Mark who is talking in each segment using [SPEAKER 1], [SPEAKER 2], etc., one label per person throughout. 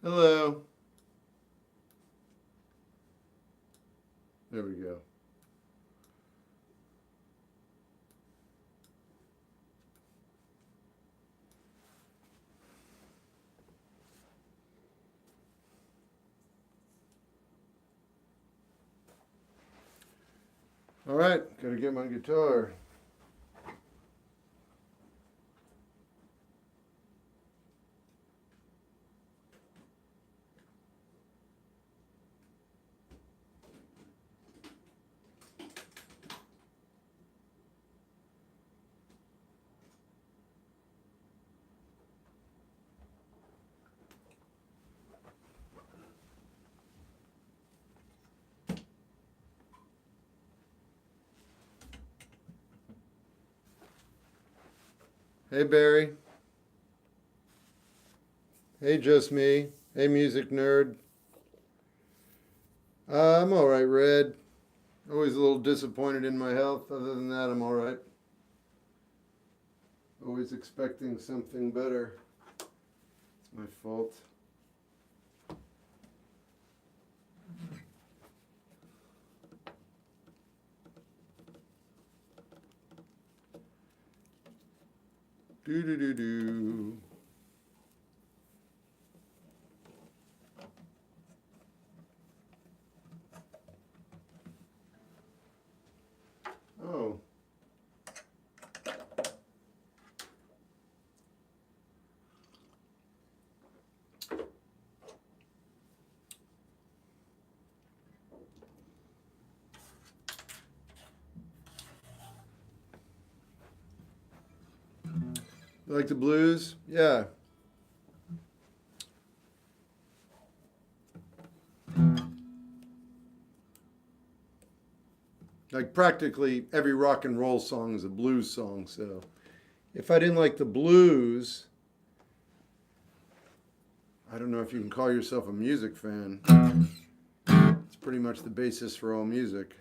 [SPEAKER 1] Hello. There we go. All right, gotta get my guitar. Hey, Barry. Hey, just me. Hey, music nerd. I'm all right, Red. Always a little disappointed in my health. Other than that, I'm all right. Always expecting something better. It's my fault. Do do do do. Oh. You like the blues? Yeah. Like practically every rock and roll song is a blues song, so if I didn't like the blues, I don't know if you can call yourself a music fan. It's pretty much the basis for all music.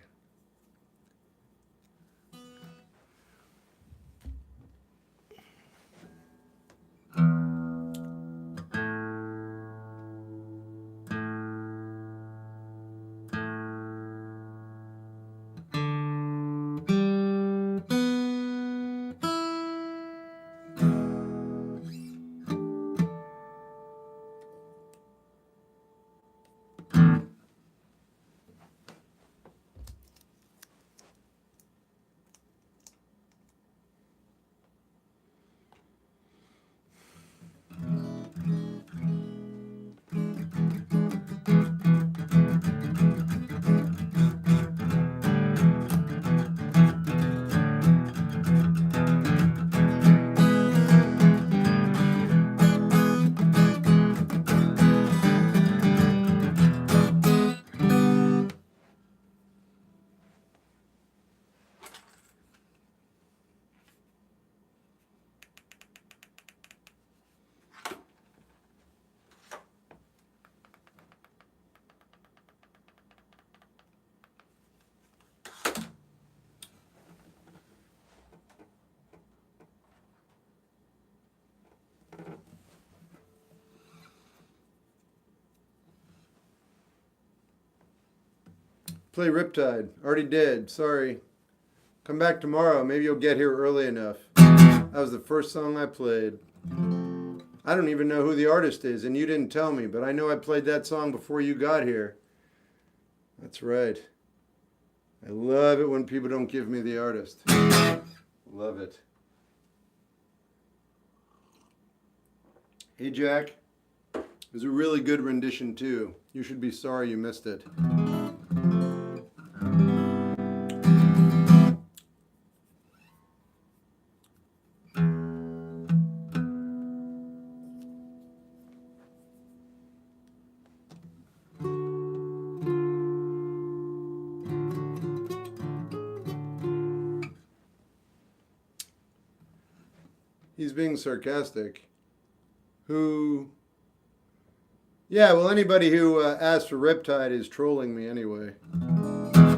[SPEAKER 1] Play Riptide. Already did. Sorry. Come back tomorrow. Maybe you'll get here early enough. That was the first song I played. I don't even know who the artist is, and you didn't tell me, but I know I played that song before you got here. That's right. I love it when people don't give me the artist. Love it. Hey, Jack. It was a really good rendition, too. You should be sorry you missed it. He's being sarcastic. Who? Yeah, well, anybody who asks for Riptide is trolling me anyway.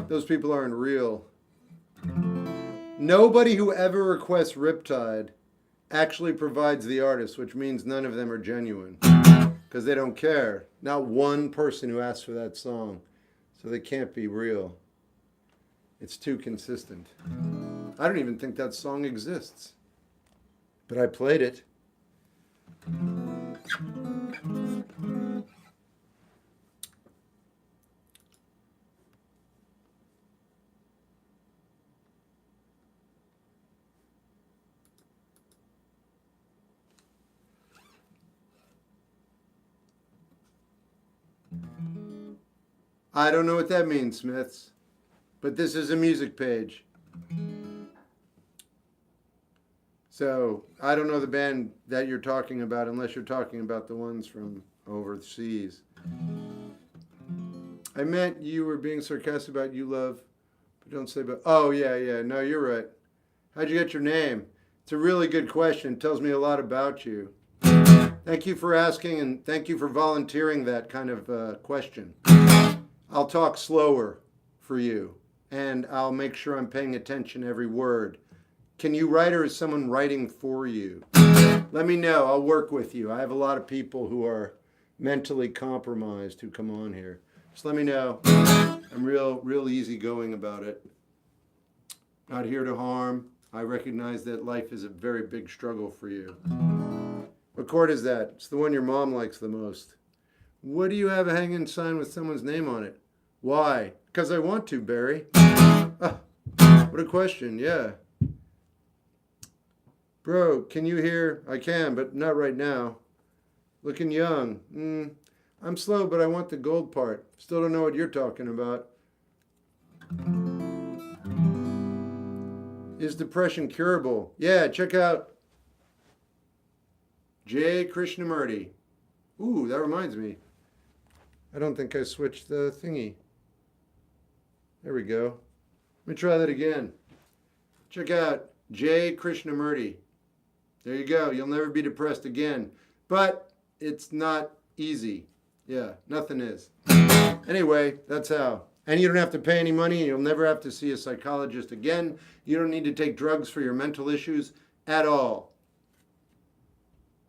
[SPEAKER 1] Those people aren't real. Nobody who ever requests Riptide actually provides the artist, which means none of them are genuine. because they don't care. Not one person who asked for that song. So they can't be real. It's too consistent. I don't even think that song exists. But I played it. I don't know what that means, Smiths, but this is a music page. So I don't know the band that you're talking about unless you're talking about the ones from overseas. I meant you were being sarcastic about you love, but don't say about, oh yeah, no, you're right. How'd you get your name? It's a really good question. It tells me a lot about you. Thank you for asking, and thank you for volunteering that kind of question. I'll talk slower for you, and I'll make sure I'm paying attention every word. Can you write, or is someone writing for you? Let me know. I'll work with you. I have a lot of people who are mentally compromised who come on here. Just let me know. I'm real easygoing about it. Not here to harm. I recognize that life is a very big struggle for you. What chord is that? It's the one your mom likes the most. What do you have a hanging sign with someone's name on it? Why? Because I want to, Barry. Oh, what a question, yeah. Bro, can you hear? I can, but not right now. Looking young. I'm slow, but I want the gold part. Still don't know what you're talking about. Is depression curable? Yeah, check out J. Krishnamurti. Ooh, that reminds me. I don't think I switched the thingy. There we go. Let me try that again. Check out J. Krishnamurti. There you go. You'll never be depressed again. But it's not easy. Yeah, nothing is. Anyway, that's how. And you don't have to pay any money, and you'll never have to see a psychologist again. You don't need to take drugs for your mental issues at all.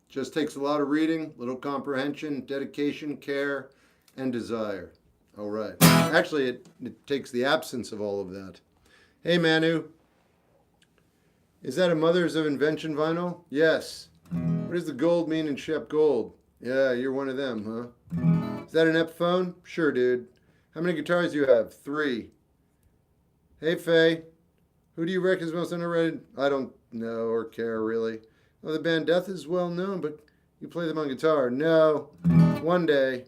[SPEAKER 1] Just takes a lot of reading, little comprehension, dedication, care, and desire. All right. Actually, it takes the absence of all of that. Hey, Manu. Is that a Mothers of Invention vinyl? Yes. What does the gold mean in Shep Gold? Yeah, you're one of them, huh? Is that an Epiphone? Sure, dude. How many guitars do you have? 3. Hey, Faye. Who do you reckon is most underrated? I don't know or care, really. Well, the band Death is well known, but you play them on guitar. No. One day.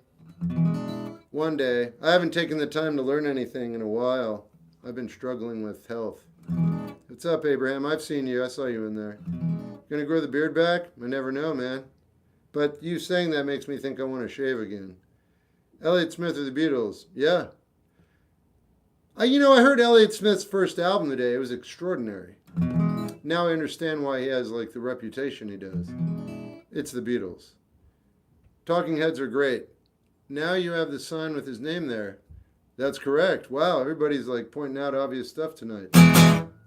[SPEAKER 1] One day. I haven't taken the time to learn anything in a while. I've been struggling with health. What's up, Abraham? I've seen you. I saw you in there. Gonna grow the beard back? I never know, man. But you saying that makes me think I want to shave again. Elliott Smith of the Beatles. Yeah. I heard Elliott Smith's first album today. It was extraordinary. Now I understand why he has, the reputation he does. It's the Beatles. Talking Heads are great. Now you have the sign with his name there. That's correct. Wow, everybody's, pointing out obvious stuff tonight.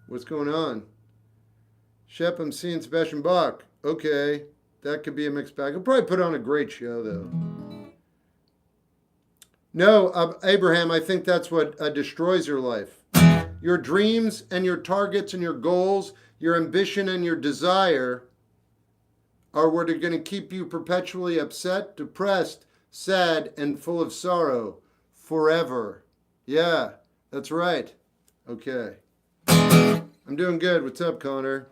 [SPEAKER 1] What's going on? Shep, I'm seeing Sebastian Bach. Okay, that could be a mixed bag. He'll probably put on a great show, though. No, Abraham, I think that's what destroys your life. Your dreams and your targets and your goals, your ambition and your desire are what are going to keep you perpetually upset, depressed, sad, and full of sorrow forever. Yeah, that's right. Okay. I'm doing good. What's up, Connor?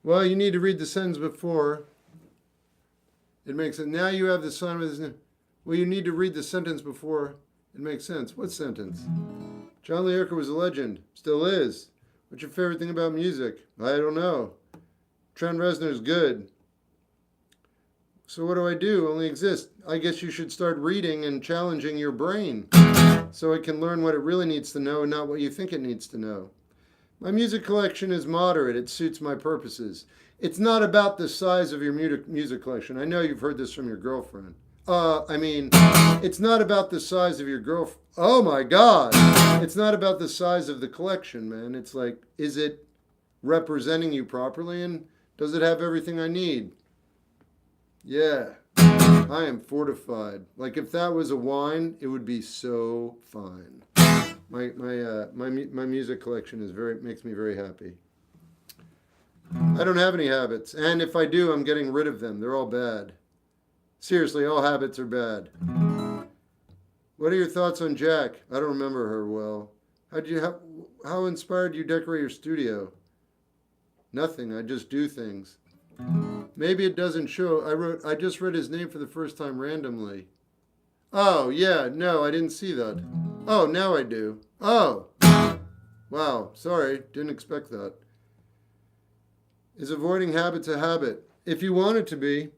[SPEAKER 1] Well, you need to read the sentence before. It makes it. Now you have the sign with his name. Well, you need to read the sentence before it makes sense. What sentence? John Lee Hooker was a legend. Still is. What's your favorite thing about music? I don't know. Trent Reznor's good. So what do I do? Only exist. I guess you should start reading and challenging your brain so it can learn what it really needs to know and not what you think it needs to know. My music collection is moderate. It suits my purposes. It's not about the size of your music collection. I know you've heard this from your girlfriend. It's not about the size of your girlfriend. Oh my God. It's not about the size of the collection, man. It's is it representing you properly, and does it have everything I need? Yeah. I am fortified. Like if that was a wine, it would be so fine. My music collection makes me very happy. I don't have any habits, and if I do, I'm getting rid of them. They're all bad. Seriously, all habits are bad. What are your thoughts on Jack? I don't remember her well. How inspired you decorate your studio? Nothing. I just do things. Maybe it doesn't show. I just read his name for the first time randomly. Oh, yeah. No, I didn't see that. Oh, now I do. Oh. Wow. Sorry. Didn't expect that. Is avoiding habits a habit? If you want it to be.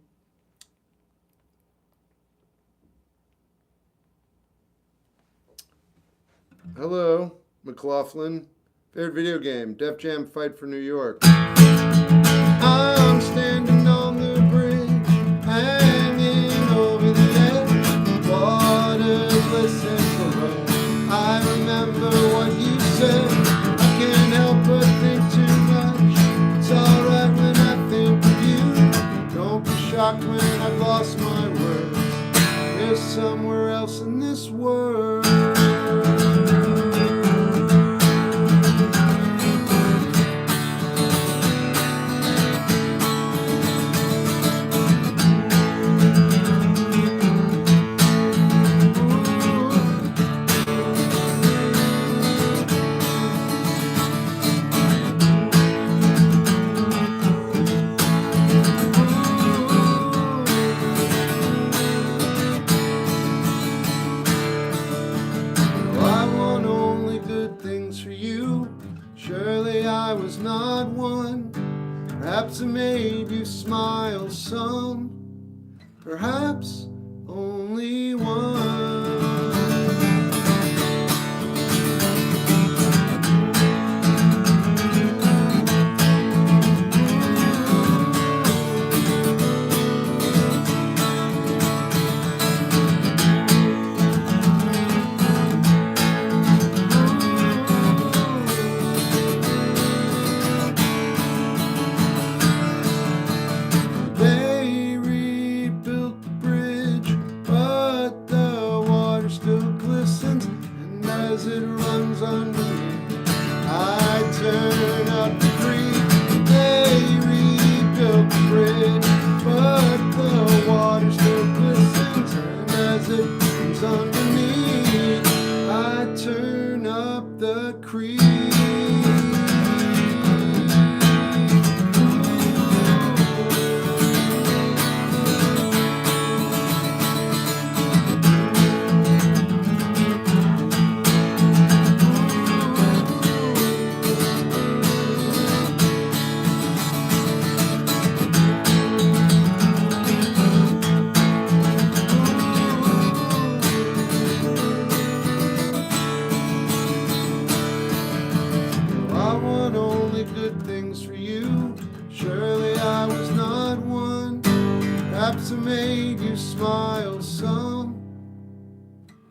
[SPEAKER 1] Hello, McLaughlin. Favorite video game, Def Jam Fight for New York. I'm standing on the bridge, hanging over the edge. Water glistens below. I remember what you said. I can't help but think too much. It's alright when I think of you. Don't be shocked when I've lost my words. There's somewhere else in this world. Perhaps it made you smile some, perhaps only one.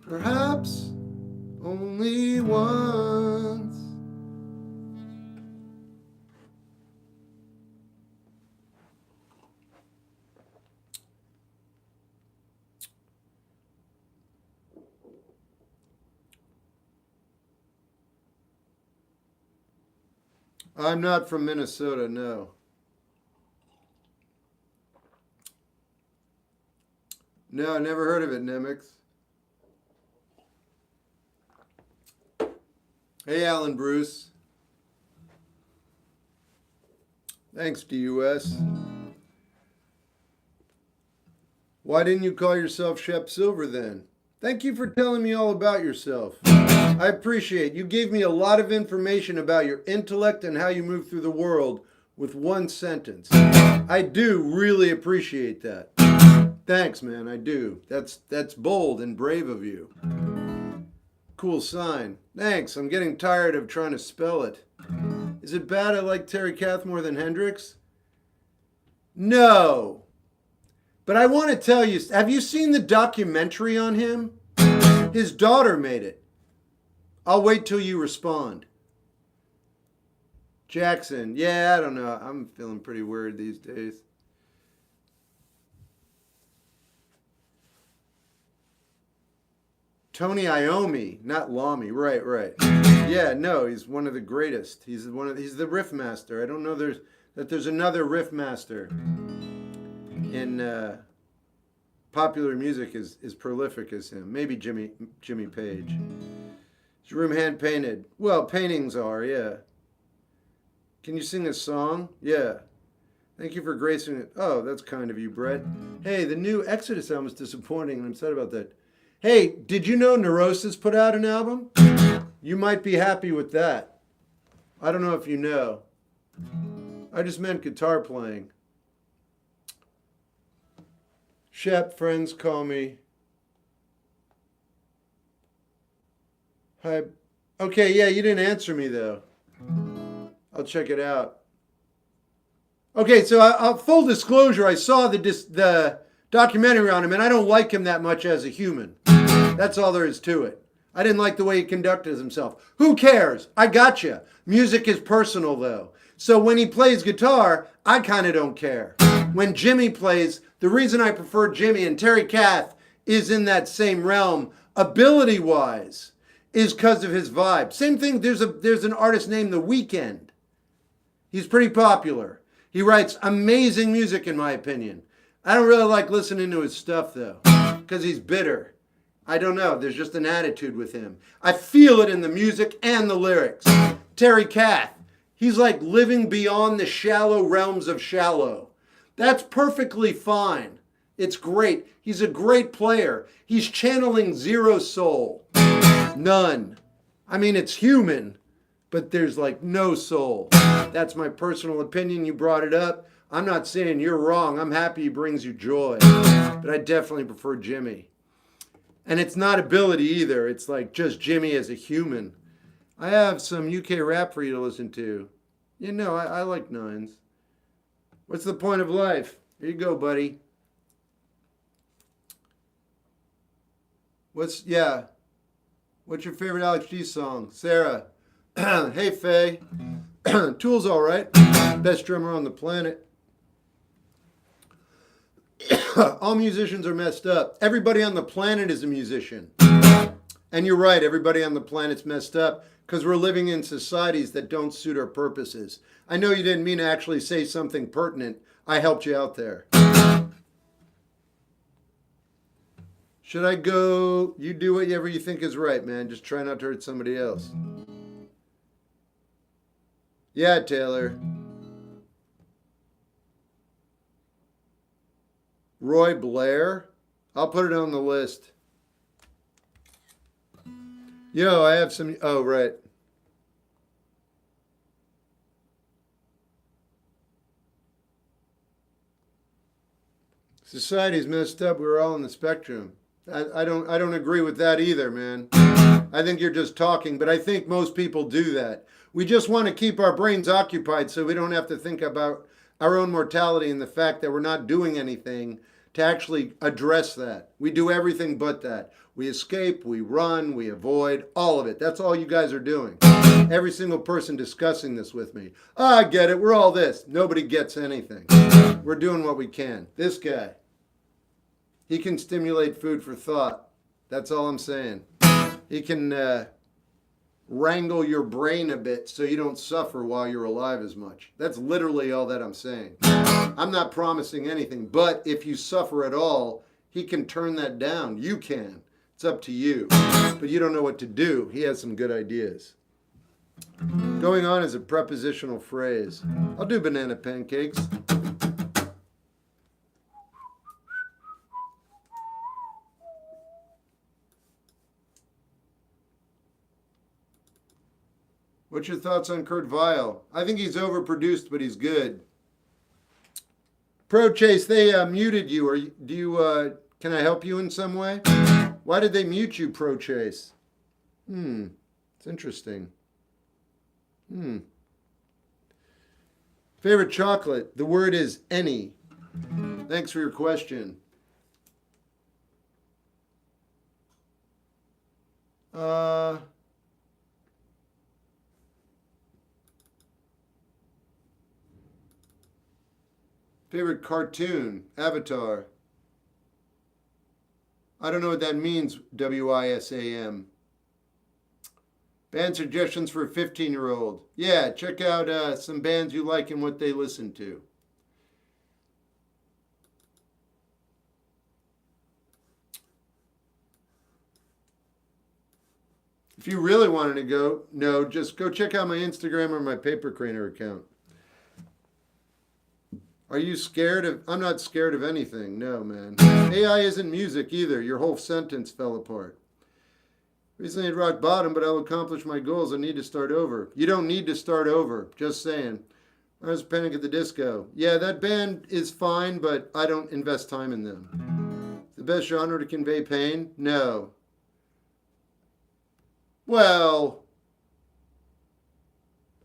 [SPEAKER 1] Perhaps only once. I'm not from Minnesota, no. No, I never heard of it, Nemix. Hey, Alan Bruce. Thanks, DUS. Why didn't you call yourself Shep Silver then? Thank you for telling me all about yourself. I appreciate you gave me a lot of information about your intellect and how you move through the world with one sentence. I do really appreciate that. Thanks, man, I do. That's bold and brave of you. Cool sign. Thanks, I'm getting tired of trying to spell it. Is it bad I like Terry Kath more than Hendrix? No. But I want to tell you, have you seen the documentary on him? His daughter made it. I'll wait till you respond. Jackson. Yeah, I don't know. I'm feeling pretty weird these days. Tony Iommi, not Lamy. Right, right. Yeah, no, he's one of the greatest. He's the riff master. I don't know there's another riff master in popular music as prolific as him. Maybe Jimmy Page. His room hand painted. Well, paintings are, yeah. Can you sing a song? Yeah. Thank you for gracing it. Oh, that's kind of you, Brett. Hey, the new Exodus album is disappointing, and I'm sad about that. Hey, did you know Neurosis put out an album? You might be happy with that. I don't know if you know. I just meant guitar playing. Shep, friends call me. Hi. Okay, yeah, you didn't answer me though. I'll check it out. Okay, so full disclosure, I saw the documentary on him, and I don't like him that much as a human. That's all there is to it. I didn't like the way he conducted himself. Who cares? I gotcha. Music is personal, though. So when he plays guitar, I kind of don't care. When Jimmy plays, the reason I prefer Jimmy, and Terry Kath is in that same realm, ability-wise, is because of his vibe. Same thing, there's an artist named The Weeknd. He's pretty popular. He writes amazing music, in my opinion. I don't really like listening to his stuff, though, because he's bitter. I don't know. There's just an attitude with him. I feel it in the music and the lyrics. Terry Kath, he's like living beyond the shallow realms of shallow. That's perfectly fine. It's great. He's a great player. He's channeling zero soul. None. I mean, it's human, but there's like no soul. That's my personal opinion. You brought it up. I'm not saying you're wrong. I'm happy he brings you joy. But I definitely prefer Jimmy. And it's not ability either. It's like just Jimmy as a human. I have some UK rap for you to listen to. You know, I like nines. What's the point of life? Here you go, buddy. What's your favorite Alex G song? Sarah. Hey, Faye. Tool's all right. Best drummer on the planet. All musicians are messed up. Everybody on the planet is a musician. And you're right, everybody on the planet's messed up because we're living in societies that don't suit our purposes. I know you didn't mean to actually say something pertinent. I helped you out there. Should I go? You do whatever you think is right, man. Just try not to hurt somebody else. Yeah, Taylor. Roy Blair? I'll put it on the list. Yo, I have some... Oh, right. Society's messed up. We're all on the spectrum. I don't agree with that either, man. I think you're just talking, but I think most people do that. We just want to keep our brains occupied so we don't have to think about our own mortality and the fact that we're not doing anything to actually address that. We do everything but that. We escape, we run, we avoid, all of it. That's all you guys are doing. Every single person discussing this with me. Oh, I get it, we're all this. Nobody gets anything. We're doing what we can. This guy, he can stimulate food for thought. That's all I'm saying. He can wrangle your brain a bit so you don't suffer while you're alive as much. That's literally all that I'm saying. I'm not promising anything, but if you suffer at all, he can turn that down. You can. It's up to you. But you don't know what to do. He has some good ideas. Going on is a prepositional phrase. I'll do banana pancakes. What's your thoughts on Kurt Weill? I think he's overproduced, but he's good. Pro Chase, they muted you. Can I help you in some way? Why did they mute you, Pro Chase? It's interesting. Favorite chocolate? The word is any. Thanks for your question. Favorite cartoon? Avatar. I don't know what that means, WISAM. Band suggestions for a 15-year-old. Yeah, check out some bands you like and what they listen to. If you really wanted to no, just go check out my Instagram or my Paper Craner account. Are you scared of... I'm not scared of anything. No, man. AI isn't music either. Your whole sentence fell apart. Recently at rock bottom, but I'll accomplish my goals. I need to start over. You don't need to start over. Just saying. I was Panic at the Disco. Yeah, that band is fine, but I don't invest time in them. The best genre to convey pain? No. Well,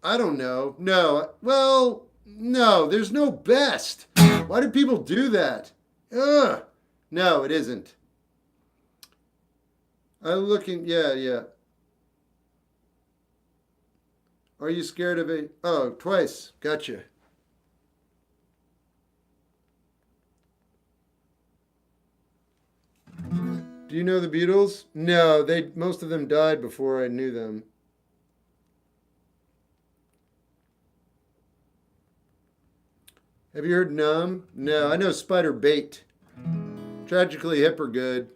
[SPEAKER 1] I don't know. No. Well, no, there's no best. Why do people do that? Ugh. No, it isn't. I'm looking, yeah. Are you scared of a... Oh, twice. Gotcha. Do you know the Beatles? No, most of them died before I knew them. Have you heard Numb? No, I know Spider Bait. Tragically Hip are good.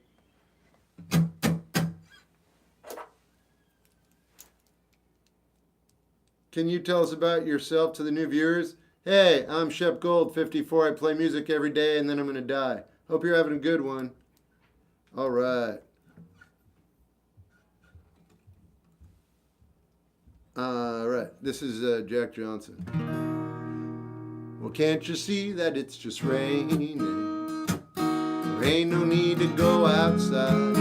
[SPEAKER 1] Can you tell us about yourself to the new viewers? Hey, I'm Shep Gold, 54. I play music every day and then I'm going to die. Hope you're having a good one. All right. All right. This is Jack Johnson. Well, can't you see that it's just raining? There ain't no need to go outside.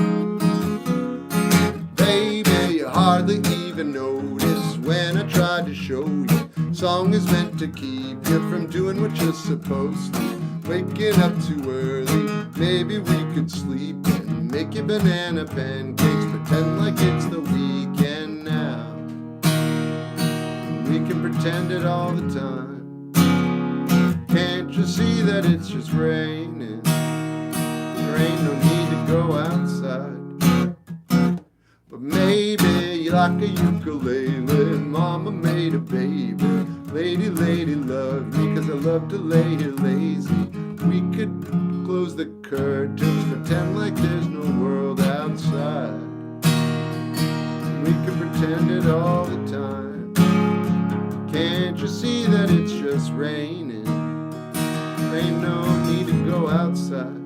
[SPEAKER 1] Baby, you hardly even notice when I tried to show you. Song is meant to keep you from doing what you're supposed to. Waking up too early, maybe we could sleep and make you banana pancakes. Pretend like it's the weekend now. We can pretend it all the time. Can't you see that it's just raining? There ain't no need to go outside. But maybe you like a ukulele. Mama made a baby. Lady, lady, love me, 'cause I love to lay here lazy. We could close the curtains, pretend like there's no world outside. We could pretend it all the time. Can't you see that it's just raining? There ain't no need to go outside.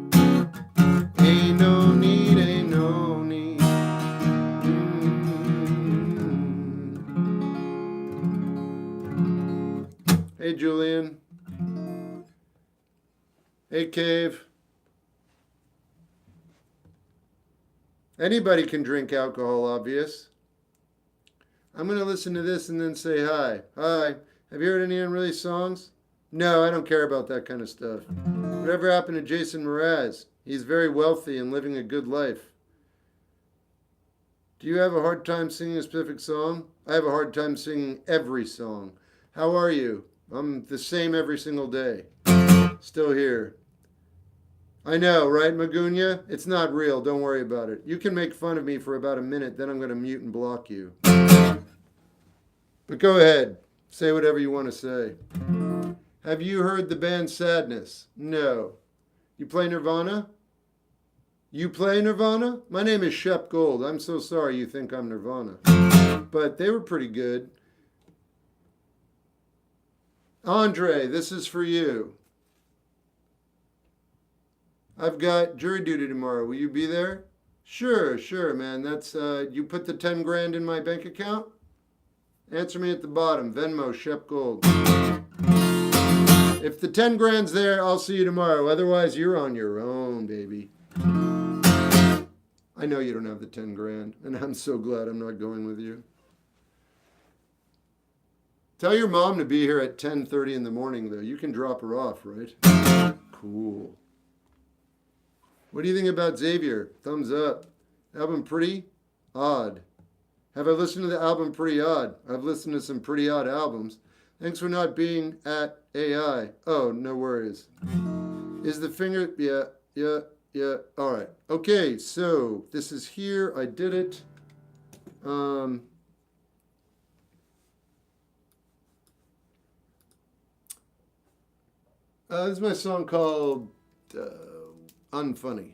[SPEAKER 1] Ain't no need, ain't no need. Hey, Julian. Hey, Cave. Anybody can drink alcohol, obvious. I'm going to listen to this and then say hi. Hi. Have you heard any unreleased songs? No, I don't care about that kind of stuff. Whatever happened to Jason Mraz? He's very wealthy and living a good life. Do you have a hard time singing a specific song? I have a hard time singing every song. How are you? I'm the same every single day. Still here. I know, right, Magunya? It's not real. Don't worry about it. You can make fun of me for about a minute, then I'm going to mute and block you. But go ahead. Say whatever you want to say. Have you heard the band Sadness? No. You play Nirvana? You play Nirvana? My name is Shep Gold. I'm so sorry you think I'm Nirvana. But they were pretty good. Andre, this is for you. I've got jury duty tomorrow. Will you be there? Sure, man. That's, you put the 10 grand in my bank account? Answer me at the bottom. Venmo, Shep Gold. If the 10 grand's there, I'll see you tomorrow. Otherwise, you're on your own, baby. I know you don't have the 10 grand, and I'm so glad I'm not going with you. Tell your mom to be here at 10:30 in the morning, though. You can drop her off, right? Cool. What do you think about Xavier? Thumbs up. Album pretty odd. Have I listened to the album Pretty Odd? I've listened to some pretty odd albums. Thanks for not being at AI. Oh, no worries. Is the finger... Yeah. Yeah, all right. Okay, so this is here. I did it. This is my song called Unfunny.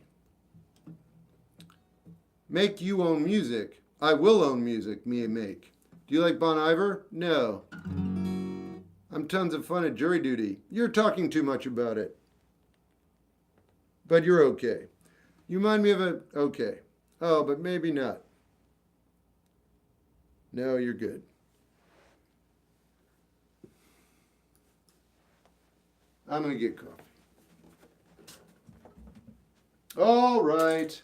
[SPEAKER 1] Make you own music. I will own music, me and make. Do you like Bon Iver? No. I'm tons of fun at jury duty. You're talking too much about it. But you're okay. You remind me of a... Okay. Oh, but maybe not. No, you're good. I'm going to get coffee. All right.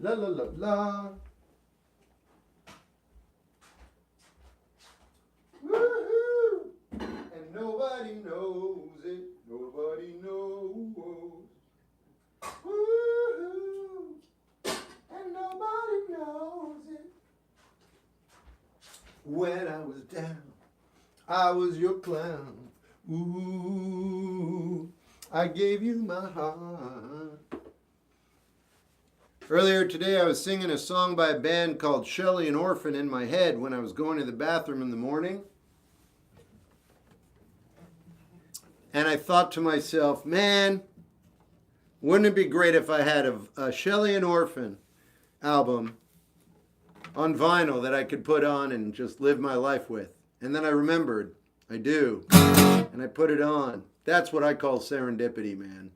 [SPEAKER 1] La la la la. Woohoo! And nobody knows it. Nobody knows. Woohoo! And nobody knows it. When I was down, I was your clown. Ooh, I gave you my heart. Earlier today, I was singing a song by a band called Shelley and Orphan in my head when I was going to the bathroom in the morning. And I thought to myself, man, wouldn't it be great if I had a Shelley and Orphan album on vinyl that I could put on and just live my life with? And then I remembered, I do. And I put it on. That's what I call serendipity, man.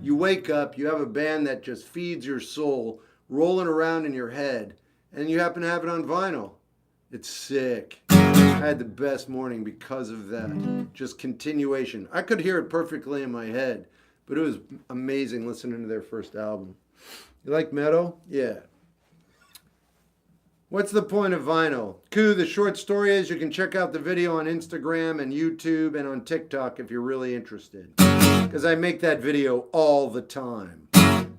[SPEAKER 1] You wake up, you have a band that just feeds your soul, rolling around in your head, and you happen to have it on vinyl. It's sick. I had the best morning because of that. Just continuation. I could hear it perfectly in my head, but it was amazing listening to their first album. You like metal? Yeah. What's the point of vinyl? The short story is you can check out the video on Instagram and YouTube and on TikTok if you're really interested. Because I make that video all the time.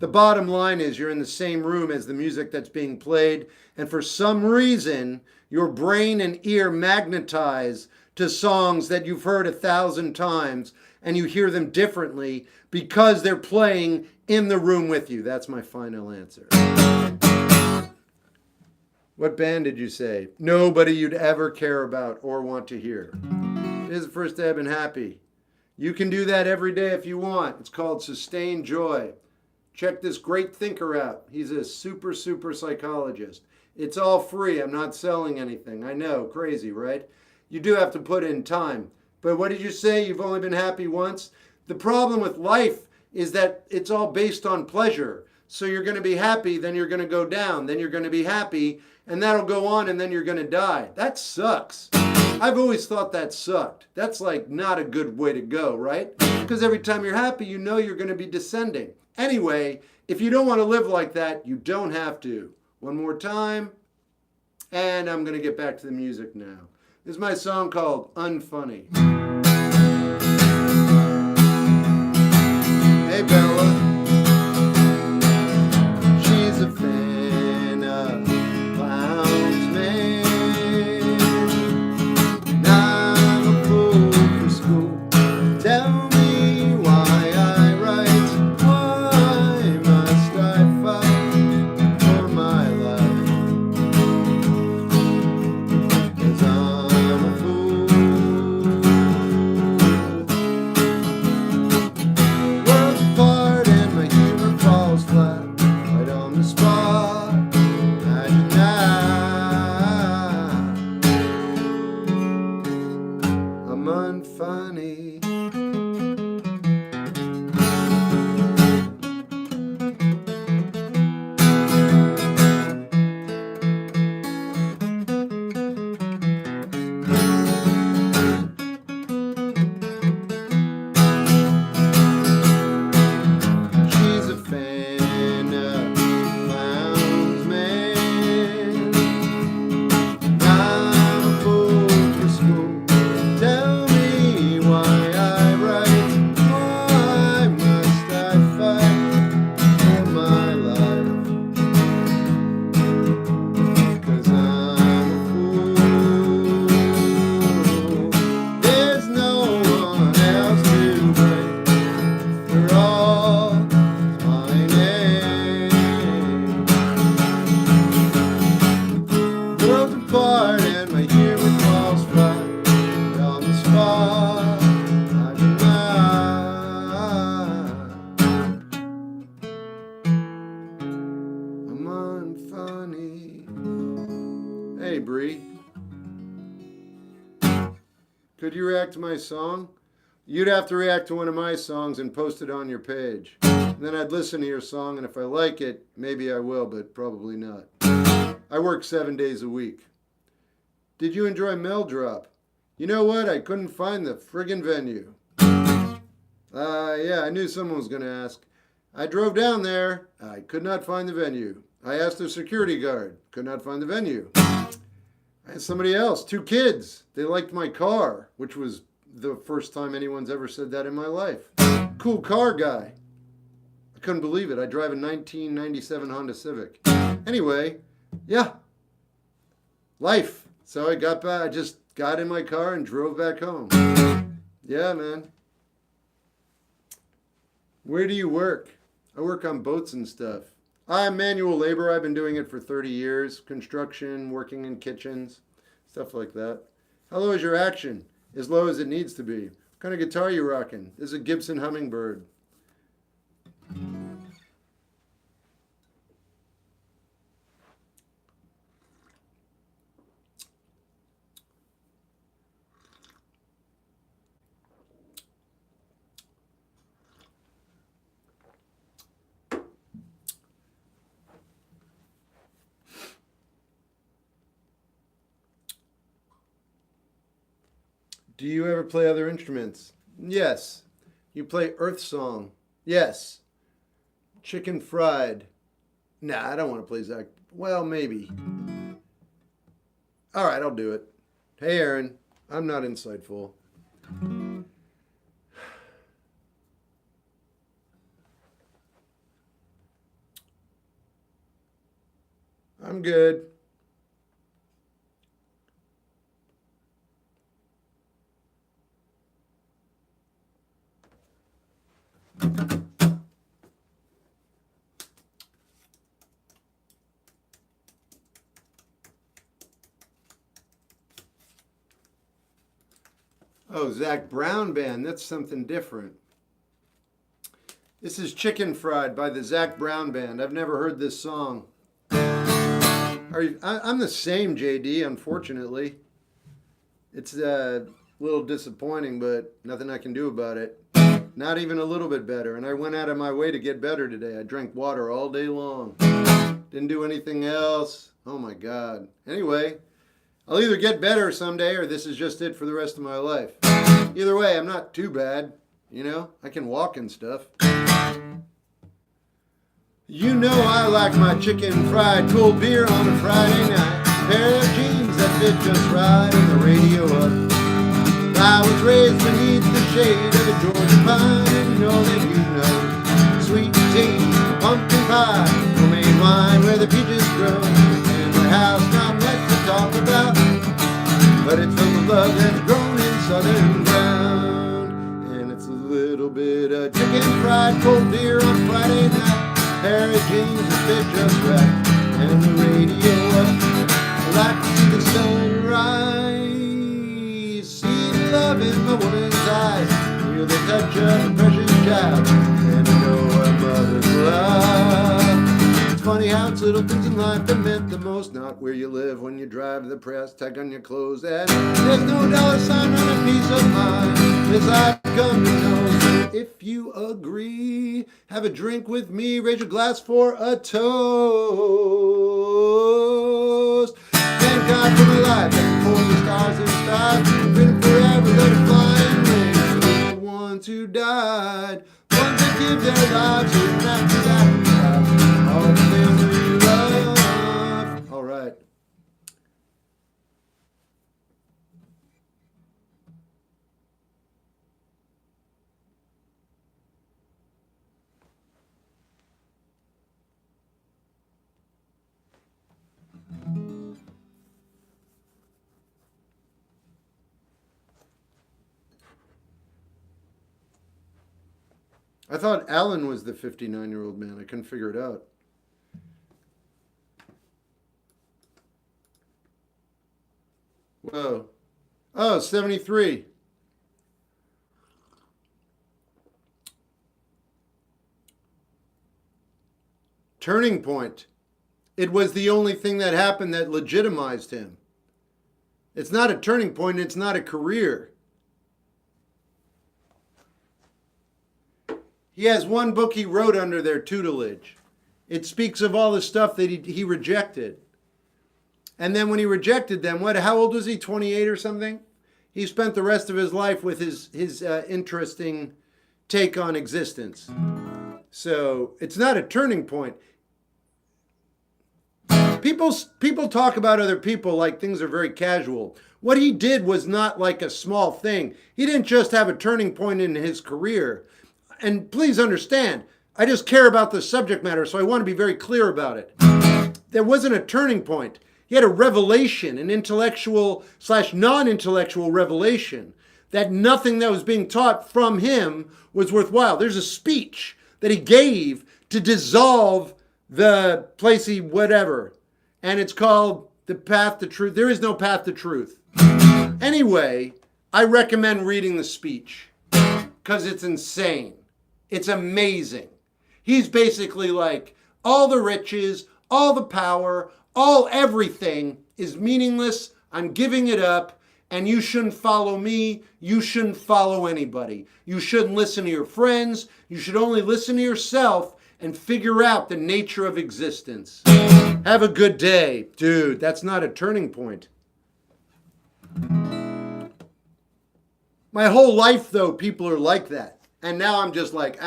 [SPEAKER 1] The bottom line is you're in the same room as the music that's being played, and for some reason, your brain and ear magnetize to songs that you've heard 1,000 times, and you hear them differently because they're playing in the room with you. That's my final answer. What band did you say? Nobody you'd ever care about or want to hear. It is the first day I've been happy. You can do that every day if you want. It's called Sustained Joy. Check this great thinker out. He's a super psychologist. It's all free. I'm not selling anything. I know, crazy, right? You do have to put in time. But what did you say? You've only been happy once? The problem with life is that it's all based on pleasure. So you're going to be happy, then you're going to go down, then you're going to be happy, and that'll go on, and then you're going to die. That sucks. I've always thought that sucked. That's like not a good way to go, right? Because every time you're happy, you know you're going to be descending. Anyway, if you don't want to live like that, you don't have to. One more time, and I'm going to get back to the music now. This is my song called Unfunny. Hey, Bella. She's a fan of clowns, man. And I'm a fool for school. Tell me why I write. Why must I fight for my life? 'Cause I'm a fool. Work hard and my humor falls flat. Right on the spot. Imagine that. I'm unfunny. She's a fan of clowns, man. I'm a fool for school. Tell me why Could you react to my song? You'd have to react to one of my songs and post it on your page. And then I'd listen to your song, and if I like it, maybe I will, but probably not. I work 7 days a week. Did you enjoy Mel Drop? You know what? I couldn't find the friggin' venue. Yeah, I knew someone was going to ask. I drove down there. I could not find the venue. I asked the security guard. Could not find the venue. I had somebody else. 2 kids. They liked my car, which was the first time anyone's ever said that in my life. Cool car guy. I couldn't believe it. I drive a 1997 Honda Civic. Anyway, yeah. Life. So I got back. I just got in my car and drove back home. Yeah, man. Where do you work? I work on boats and stuff. I'm manual labor. I've been doing it for 30 years. Construction, working in kitchens, stuff like that. How low is your action? As low as it needs to be. What kind of guitar are you rocking? This is a Gibson Hummingbird. Do you ever play other instruments? Yes. You play Earth Song? Yes. Chicken Fried? Nah, I don't want to play Zack. Well, maybe. All right, I'll do it. Hey, Aaron. I'm not insightful. I'm good. Oh, Zack Brown Band. That's something different. This is Chicken Fried by the Zack Brown Band. I've never heard this song. I'm the same, JD, unfortunately. It's a little disappointing, but nothing I can do about it. Not even a little bit better. And I went out of my way to get better today. I drank water all day long. Didn't do anything else. Oh my God. Anyway, I'll either get better someday or this is just it for the rest of my life. Either way, I'm not too bad. You know, I can walk and stuff. You know I like my chicken fried, cold beer on a Friday night. Pair of jeans that fit just right and the radio up. I was raised beneath the shade of a Georgia pine, and you know that you know sweet tea, pumpkin pie, homemade wine where the peaches grow. And my house not much to talk about, but it's filled with love that's grown in southern ground. And it's a little bit of chicken fried, cold beer on Friday night. Pair of jeans that fit just right, and the radio up. I like to see the sunrise, see the love in my woman's eyes, feel the touch of a precious child, and I know a mother's love. It's funny how it's little things in life that meant the most, not where you live, when you drive to the press, tag on your clothes, and there's no dollar sign on a piece of mind. This I've come to know. So if you agree, have a drink with me, raise your glass for a toast. Thank God for my life, and for the stars and stars, been forever, let it fly and ring. For the ones who died, ones that give their lives, and after that, all the things we love. All right. I thought Alan was the 59-year-old man. I couldn't figure it out. Whoa. Oh, 73. Turning point. It was the only thing that happened that legitimized him. It's not a turning point. It's not a career. He has one book he wrote under their tutelage. It speaks of all the stuff that he rejected. And then when he rejected them, how old was he, 28 or something? He spent the rest of his life with his interesting take on existence. So it's not a turning point. People talk about other people like things are very casual. What he did was not like a small thing. He didn't just have a turning point in his career. And please understand, I just care about the subject matter, so I want to be very clear about it. There wasn't a turning point. He had a revelation, an intellectual/non-intellectual revelation, that nothing that was being taught from him was worthwhile. There's a speech that he gave to dissolve the placey whatever. And it's called The Path to Truth. There is no path to truth. Anyway, I recommend reading the speech because it's insane. It's amazing. He's basically like, all the riches, all the power, all everything is meaningless. I'm giving it up. And you shouldn't follow me. You shouldn't follow anybody. You shouldn't listen to your friends. You should only listen to yourself and figure out the nature of existence. Have a good day. Dude, that's not a turning point. My whole life, though, people are like that. And now I'm just like,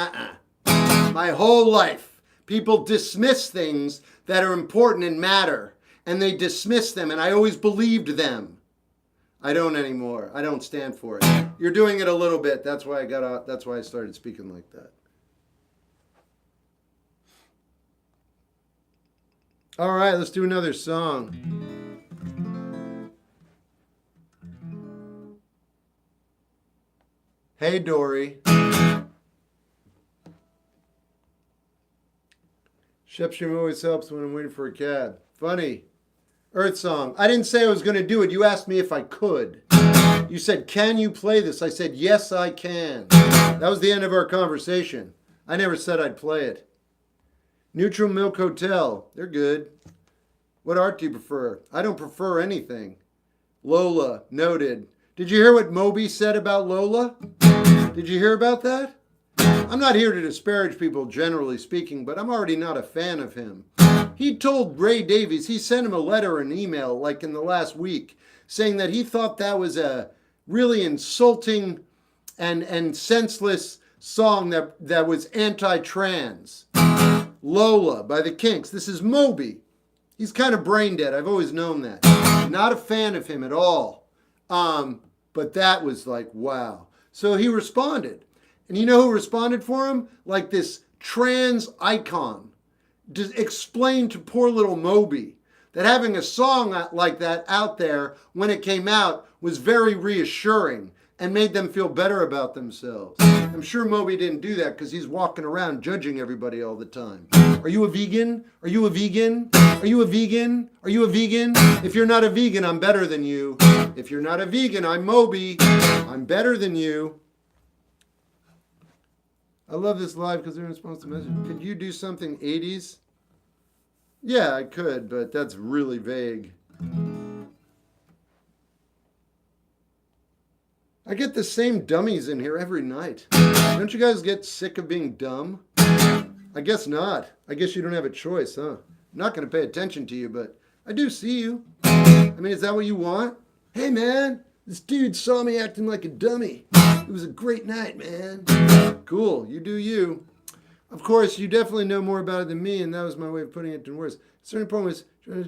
[SPEAKER 1] My whole life, people dismiss things that are important and matter. And they dismiss them, and I always believed them. I don't anymore. I don't stand for it. You're doing it a little bit. That's why I got out. That's why I started speaking like that. All right, let's do another song. Hey, Dory. Shep stream always helps when I'm waiting for a cab. Funny. Earth song. I didn't say I was going to do it. You asked me if I could. You said, can you play this? I said, yes, I can. That was the end of our conversation. I never said I'd play it. Neutral Milk Hotel. They're good. What art do you prefer? I don't prefer anything. Lola. Noted. Did you hear what Moby said about Lola? Did you hear about that? I'm not here to disparage people generally speaking, but I'm already not a fan of him. He told Ray Davies, he sent him a letter or an email like in the last week saying that he thought that was a really insulting and senseless song that was anti-trans. Lola by the Kinks. This is Moby. He's kind of brain dead. I've always known that. Not a fan of him at all. But that was like, wow. So he responded. And you know who responded for him? Like this trans icon. To explain to poor little Moby that having a song like that out there when it came out was very reassuring and made them feel better about themselves. I'm sure Moby didn't do that because he's walking around judging everybody all the time. Are you a vegan? Are you a vegan? Are you a vegan? Are you a vegan? If you're not a vegan, I'm better than you. If you're not a vegan, I'm Moby. I'm better than you. I love this live because they're in response to message. Could you do something 80s? Yeah, I could, but that's really vague. I get the same dummies in here every night. Don't you guys get sick of being dumb? I guess not. I guess you don't have a choice, huh? I'm not going to pay attention to you, but I do see you. I mean, is that what you want? Hey, man, this dude saw me acting like a dummy. It was a great night, man. Cool, you do you. Of course, you definitely know more about it than me, and that was my way of putting it in words. Certain point was, a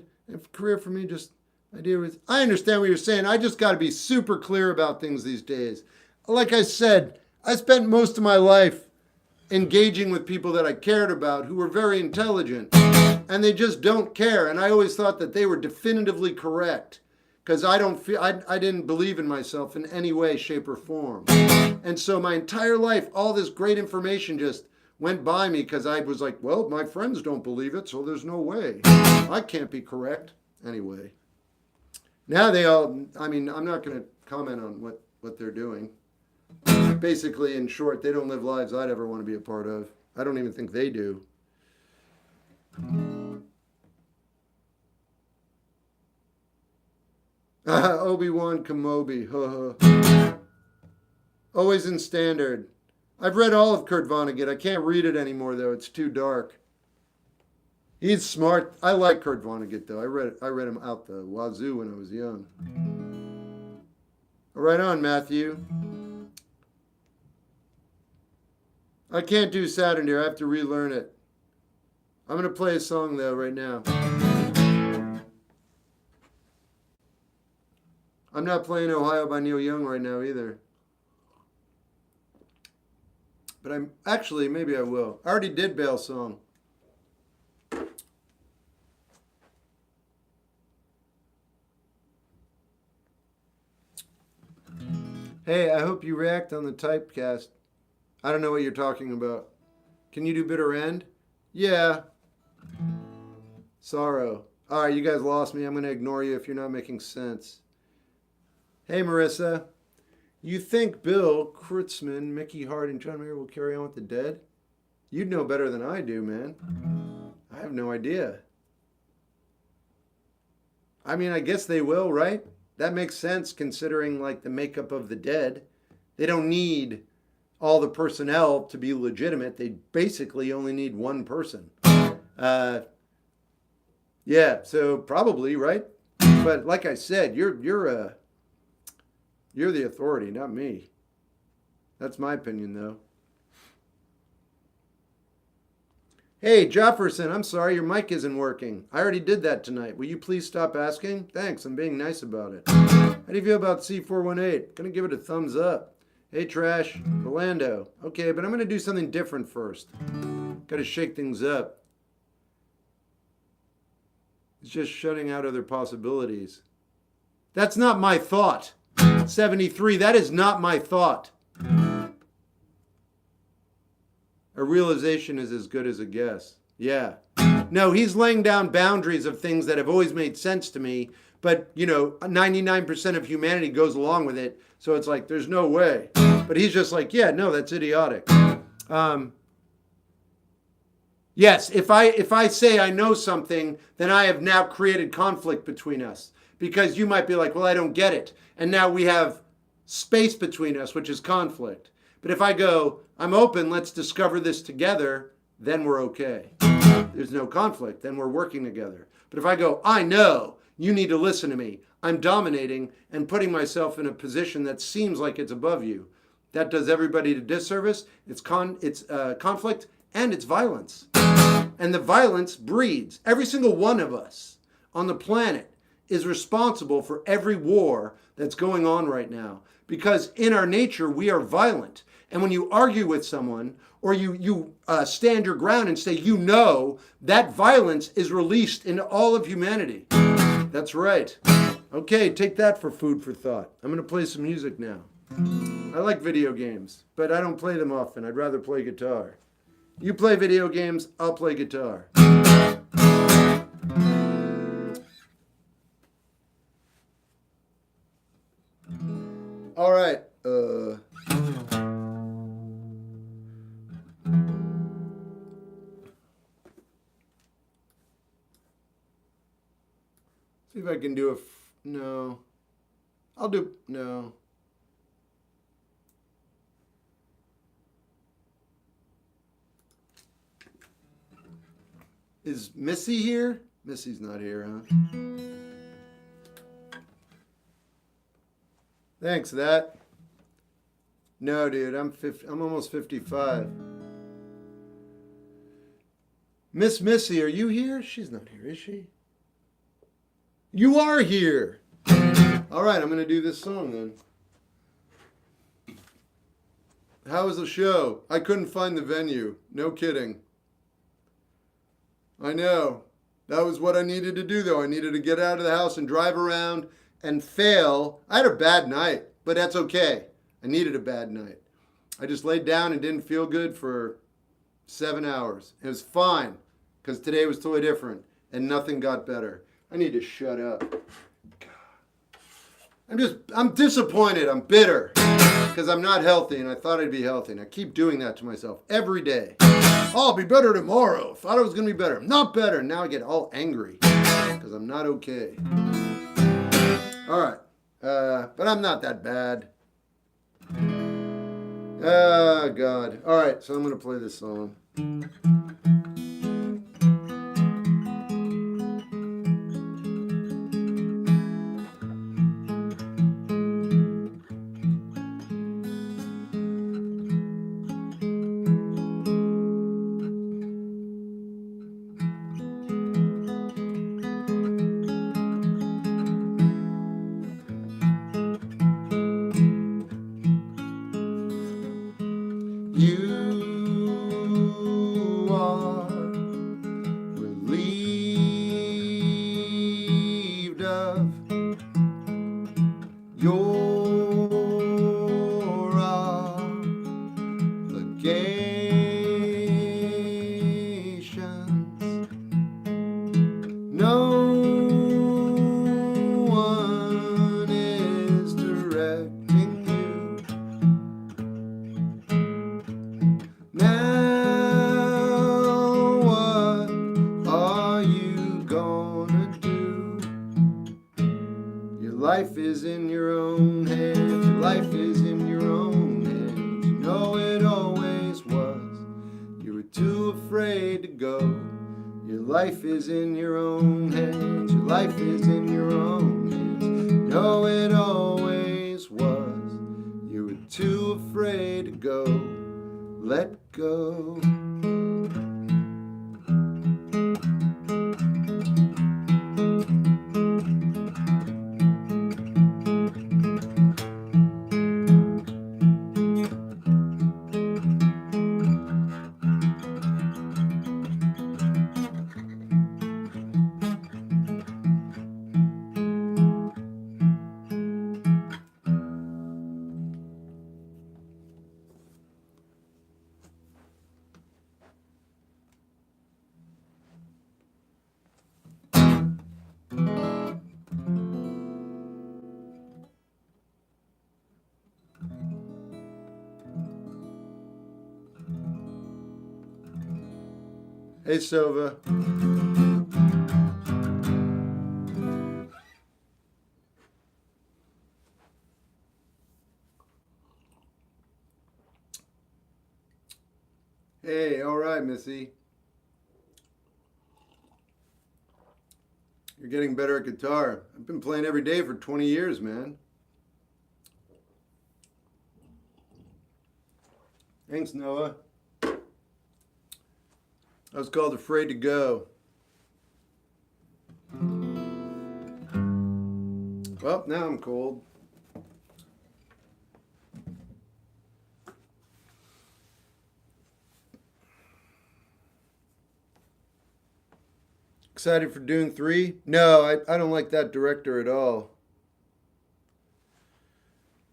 [SPEAKER 1] career for me, just idea was, I understand what you're saying. I just got to be super clear about things these days. Like I said, I spent most of my life engaging with people that I cared about who were very intelligent, and they just don't care. And I always thought that they were definitively correct because I didn't believe in myself in any way, shape, or form. And so my entire life, all this great information just went by me because I was like, well, my friends don't believe it, so there's no way. I can't be correct. Anyway. Now they all, I mean, I'm not going to comment on what they're doing. Basically, in short, they don't live lives I'd ever want to be a part of. I don't even think they do. Obi-Wan Kenobi. Always in standard. I've read all of Kurt Vonnegut. I can't read it anymore, though. It's too dark. He's smart. I like Kurt Vonnegut, though. I read him out the wazoo when I was young. Right on, Matthew. I can't do Saturn, dear. I have to relearn it. I'm going to play a song, though, right now. I'm not playing Ohio by Neil Young right now, either. But I'm actually, maybe I will. I already did Bale's song. Hey, I hope you react on the typecast. I don't know what you're talking about. Can you do Bitter End? Yeah. Sorrow. All right, you guys lost me. I'm going to ignore you if you're not making sense. Hey, Marissa. You think Bill Kreutzmann, Mickey Hart, and John Mayer will carry on with the Dead? You'd know better than I do, man. I have no idea. I mean, I guess they will, right? That makes sense considering, like, the makeup of the Dead. They don't need all the personnel to be legitimate. They basically only need one person. Yeah, so probably, right? But like I said, you're the authority, not me. That's my opinion, though. Hey, Jefferson, I'm sorry, your mic isn't working. I already did that tonight. Will you please stop asking? Thanks, I'm being nice about it. How do you feel about C418? Gonna give it a thumbs up. Hey, Trash, Orlando. Okay, but I'm gonna do something different first. Gotta shake things up. It's just shutting out other possibilities. That's not my thought. 73, that is not my thought. A realization is as good as a guess. Yeah. No, he's laying down boundaries of things that have always made sense to me, but, 99% of humanity goes along with it, so it's like, there's no way. But he's just like, yeah, no, that's idiotic. Yes, if I say I know something, then I have now created conflict between us. Because you might be like, well, I don't get it. And now we have space between us, which is conflict. But if I go, I'm open, let's discover this together, then we're okay. There's no conflict, then we're working together. But if I go, I know, you need to listen to me. I'm dominating and putting myself in a position that seems like it's above you. That does everybody a disservice. It's conflict and it's violence. And the violence breeds. Every single one of us on the planet is responsible for every war that's going on right now. Because in our nature, we are violent. And when you argue with someone, or you stand your ground and say, that violence is released into all of humanity. That's right. Okay, take that for food for thought. I'm going to play some music now. I like video games, but I don't play them often. I'd rather play guitar. You play video games, I'll play guitar. All right. See if I can do no. I'll do, no. Is Missy here? Missy's not here, huh? Thanks, that. No, dude, I'm almost 55. Miss Missy, are you here? She's not here, is she? You are here. All right, I'm going to do this song then. How was the show? I couldn't find the venue. No kidding. I know. That was what I needed to do, though. I needed to get out of the house and drive around and fail. I had a bad night, but that's okay. I needed a bad night. I just laid down and didn't feel good for 7 hours. It was fine, because today was totally different, and nothing got better. I need to shut up. I'm disappointed. I'm bitter, because I'm not healthy, and I thought I'd be healthy, and I keep doing that to myself every day. I'll be better tomorrow. Thought I was going to be better. I'm not better. Now I get all angry, because I'm not okay. All right. But I'm not that bad. Oh, God. All right, so I'm going to play this song. You are relieved of your obligations. No one is directing you. Now what are you gonna do? Your life is in your own hands. Your life is in your own hands. You know it always was. You were too afraid to go. Your life is in your own hands. Your life is in your own hands. You know it always was. You were too afraid to go. Let go. Hey, Sova. Hey, all right, Missy. You're getting better at guitar. I've been playing every day for 20 years, man. Thanks, Noah. I was called Afraid to Go. Well, now I'm cold. Excited for Dune 3? No, I don't like that director at all.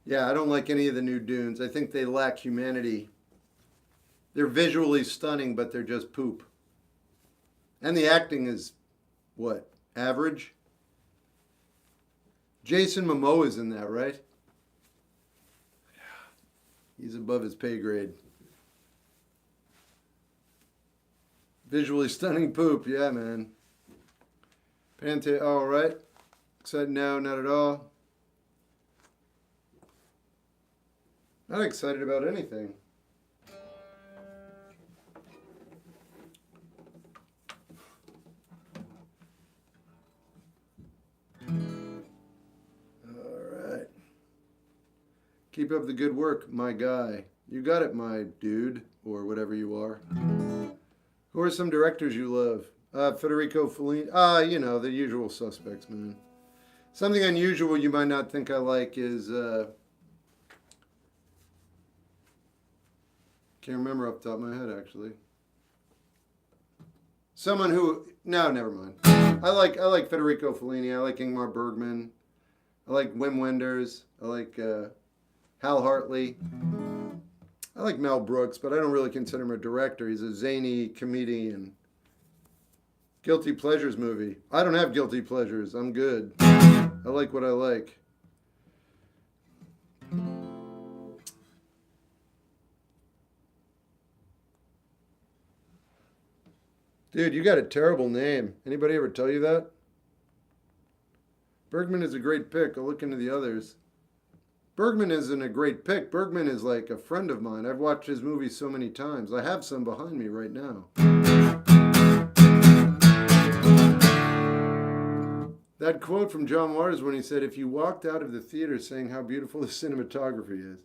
[SPEAKER 1] Yeah, I don't like any of the new Dunes. I think they lack humanity. They're visually stunning, but they're just poop. And the acting is, what, average? Jason Momoa's in that, right? He's above his pay grade. Visually stunning poop, yeah, man. Pante, all right. Excited? No, not at all. Not excited about anything. Keep up the good work, my guy. You got it, my dude, or whatever you are. Who are some directors you love? Federico Fellini. You know, the usual suspects, man. Something unusual you might not think I like is... can't remember off the top of my head, actually. Someone who... No, never mind. I like Federico Fellini. I like Ingmar Bergman. I like Wim Wenders. I like... Hal Hartley. I like Mel Brooks, but I don't really consider him a director. He's a zany comedian. Guilty Pleasures movie. I don't have guilty pleasures. I'm good. I like what I like. Dude, you got a terrible name. Anybody ever tell you that? Bergman is a great pick. I'll look into the others. Bergman isn't a great pick. Bergman is like a friend of mine. I've watched his movies so many times. I have some behind me right now. That quote from John Waters when he said, if you walked out of the theater saying how beautiful the cinematography is,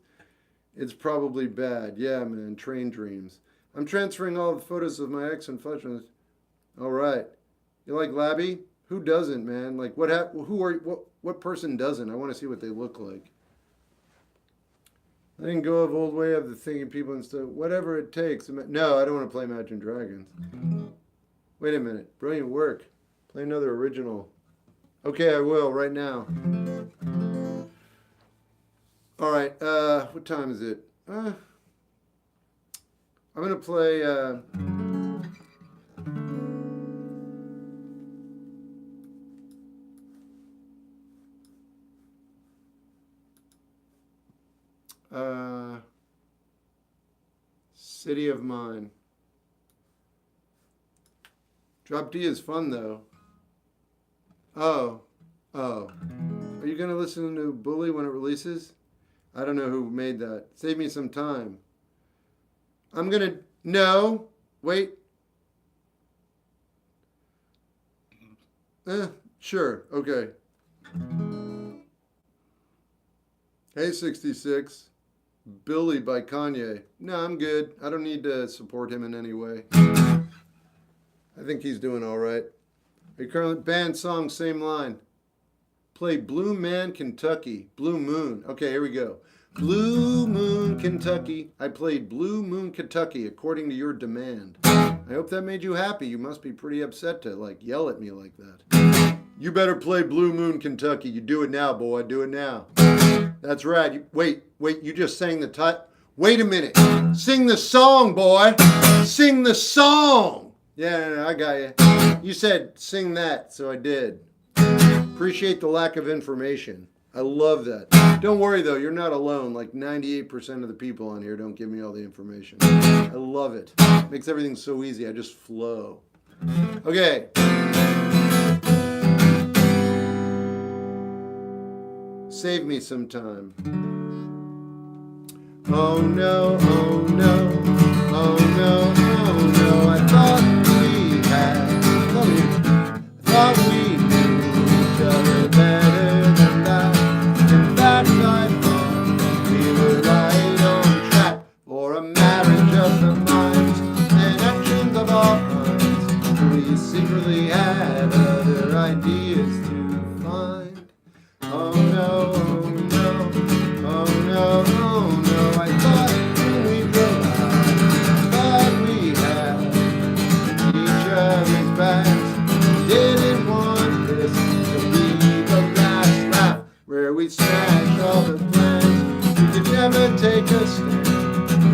[SPEAKER 1] it's probably bad. Yeah, man, train dreams. I'm transferring all the photos of my ex and fudge. All right. You like Labby? Who doesn't, man? Like, what person doesn't? I want to see what they look like. I didn't go of old way of the thinking people and stuff. Whatever it takes. No, I don't want to play Imagine Dragons. Wait a minute. Brilliant work. Play another original. Okay, I will right now. All right. What time is it? I'm going to play... City of Mine. Drop D is fun though. Oh. Are you gonna listen to Bully when it releases? I don't know who made that. Save me some time. No. Wait. Sure. Okay. Hey 66. Billy by Kanye. No, I'm good. I don't need to support him in any way. I think he's doing all right. Are you currently band song, same line. Play Blue Man, Kentucky. Blue Moon. Okay, here we go. Blue Moon, Kentucky. I played Blue Moon, Kentucky according to your demand. I hope that made you happy. You must be pretty upset to like yell at me like that. You better play Blue Moon, Kentucky. You do it now, boy. Do it now. That's right. Wait, you just sang the title. Wait a minute. Sing the song, boy. Sing the song. Yeah, I got you. You said sing that, so I did. Appreciate the lack of information. I love that. Don't worry, though. You're not alone. Like 98% of the people on here don't give me all the information. I love it. Makes everything so easy. I just flow. Okay. Save me some time. Oh no, oh no, oh no, oh no. I thought we knew each other better than that. In fact, I thought we were right on track for a marriage of the minds and actions of all kinds. We secretly had other ideas to find. Oh no, oh no, oh no, oh no. I thought when we drove out, thought we had each other's backs. Didn't want this to be the last lap where we smash all the plans. We could never take a stand.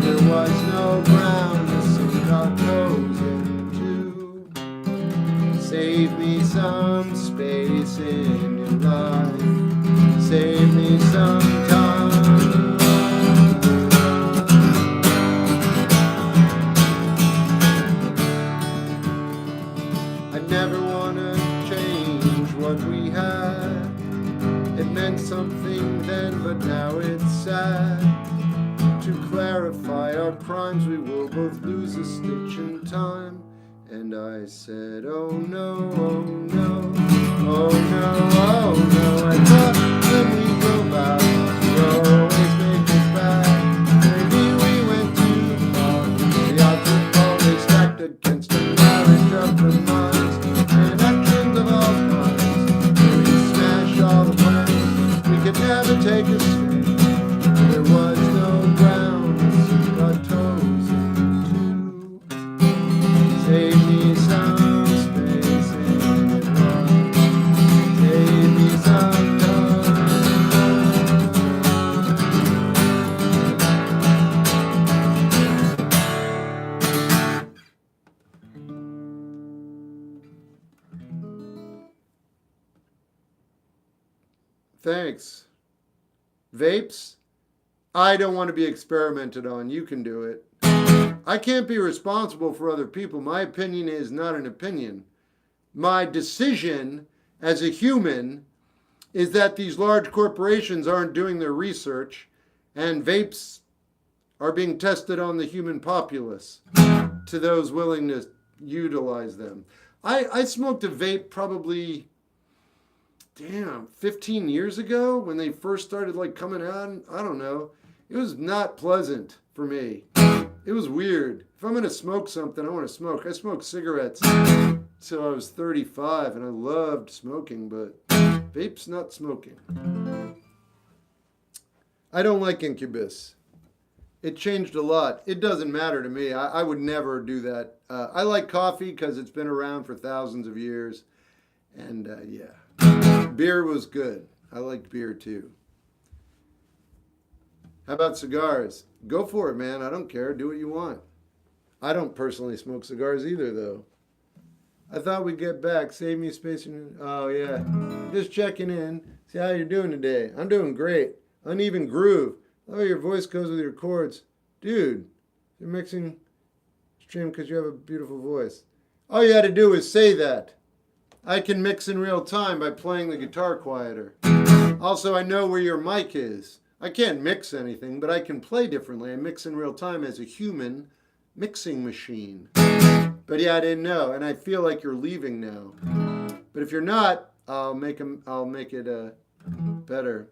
[SPEAKER 1] There was no ground to sink our toes into. Save me some space in your life. Save me some time. I never want to change what we had. It meant something then, but now it's sad. To clarify our crimes, we will both lose a stitch in time. And I said, oh no, oh no, oh no, oh no. I thought when we drove out, we always make us back. Maybe we went too far. The odds were always stacked against a marriage of the minds and actions of all kinds. We smashed all the plans. We could never take a stand. There was no ground to sink our toes into. Save me some space in your heart. Save me some time. Thanks. Vapes? I don't want to be experimented on. You can do it. I can't be responsible for other people. My opinion is not an opinion. My decision as a human is that these large corporations aren't doing their research and vapes are being tested on the human populace to those willing to utilize them. I smoked a vape probably, 15 years ago when they first started like coming out. I don't know. It was not pleasant for me. It was weird. If I'm going to smoke something, I want to smoke. I smoked cigarettes till I was 35 and I loved smoking, but vape's not smoking. I don't like Incubus. It changed a lot. It doesn't matter to me. I would never do that. I like coffee because it's been around for thousands of years. And yeah, beer was good. I liked beer too. How about cigars? Go for it, man. I don't care. Do what you want. I don't personally smoke cigars either, though. I thought we'd get back. Save me space. Oh, yeah. Just checking in. See how you're doing today. I'm doing great. Uneven groove. Oh, your voice goes with your chords. Dude, you're mixing stream because you have a beautiful voice. All you had to do was say that. I can mix in real time by playing the guitar quieter. Also, I know where your mic is. I can't mix anything, but I can play differently. I mix in real time as a human mixing machine. But yeah, I didn't know, and I feel like you're leaving now. But if you're not, I'll make it better.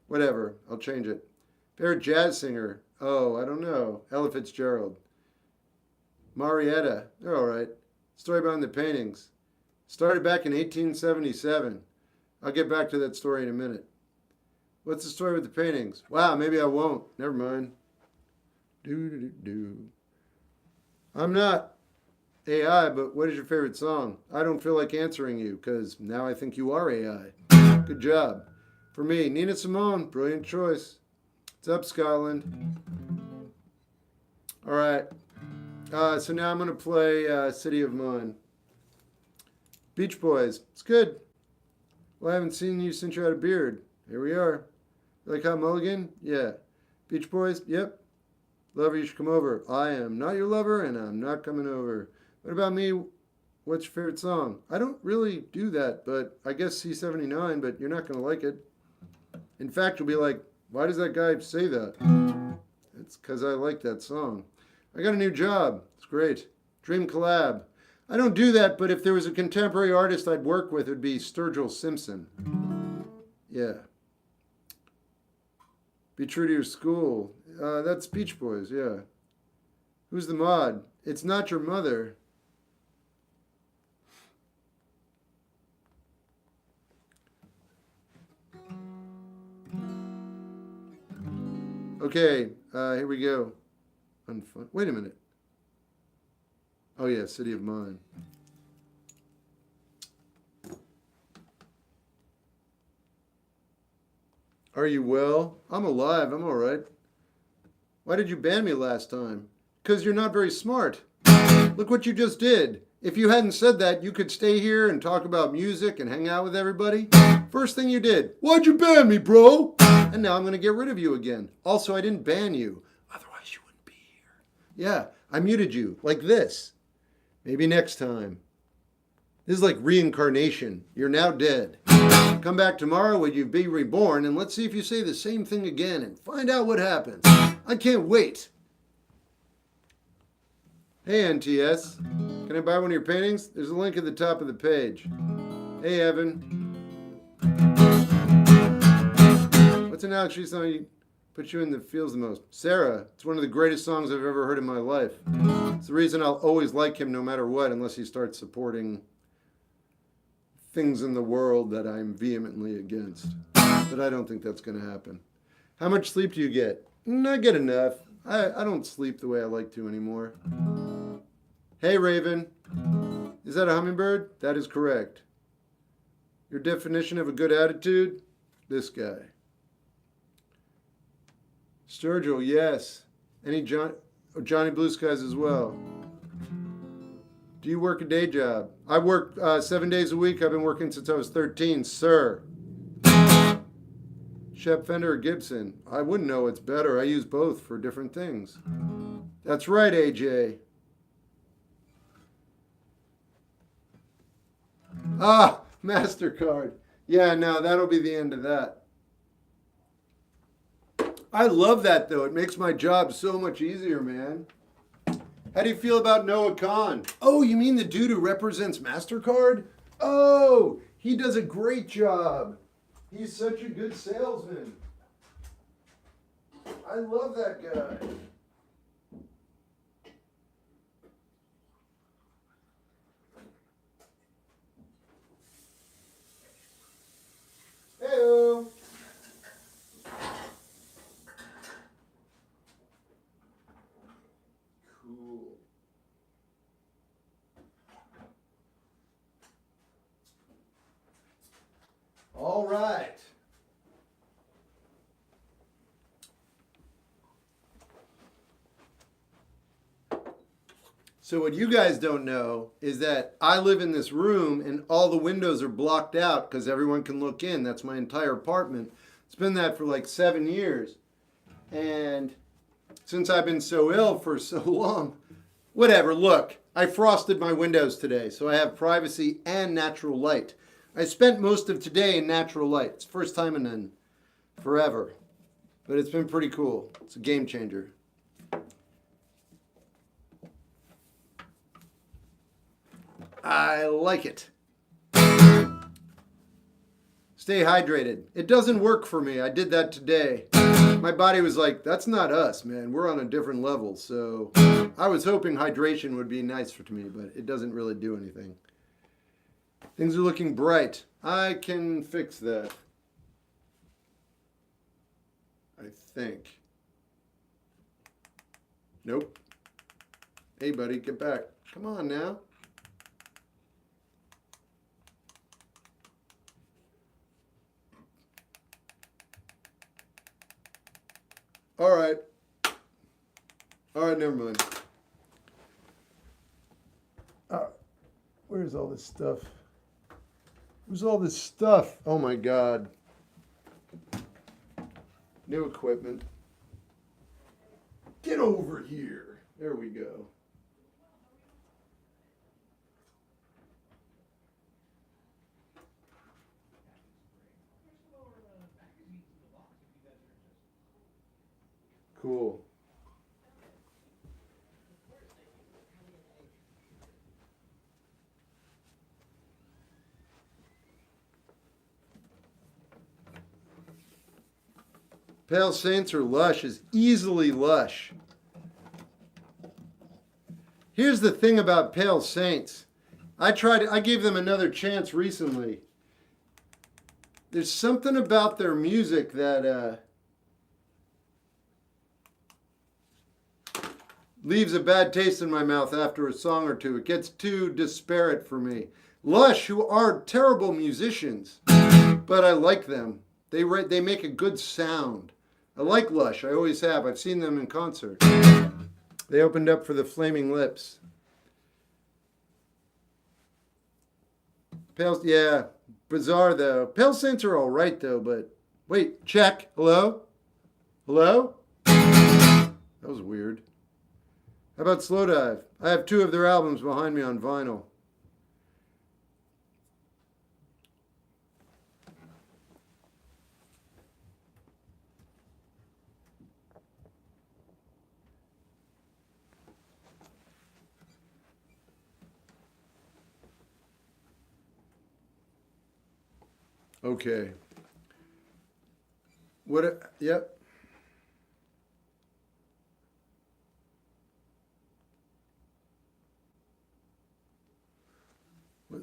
[SPEAKER 1] Whatever, I'll change it. Favorite jazz singer? Oh, I don't know. Ella Fitzgerald. Marietta. They're all right. Story behind the paintings. Started back in 1877. I'll get back to that story in a minute. What's the story with the paintings? Wow, maybe I won't. Never mind. I'm not AI, but what is your favorite song? I don't feel like answering you because now I think you are AI. Good job. For me, Nina Simone. Brilliant choice. What's up, Scotland? All right. So now I'm going to play City of Mine. Beach Boys. It's good. Well, I haven't seen you since you had a beard. Here we are. You like Hot Mulligan? Yeah. Beach Boys? Yep. Lover, you should come over. I am not your lover, and I'm not coming over. What about me? What's your favorite song? I don't really do that, but I guess C79, but you're not going to like it. In fact, you'll be like, why does that guy say that? It's because I like that song. I got a new job. It's great. Dream collab. I don't do that, but if there was a contemporary artist I'd work with, it would be Sturgill Simpson. Yeah. Be true to your school. That's Beach Boys, yeah. Who's the mod? It's not your mother. Okay, here we go. Wait a minute. Oh yeah, City of Mine. Are you well? I'm alive. I'm all right. Why did you ban me last time? Because you're not very smart. Look what you just did. If you hadn't said that, you could stay here and talk about music and hang out with everybody. First thing you did, why'd you ban me, bro? And now I'm going to get rid of you again. Also, I didn't ban you. Otherwise, you wouldn't be here. Yeah, I muted you, like this. Maybe next time. This is like reincarnation. You're now dead. Come back tomorrow when you be reborn, and let's see if you say the same thing again and find out what happens. I can't wait. Hey, NTS. Can I buy one of your paintings? There's a link at the top of the page. Hey, Evan. What's an Alex Reese song you put you in that feels the most? Sarah. It's one of the greatest songs I've ever heard in my life. It's the reason I'll always like him no matter what, unless he starts supporting things in the world that I'm vehemently against. But I don't think that's going to happen. How much sleep do you get? I get enough. I don't sleep the way I like to anymore. Hey, Raven. Is that a hummingbird? That is correct. Your definition of a good attitude? This guy. Sturgill, yes. Any Johnny Blue Skies as well. Do you work a day job? I work 7 days a week. I've been working since I was 13, sir. Shep, Fender, or Gibson? I wouldn't know what's better. I use both for different things. That's right, AJ. Ah, MasterCard. Yeah, no, that'll be the end of that. I love that though. It makes my job so much easier, man. How do you feel about Noah Khan? Oh, you mean the dude who represents MasterCard? Oh, he does a great job. He's such a good salesman. I love that guy. Hey-o. Cool. All right. So what you guys don't know is that I live in this room and all the windows are blocked out because everyone can look in. That's my entire apartment. It's been that for like 7 years. And since I've been so ill for so long, whatever, look, I frosted my windows today, so I have privacy and natural light. I spent most of today in natural light. It's the first time in forever. But it's been pretty cool. It's a game changer. I like it. Stay hydrated. It doesn't work for me. I did that today. My body was like, that's not us, man. We're on a different level. So I was hoping hydration would be nice for me, but it doesn't really do anything. Things are looking bright. I can fix that. I think. Nope. Hey, buddy, get back. Come on now. All right. All right, never mind. Where's all this stuff? Where's all this stuff? Oh my God. New equipment. Get over here. There we go. Cool. Pale Saints or Lush is easily Lush. Here's the thing about Pale Saints. I gave them another chance recently. There's something about their music that leaves a bad taste in my mouth after a song or two. It gets too disparate for me. Lush, who are terrible musicians, but I like them. They make a good sound. I like Lush. I always have. I've seen them in concert. They opened up for the Flaming Lips. Yeah, bizarre though. Pale Saints are all right though, but wait, check. Hello? Hello? That was weird. How about Slow Dive? I have 2 of their albums behind me on vinyl. Okay. Yep. What?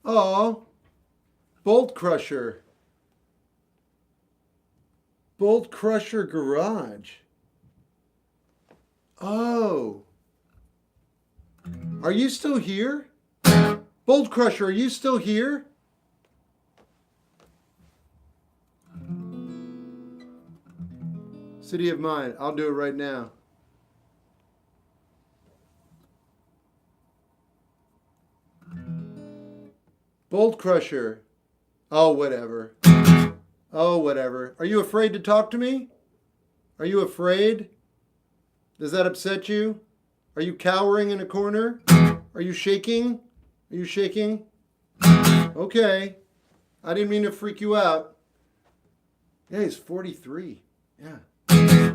[SPEAKER 1] Oh, Bolt Crusher. Bolt Crusher Garage. Oh. Are you still here? Bolt Crusher, are you still here? City of Mind. I'll do it right now. Bolt Crusher. Oh, whatever. Oh, whatever. Are you afraid to talk to me? Are you afraid? Does that upset you? Are you cowering in a corner? Are you shaking? Are you shaking? Okay. I didn't mean to freak you out. Yeah, he's 43. Yeah.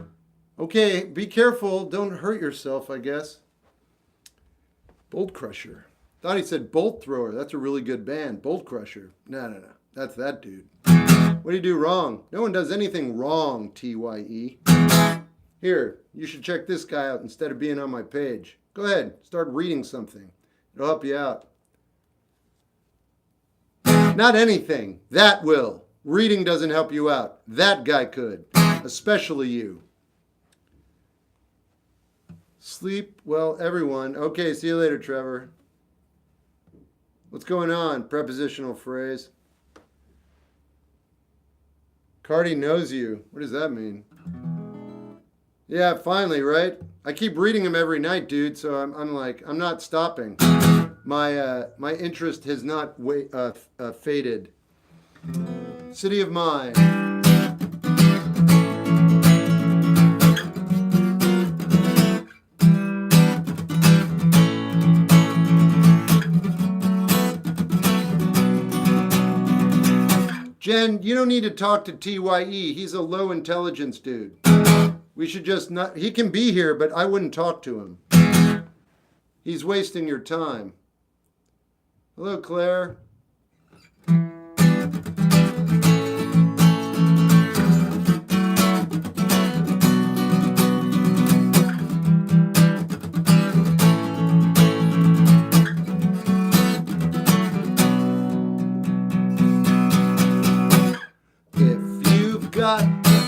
[SPEAKER 1] Okay, be careful. Don't hurt yourself, I guess. Bolt Crusher. Thought he said Bolt Thrower. That's a really good band. Bolt Crusher. No. That's that dude. What do you do wrong? No one does anything wrong, TYE. Here, you should check this guy out instead of being on my page. Go ahead, start reading something. It'll help you out. Not anything. That will. Reading doesn't help you out. That guy could. Especially you. Sleep well, everyone. Okay, see you later, Trevor. What's going on? Prepositional phrase. Cardi knows you. What does that mean? Yeah, finally, right? I keep reading them every night, dude, so I'm not stopping. My interest has not faded. City of Mind. Jen, you don't need to talk to TYE. He's a low intelligence dude. We should just not... He can be here, but I wouldn't talk to him. He's wasting your time. Hello, Claire.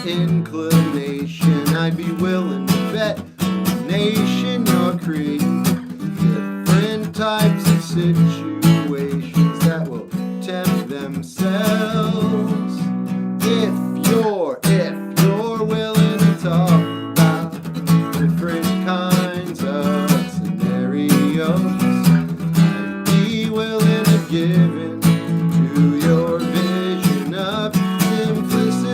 [SPEAKER 1] Inclination, I'd be willing to bet nation you're creating different types of situations that will tempt themselves. If you're willing to talk about different kinds of scenarios, I'd be willing to give in to your vision of simplicity.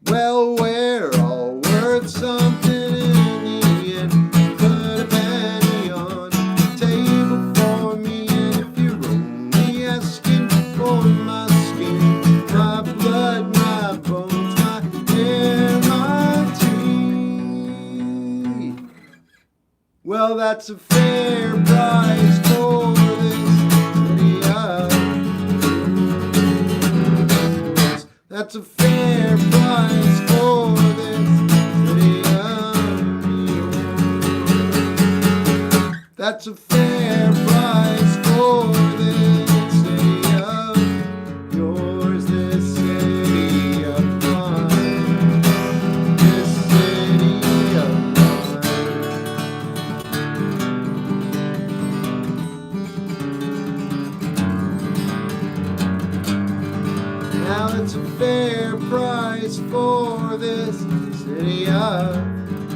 [SPEAKER 1] Well, we're all worth something in the end. Put a penny on the table for me, and if you're only asking for my skin, my blood, my bones, my hair, my teeth, well, that's a fair price for this city of yours. That's a fair price for this city of yours. That's a fair price for this city of yours. This city of mine. This city of mine. Now it's a fair price for this city of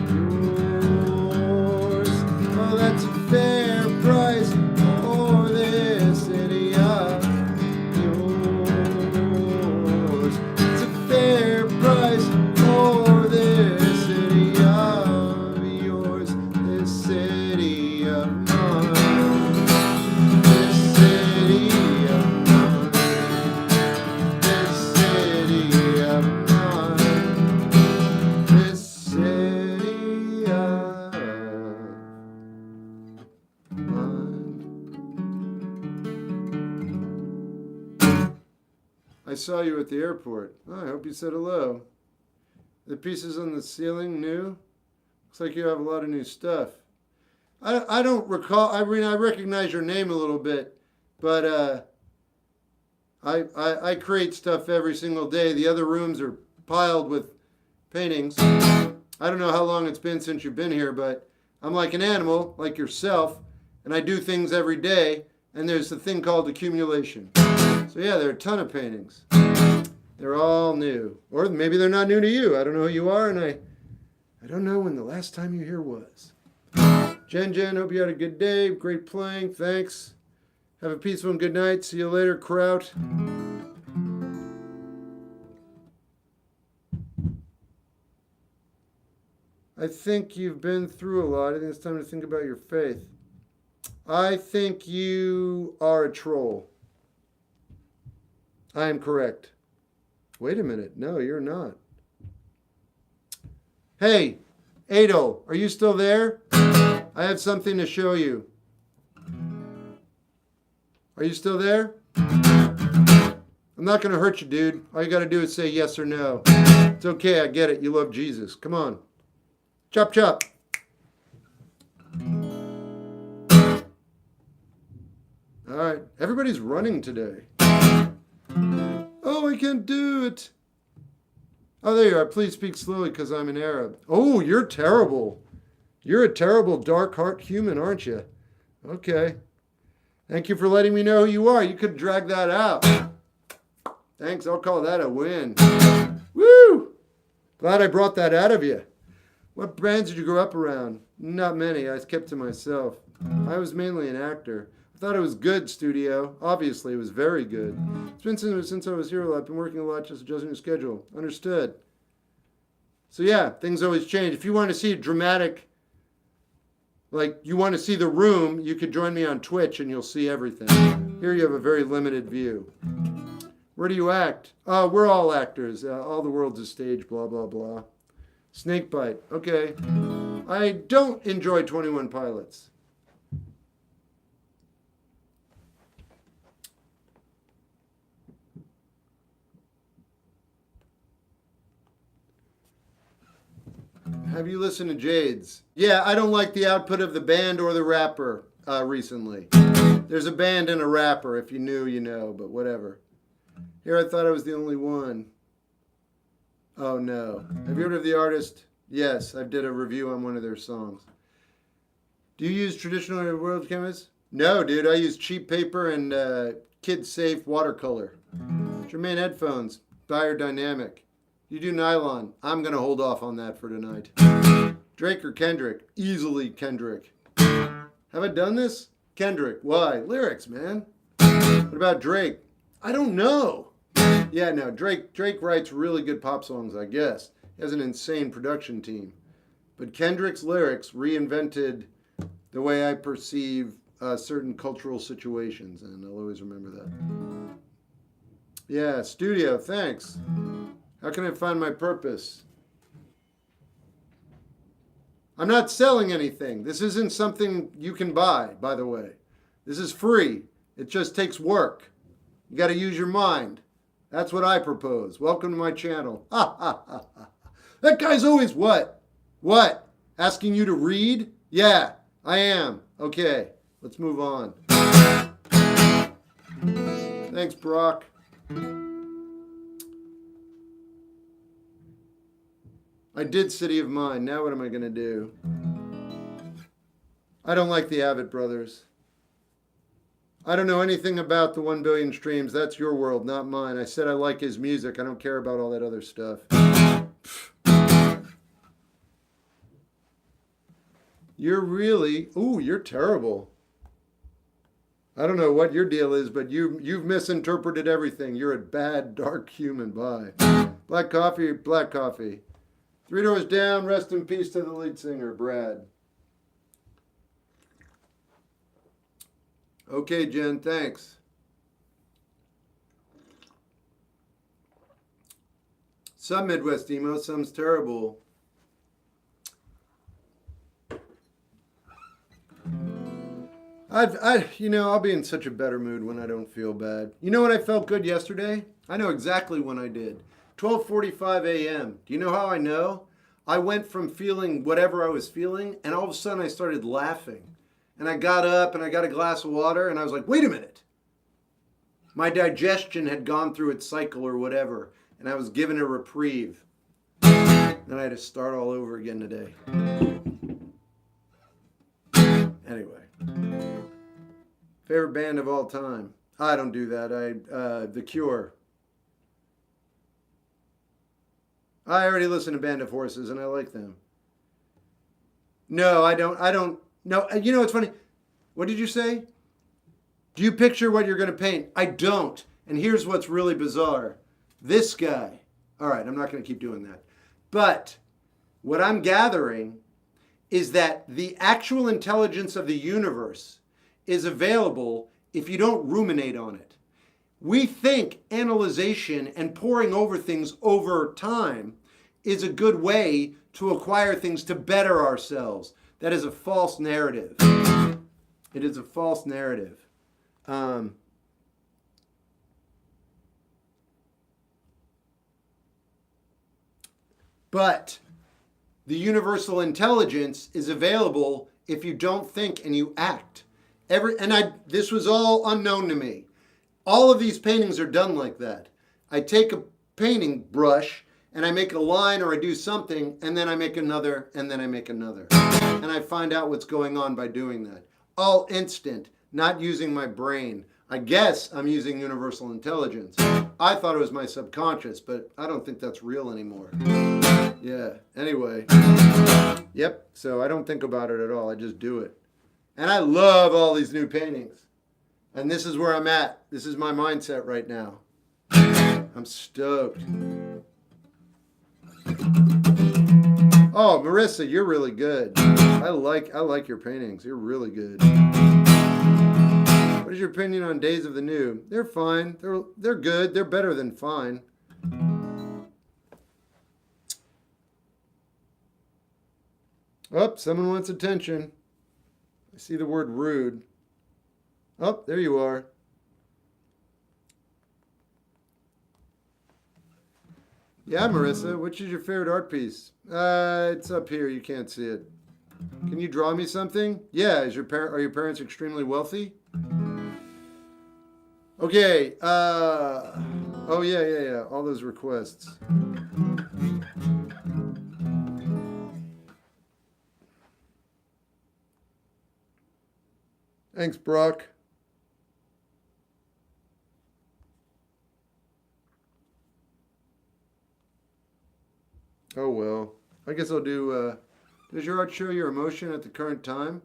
[SPEAKER 1] yours. Oh, that's a fair price for this city of yours. It's a fair price for this city of yours. This city of mine. This city of mine. This city of mine. This city of mine. I saw you at the airport. Oh, I hope you said hello. The pieces on the ceiling new? Looks like you have a lot of new stuff. I don't recall. I mean, I recognize your name a little bit, but I create stuff every single day. The other rooms are piled with paintings. I don't know how long it's been since you've been here, but I'm like an animal, like yourself, and I do things every day, and there's a thing called accumulation. So yeah, there are a ton of paintings. They're all new. Or maybe they're not new to you. I don't know who you are, and I don't know when the last time you here was. Jen, hope you had a good day. Great playing. Thanks. Have a peaceful and good night. See you later, Kraut. I think you've been through a lot. I think it's time to think about your faith. I think you are a troll. I am correct. Wait a minute. No, you're not. Hey, Adel, are you still there? I have something to show you. Are you still there? I'm not going to hurt you, dude. All you got to do is say yes or no. It's okay. I get it. You love Jesus. Come on. Chop, chop. All right. Everybody's running today. Oh, I can't do it. Oh, there you are. Please speak slowly because I'm an Arab. Oh, you're terrible. You're a terrible dark heart human, aren't you? Okay. Thank you for letting me know who you are. You could drag that out. Thanks. I'll call that a win. Woo! Glad I brought that out of you. What bands did you grow up around? Not many. I kept to myself. I was mainly an actor. I thought it was good, studio. Obviously, it was very good. It's been since I was here a lot. I've been working a lot, just adjusting your schedule. Understood. So yeah, things always change. If you want to see a dramatic, like you want to see The Room, you could join me on Twitch and you'll see everything. Here you have a very limited view. Where do you act? We're all actors. All the world's a stage, blah, blah, blah. Snakebite. Okay. I don't enjoy 21 Pilots. Have you listened to Jade's? Yeah, I don't like the output of the band or the rapper recently. There's a band and a rapper. If you knew, you know, but whatever. Here, I thought I was the only one. Oh, no. Have you heard of the artist? Yes, I did a review on one of their songs. Do you use traditional world canvas? No, dude. I use cheap paper and kid-safe watercolor. Germain headphones. Biodynamic. You do nylon. I'm going to hold off on that for tonight. Drake or Kendrick? Easily Kendrick. Have I done this? Kendrick. Why? Lyrics, man. What about Drake? I don't know. Yeah, no, Drake writes really good pop songs, I guess. He has an insane production team. But Kendrick's lyrics reinvented the way I perceive certain cultural situations, and I'll always remember that. Yeah, studio, thanks. How can I find my purpose? I'm not selling anything. This isn't something you can buy, by the way. This is free. It just takes work. You got to use your mind. That's what I propose. Welcome to my channel. That guy's always what? What? Asking you to read? Yeah, I am. Okay, let's move on. Thanks, Brock. I did City of Mine. Now what am I going to do? I don't like the Avett Brothers. I don't know anything about the 1 billion streams. That's your world, not mine. I said I like his music. I don't care about all that other stuff. You're really... Ooh, you're terrible. I don't know what your deal is, but you've misinterpreted everything. You're a bad, dark human. Bye. Black coffee, black coffee. 3 Doors Down, rest in peace to the lead singer, Brad. Okay, Jen, thanks. Some Midwest emo, some's terrible. I'll be in such a better mood when I don't feel bad. You know when I felt good yesterday? I know exactly when I did. 12:45 a.m. Do you know how I know? I went from feeling whatever I was feeling, and all of a sudden I started laughing. And I got up and I got a glass of water and I was like, wait a minute. My digestion had gone through its cycle or whatever, and I was given a reprieve. Then I had to start all over again today. Anyway. Favorite band of all time? I don't do that. The Cure. I already listen to Band of Horses and I like them. No, I don't. No, you know what's funny? What did you say? Do you picture what you're going to paint? I don't. And here's what's really bizarre. This guy. All right, I'm not going to keep doing that. But what I'm gathering is that the actual intelligence of the universe is available if you don't ruminate on it. We think analyzation and poring over things over time is a good way to acquire things to better ourselves. That is a false narrative. It is a false narrative. But the universal intelligence is available if you don't think and you act. This was all unknown to me. All of these paintings are done like that. I take a painting brush and I make a line or I do something and then I make another and then I make another. And I find out what's going on by doing that. All instant, not using my brain. I guess I'm using universal intelligence. I thought it was my subconscious, but I don't think that's real anymore. Yeah, anyway. Yep, so I don't think about it at all. I just do it. And I love all these new paintings. And this is where I'm at. This is my mindset right now. I'm stoked. Oh, Marissa, you're really good. I like your paintings. You're really good. What is your opinion on Days of the New? They're fine. They're good. They're better than fine. Oh, someone wants attention. I see the word rude. Oh, there you are. Yeah, Marissa, which is your favorite art piece? It's up here. You can't see it. Can you draw me something? Yeah. Are your parents extremely wealthy? Okay. Oh, yeah. All those requests. Thanks, Brock. Oh, well. I guess I'll do, does your art show your emotion at the current time?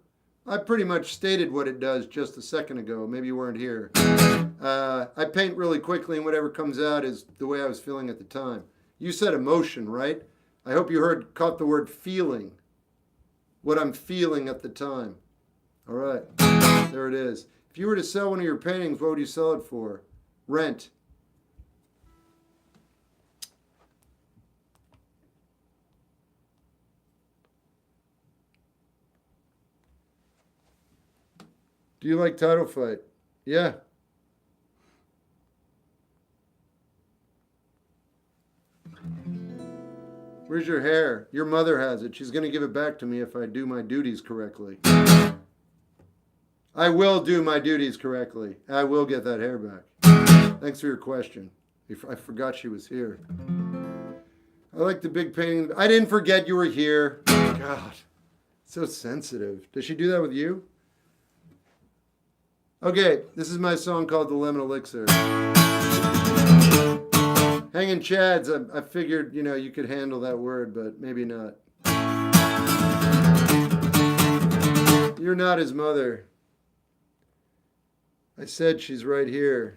[SPEAKER 1] I pretty much stated what it does just a second ago. Maybe you weren't here. I paint really quickly and whatever comes out is the way I was feeling at the time. You said emotion, right? I hope you caught the word feeling. What I'm feeling at the time. All right. There it is. If you were to sell one of your paintings, what would you sell it for? Rent. Do you like Title Fight? Yeah. Where's your hair? Your mother has it. She's going to give it back to me if I do my duties correctly. I will do my duties correctly. I will get that hair back. Thanks for your question. I forgot she was here. I like the big painting. I didn't forget you were here. God, so sensitive. Does she do that with you? Okay, this is my song called The Lemon Elixir. Hanging Chads, I figured, you could handle that word, but maybe not. You're not his mother. I said she's right here.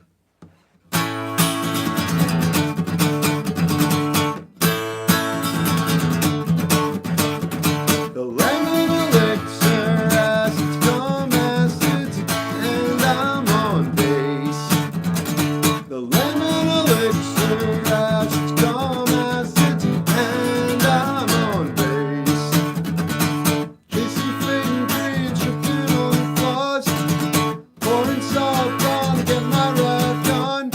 [SPEAKER 1] The lemon elixir as it's come as it's, and I'm on base. The lemon elixir as it's come as it's, and I'm on base. Chasing fleeting dreams, tripping on the floors, pouring salt on to get my rap done.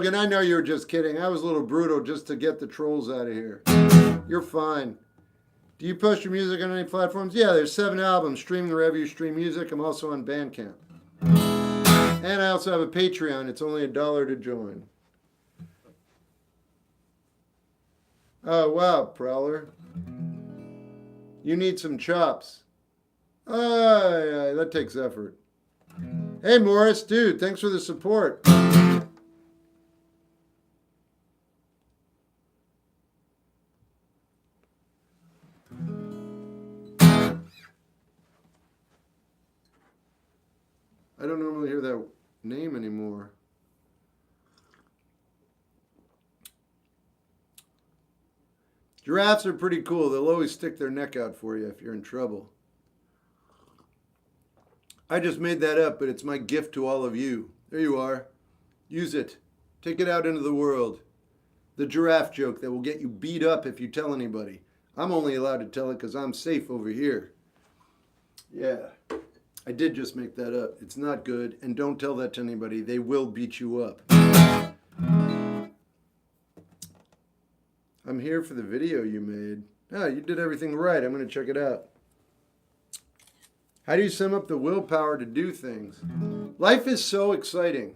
[SPEAKER 1] Logan, I know you were just kidding. I was a little brutal just to get the trolls out of here. You're fine. Do you post your music on any platforms? Yeah, there's 7 albums streaming wherever you stream music. I'm also on Bandcamp. And I also have a Patreon. It's only $1 to join. Oh, wow, Prowler. You need some chops. Oh, yeah, that takes effort. Hey, Morris, dude, thanks for the support. I don't normally hear that name anymore. Giraffes are pretty cool. They'll always stick their neck out for you if you're in trouble. I just made that up, but it's my gift to all of you. There you are. Use it. Take it out into the world. The giraffe joke that will get you beat up if you tell anybody. I'm only allowed to tell it because I'm safe over here. Yeah. I did just make that up. It's not good, and don't tell that to anybody. They will beat you up. I'm here for the video you made. Ah, you did everything right. I'm going to check it out. How do you sum up the willpower to do things? Life is so exciting.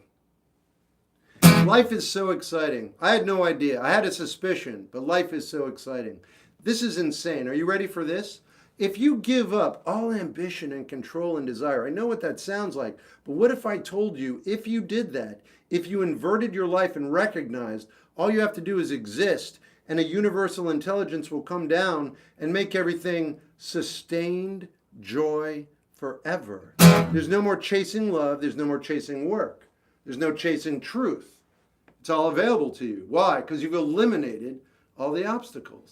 [SPEAKER 1] Life is so exciting. I had no idea. I had a suspicion, but life is so exciting. This is insane. Are you ready for this? If you give up all ambition and control and desire, I know what that sounds like, but what if I told you if you did that, if you inverted your life and recognized all you have to do is exist and a universal intelligence will come down and make everything sustained joy forever. There's no more chasing love. There's no more chasing work. There's no chasing truth. It's all available to you. Why? Because you've eliminated all the obstacles.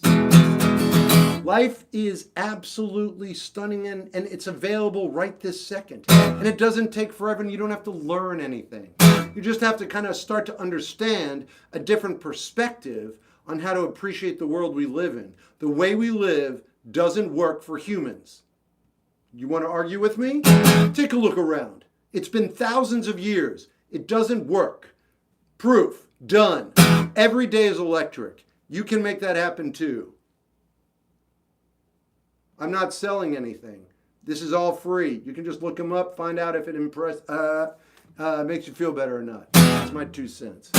[SPEAKER 1] Life is absolutely stunning and it's available right this second. And it doesn't take forever and you don't have to learn anything. You just have to kind of start to understand a different perspective on how to appreciate the world we live in. The way we live doesn't work for humans. You want to argue with me? Take a look around. It's been thousands of years. It doesn't work. Proof. Done. Every day is electric. You can make that happen too. I'm not selling anything. This is all free. You can just look them up, find out if it makes you feel better or not. That's my 2 cents.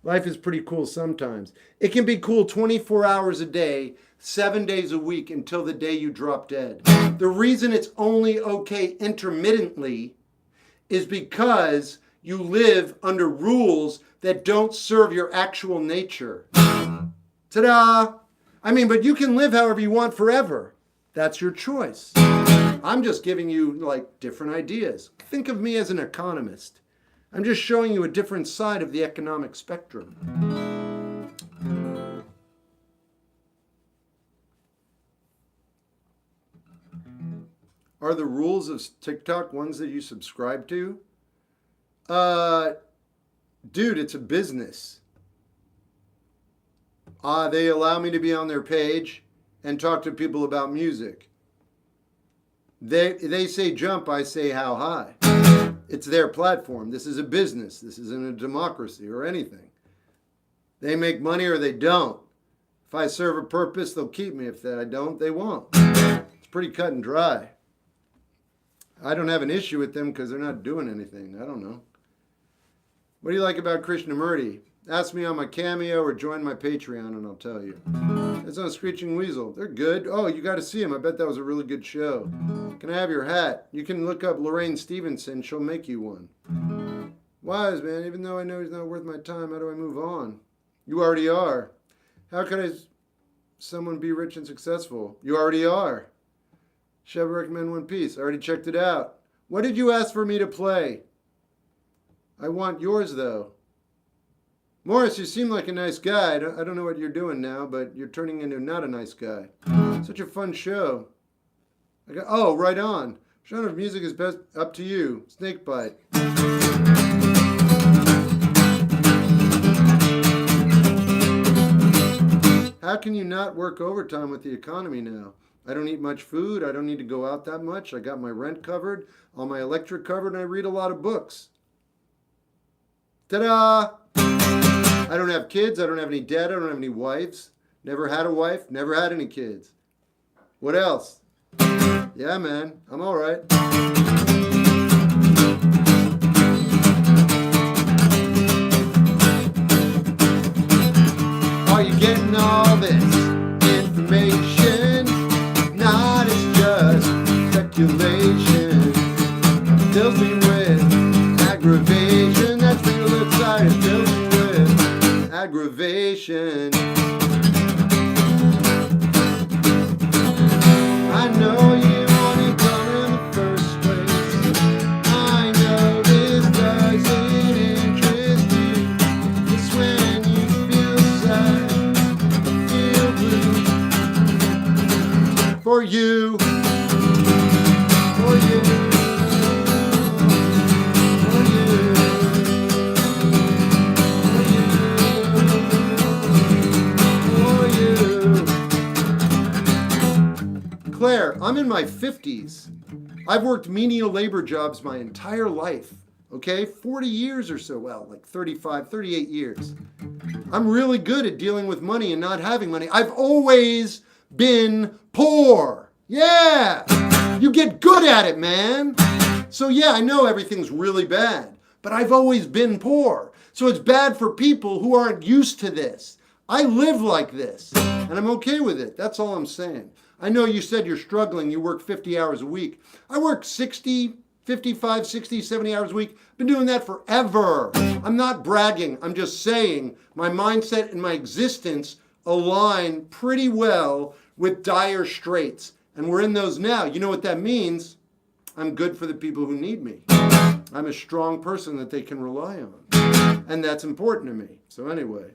[SPEAKER 1] Life is pretty cool sometimes. It can be cool 24 hours a day, 7 days a week until the day you drop dead. The reason it's only okay intermittently is because you live under rules that don't serve your actual nature. Ta-da! But you can live however you want forever. That's your choice. I'm just giving you different ideas. Think of me as an economist. I'm just showing you a different side of the economic spectrum. Are the rules of TikTok ones that you subscribe to? Dude, it's a business. They allow me to be on their page and talk to people about music. They say jump, I say how high. It's their platform. This is a business. This isn't a democracy or anything. They make money or they don't. If I serve a purpose, they'll keep me. If I don't, they won't. It's pretty cut and dry. I don't have an issue with them because they're not doing anything. I don't know. What do you like about Krishnamurti? Ask me on my Cameo or join my Patreon and I'll tell you. It's on Screeching Weasel. They're good. Oh, you got to see them. I bet that was a really good show. Can I have your hat? You can look up Lorraine Stevenson. She'll make you one. Wise, man. Even though I know he's not worth my time, how do I move on? You already are. How can someone be rich and successful? You already are. Shep recommend One Piece. I already checked it out. What did you ask for me to play? I want yours, though. Morris, you seem like a nice guy. I don't know what you're doing now, but you're turning into not a nice guy. Such a fun show. Oh, right on. Genre of music is best up to you. Snakebite. How can you not work overtime with the economy now? I don't eat much food. I don't need to go out that much. I got my rent covered, all my electric covered, and I read a lot of books. Ta-da! I don't have kids. I don't have any debt. I don't have any wives. Never had a wife. Never had any kids. What else? Yeah, man. I'm all right. Are you getting all this information? Not, it's just speculation. Fills me with aggravation. That's real inside. It fills me with aggravation. I know you wanna come in the first place. I know this doesn't interest you. It's when you feel sad, feel blue. For you. For you. For you. For you. For you. Claire, I'm in my 50s. I've worked menial labor jobs my entire life. Okay? 40 years or so. Well, like 35, 38 years. I'm really good at dealing with money and not having money. I've always been poor. Yeah! You get good at it, man. So yeah, I know everything's really bad, but I've always been poor. So it's bad for people who aren't used to this. I live like this, and I'm okay with it. That's all I'm saying. I know you said you're struggling. You work 50 hours a week. I work 60, 55, 60, 70 hours a week. Been doing that forever. I'm not bragging. I'm just saying my mindset and my existence align pretty well with dire straits. And we're in those now. You know what that means? I'm good for the people who need me. I'm a strong person that they can rely on. And that's important to me. So anyway,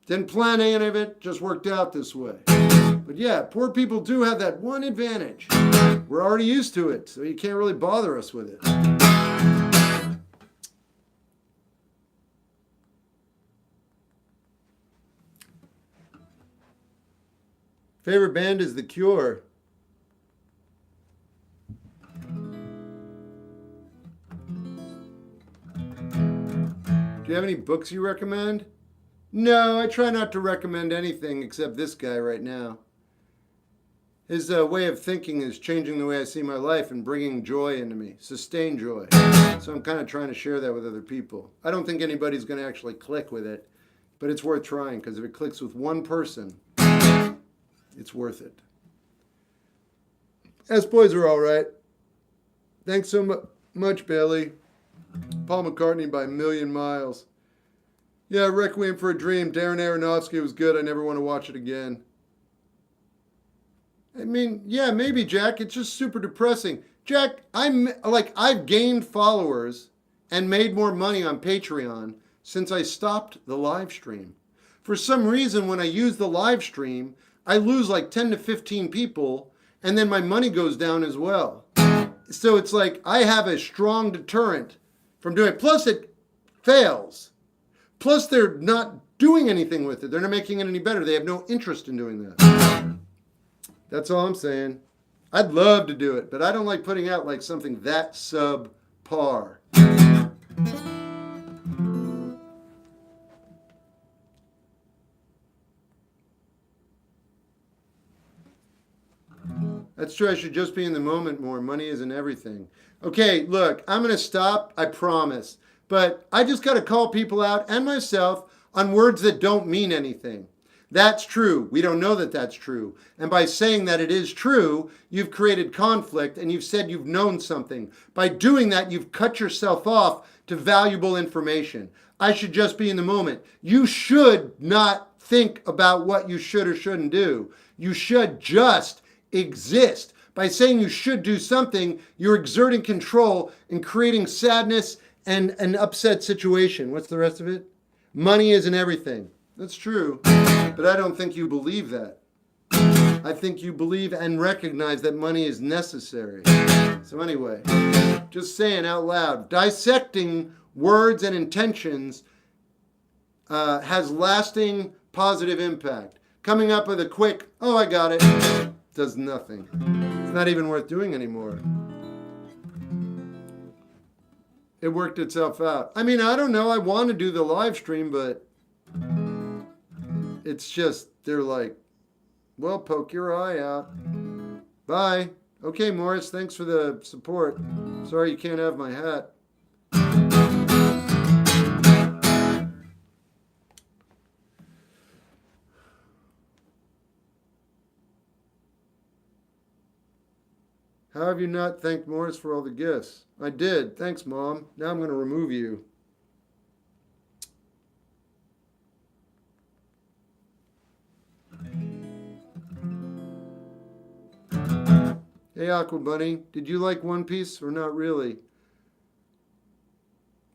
[SPEAKER 1] didn't plan any of it, just worked out this way. But yeah, poor people do have that one advantage. We're already used to it, so you can't really bother us with it. Favorite band is The Cure. Do you have any books you recommend? No, I try not to recommend anything except this guy right now. His way of thinking is changing the way I see my life and bringing joy into me, sustained joy. So I'm kind of trying to share that with other people. I don't think anybody's going to actually click with it, but it's worth trying because if it clicks with one person, it's worth it. S-Boys are all right. Thanks so much, Bailey. Paul McCartney by a million miles. Yeah, Requiem for a Dream. Darren Aronofsky was good. I never want to watch it again. I mean, yeah, maybe, Jack. It's just super depressing. Jack, I've gained followers and made more money on Patreon since I stopped the live stream. For some reason, when I use the live stream, I lose like 10 to 15 people, and then my money goes down as well. So it's like I have a strong deterrent from doing it. Plus, it fails. Plus, they're not doing anything with it. They're not making it any better. They have no interest in doing that. That's all I'm saying. I'd love to do it, but I don't like putting out like something that subpar. That's true. I should just be in the moment more. Money isn't everything. Okay, look, I'm going to stop. I promise. But I just got to call people out and myself on words that don't mean anything. That's true. We don't know that that's true. And by saying that it is true, you've created conflict and you've said you've known something. By doing that, you've cut yourself off to valuable information. I should just be in the moment. You should not think about what you should or shouldn't do. You should just exist. By saying you should do something, you're exerting control and creating sadness and an upset situation. What's the rest of it? Money isn't everything. That's true, but I don't think you believe that. I think you believe and recognize that money is necessary. So anyway, just saying out loud, dissecting words and intentions has lasting positive impact. Coming up with a quick, oh, I got it, does nothing. It's not even worth doing anymore. It worked itself out. I mean, I don't know. I want to do the live stream, but it's just, they're like, well, poke your eye out. Bye. Okay, Morris, thanks for the support. Sorry you can't have my hat. How have you not thanked Morris for all the gifts? I did. Thanks, Mom. Now I'm going to remove you. Hey, Aqua Bunny, did you like One Piece or not really?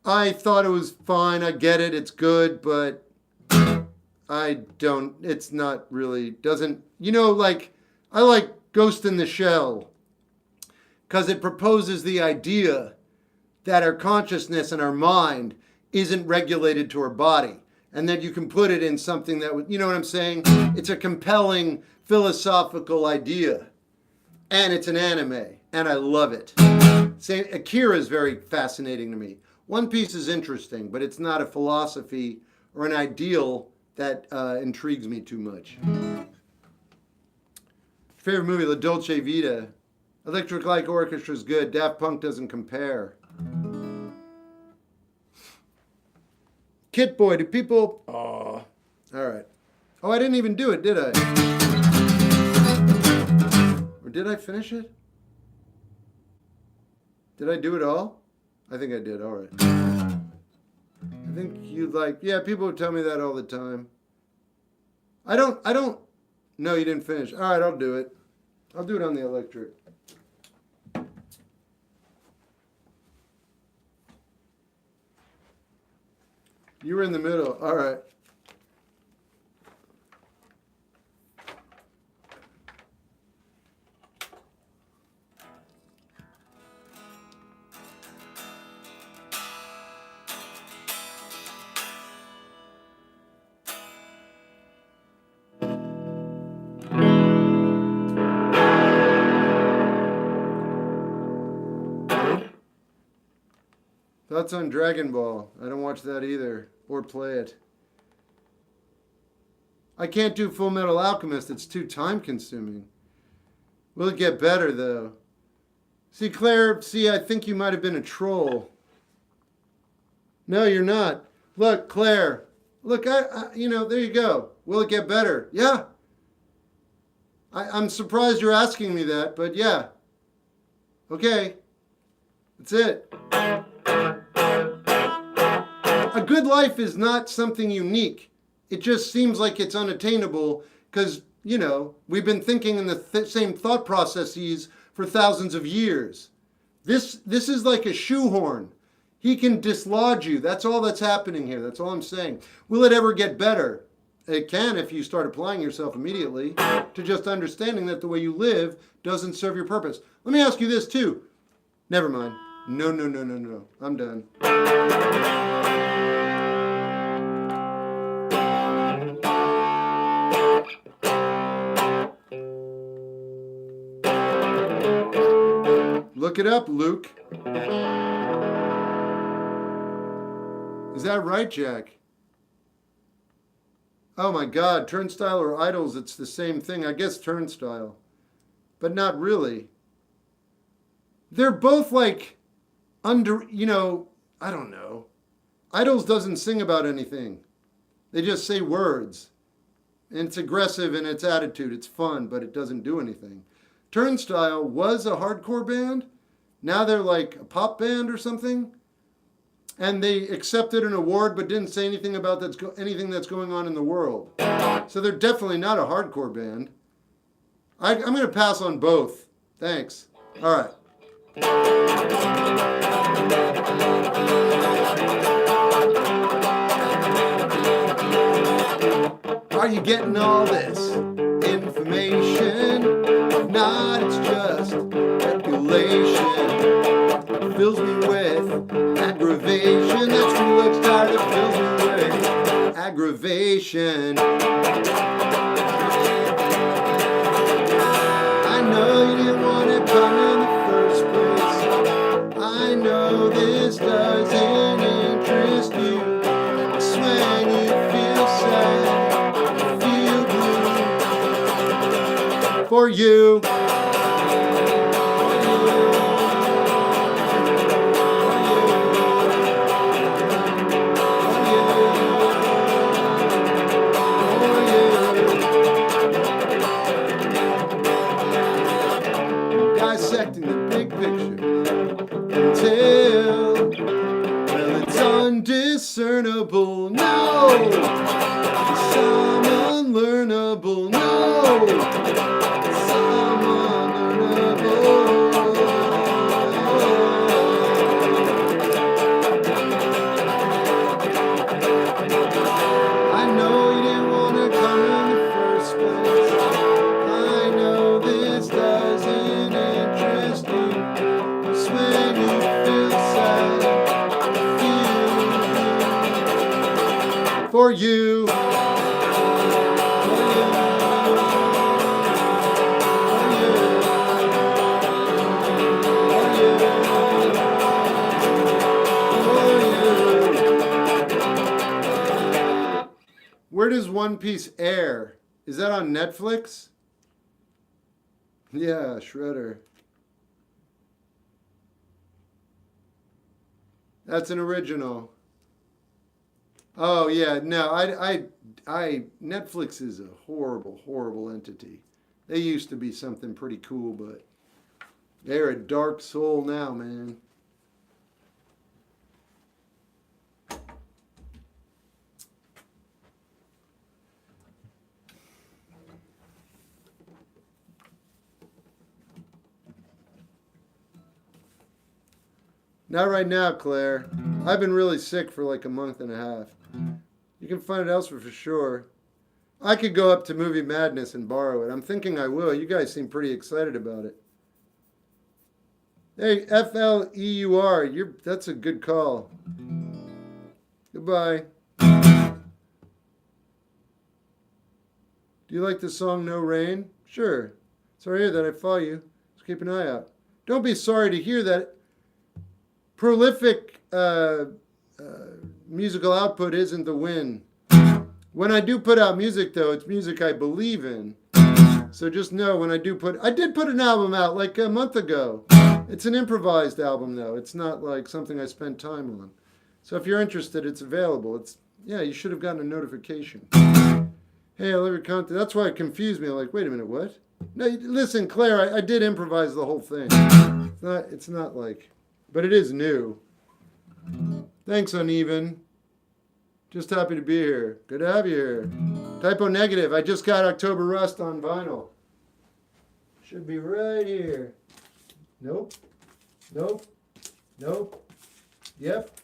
[SPEAKER 1] I thought it was fine. I get it. It's good, but it's not really, like, I like Ghost in the Shell because it proposes the idea that our consciousness and our mind isn't regulated to our body and that you can put it in something that would, you know what I'm saying? It's a compelling philosophical idea. And it's an anime, and I love it. Akira is very fascinating to me. One Piece is interesting, but it's not a philosophy or an ideal that intrigues me too much. Favorite movie, La Dolce Vita. Electric Light Orchestra is good. Daft Punk doesn't compare. Kit Boy, do people... Oh, all right. Oh, I didn't even do it, did I? Or did I finish it? Did I do it all? I think I did, all right. I think you'd like... Yeah, people would tell me that all the time. I don't... No, you didn't finish. All right, I'll do it. I'll do it on the electric. You were in the middle. All right. Thoughts on Dragon Ball? I don't watch that either, or play it. I can't do Full Metal Alchemist. It's too time consuming. Will it get better, though? See, Claire, I think you might have been a troll. No, you're not. Look, Claire. Look, there you go. Will it get better? Yeah. I'm surprised you're asking me that, but yeah. Okay. That's it. A good life is not something unique. It just seems like it's unattainable because, we've been thinking in the same thought processes for thousands of years. This is like a shoehorn. He can dislodge you. That's all that's happening here. That's all I'm saying. Will it ever get better? It can if you start applying yourself immediately to just understanding that the way you live doesn't serve your purpose. Let me ask you this too. Never mind. No. I'm done. Look it up, Luke. Is that right, Jack? Oh my God, Turnstile or Idols, it's the same thing. I guess Turnstile, but not really. They're both like I don't know. Idols doesn't sing about anything. They just say words. And it's aggressive in its attitude. It's fun, but it doesn't do anything. Turnstile was a hardcore band. Now they're like a pop band or something. And they accepted an award but didn't say anything about anything that's going on in the world. So they're definitely not a hardcore band. I'm going to pass on both. Thanks. All right. Are you getting all this information? If not, it's just speculation. It fills me with aggravation. That's who looks tired. It fills me with aggravation. I know you didn't want it coming in the first place. I know this doesn't interest you. It's when you feel sad. For you. Dissecting the big picture until, well, it's undiscernible. No, some unlearnable. No, some unlearnable. I know you didn't want to come in the first place. I know this doesn't interest you. It's when you feel sad, feel for you. Where does One Piece air? Is that on Netflix? Yeah, Shredder. That's an original. Oh yeah, no, Netflix is a horrible, horrible entity. They used to be something pretty cool, but they're a dark soul now, man. Not right now, Claire. I've been really sick for like a month and a half. You can find it elsewhere for sure. I could go up to Movie Madness and borrow it. I'm thinking I will. You guys seem pretty excited about it. Hey, FLEUR, that's a good call. Goodbye. Do you like the song No Rain? Sure. Sorry to hear that. I follow you. Just keep an eye out. Don't be sorry to hear that. Prolific musical output isn't the win. When I do put out music, though, it's music I believe in. So just know when I did put an album out like a month ago. It's an improvised album, though. It's not like something I spent time on. So if you're interested, it's available. You should have gotten a notification. Hey, I love your content. That's why it confused me. I'm like, wait a minute, what? No, listen, Claire, I did improvise the whole thing. It's not like... But it is new. Thanks, Uneven. Just happy to be here. Good to have you here. Typo negative. I just got October Rust on vinyl. Should be right here. Nope. Nope. Nope. Yep.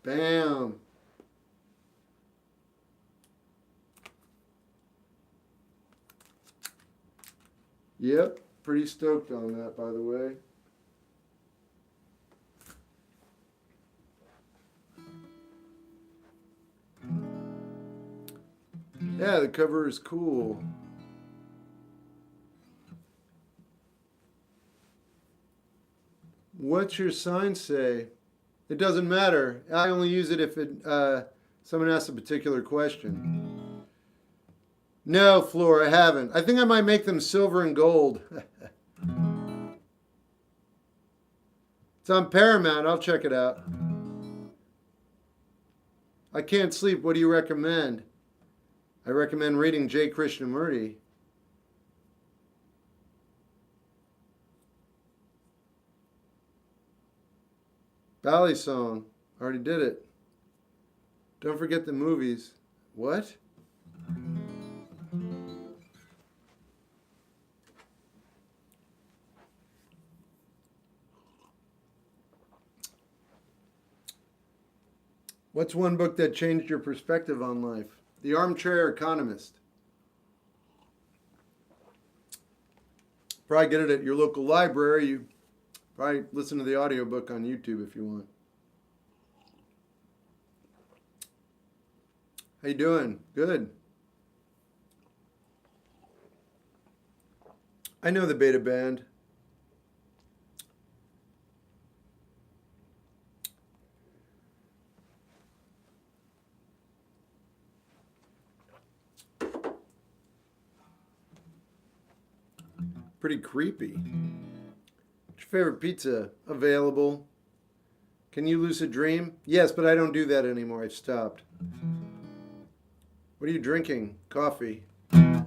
[SPEAKER 1] Bam. Yep. Pretty stoked on that, by the way. Yeah, the cover is cool. What's your sign say? It doesn't matter. I only use it if someone asks a particular question. No, Floor, I haven't. I think I might make them silver and gold. It's on Paramount. I'll check it out. I can't sleep. What do you recommend? I recommend reading J. Krishnamurti. Bally song. Already did it. Don't forget the movies. What? What's one book that changed your perspective on life? The Armchair Economist. Probably get it at your local library. You probably listen to the audiobook on YouTube if you want. How you doing? Good. I know the Beta Band. Pretty creepy. What's your favorite pizza? Available. Can you lucid dream? Yes, but I don't do that anymore. I've stopped. What are you drinking? Coffee. What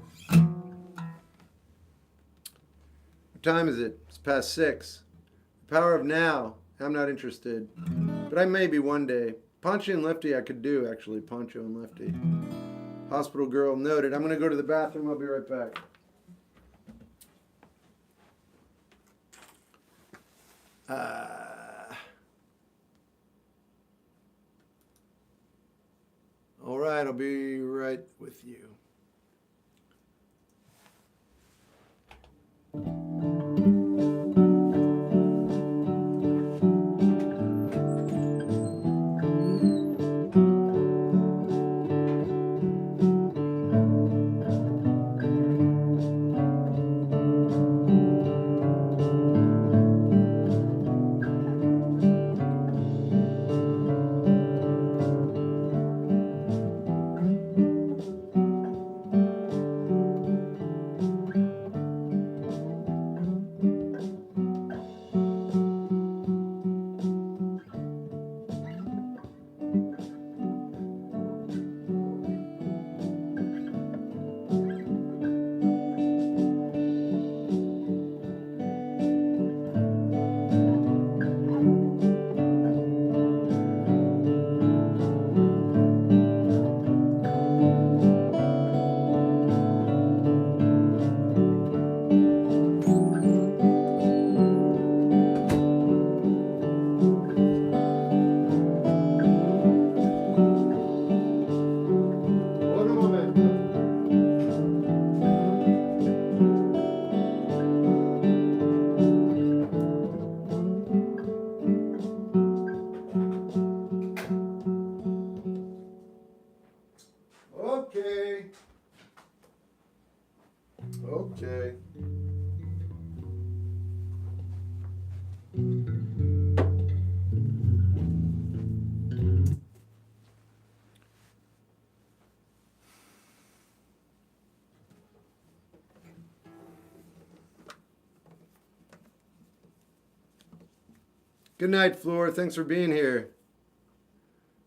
[SPEAKER 1] time is it? It's past 6. The power of now. I'm not interested. But I may be one day. Poncho and Lefty I could do, actually. Poncho and Lefty. Hospital girl noted. I'm going to go to the bathroom. I'll be right back. All right, I'll be right with you. Okay. Good night, Floor. Thanks for being here.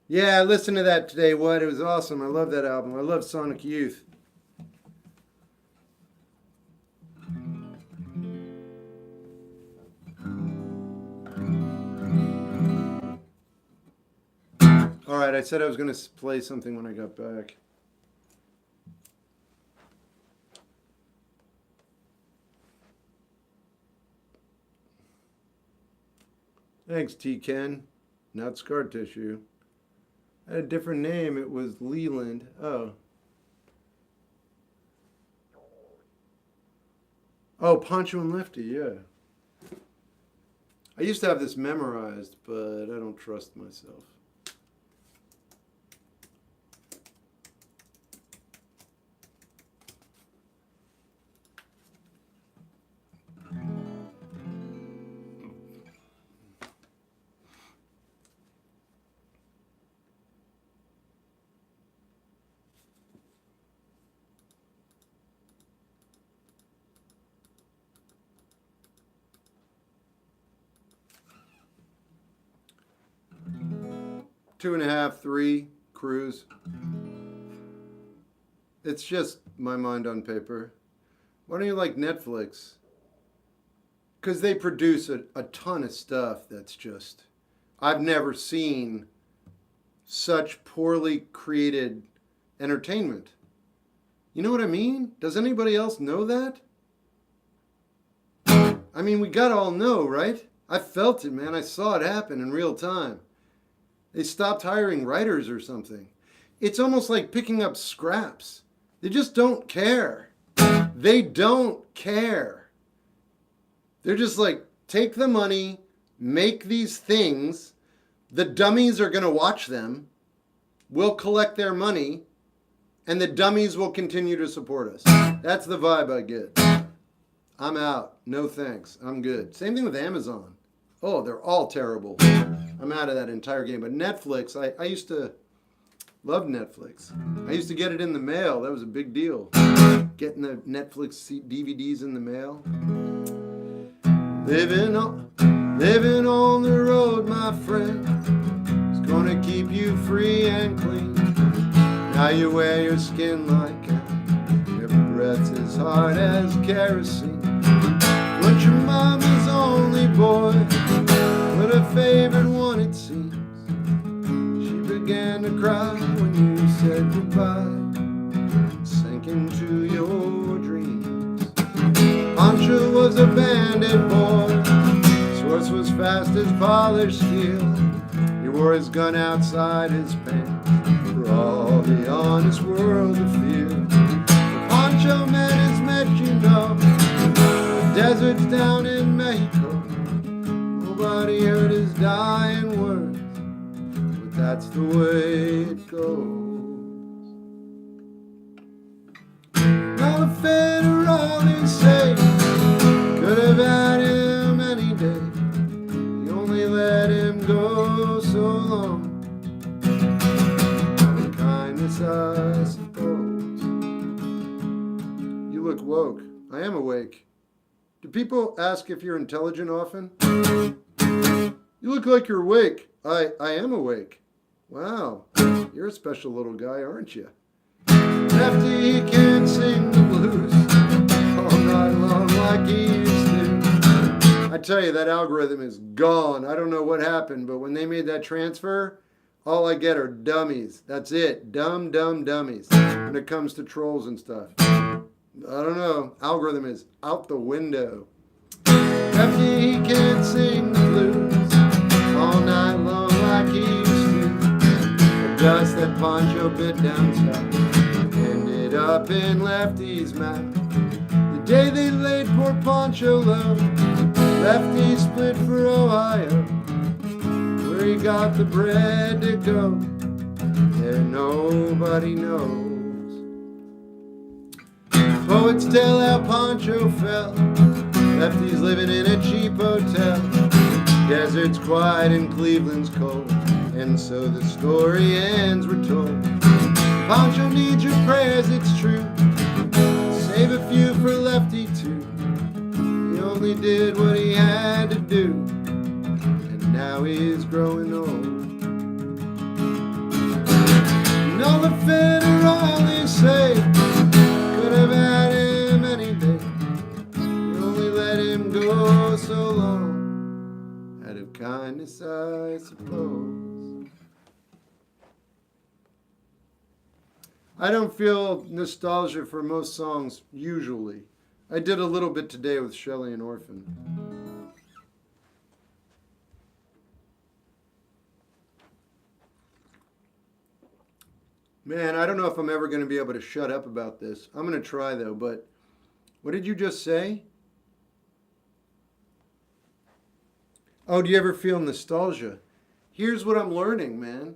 [SPEAKER 1] Yeah, I listened to that today. What? It was awesome. I love that album. I love Sonic Youth. All right, I said I was going to play something when I got back. Thanks, T-Ken. Not scar tissue. I had a different name. It was Leland. Oh. Oh, Poncho and Lefty, yeah. I used to have this memorized, but I don't trust myself. Two and a half, 3 cruise. It's just my mind on paper. Why don't you like Netflix? Because they produce a ton of stuff that's just... I've never seen such poorly created entertainment. You know what I mean? Does anybody else know that? I mean, we gotta all know, right? I felt it, man. I saw it happen in real time. They stopped hiring writers or something. It's almost like picking up scraps. They just don't care. They don't care. They're just like, take the money, make these things. The dummies are going to watch them. We'll collect their money. And the dummies will continue to support us. That's the vibe I get. I'm out. No thanks. I'm good. Same thing with Amazon. Oh, they're all terrible. I'm out of that entire game. But Netflix, I used to Love Netflix. I used to get it in the mail. That was a big deal. Getting the Netflix DVDs in the mail. Living on the road, my friend, is gonna keep you free and clean. Now you wear your skin like out. Your breath's as hard as kerosene. But your mama's only boy, but her favorite one it seems. She began to cry when you said goodbye, sank into your dreams. Poncho was a bandit boy, his horse was fast as polished steel. He wore his gun outside his pants for all the honest world to feel. The Poncho man is met, you know, the deserts down in Mexico. Nobody heard his dying words, but that's the way it goes. Now the federales say could have had him any day. He only let him go so long. Out of kindness, I suppose. You look woke. I am awake. Do people ask if you're intelligent often? You look like you're awake. I am awake. Wow, you're a special little guy, aren't you? Lefty, he can't sing the blues all night long like he used to. I tell you, that algorithm is gone. I don't know what happened, but when they made that transfer, all I get are dummies. That's it. Dumb dummies when it comes to trolls and stuff. I don't know. Algorithm is out the window. Lefty, he can't sing the blues all night long like he used to. The dust that Poncho bit down south ended up in Lefty's mouth. The day they laid poor Poncho low, Lefty split for Ohio, where he got the bread to go. There nobody knows. Poets tell how Poncho fell. Lefty's living in a cheap hotel. Desert's quiet and Cleveland's cold, and so the story ends, we're told. Poncho needs your prayers, it's true. Save a few for Lefty too. He only did what he had to do, and now he's growing old. And all the federales say could have had him any day. You only let him go so long, out of kindness, I suppose. I don't feel nostalgia for most songs usually. I did a little bit today with Shelley and Orphan. Man, I don't know if I'm ever going to be able to shut up about this. I'm going to try though, but what did you just say? Oh, do you ever feel nostalgia? Here's what I'm learning, man.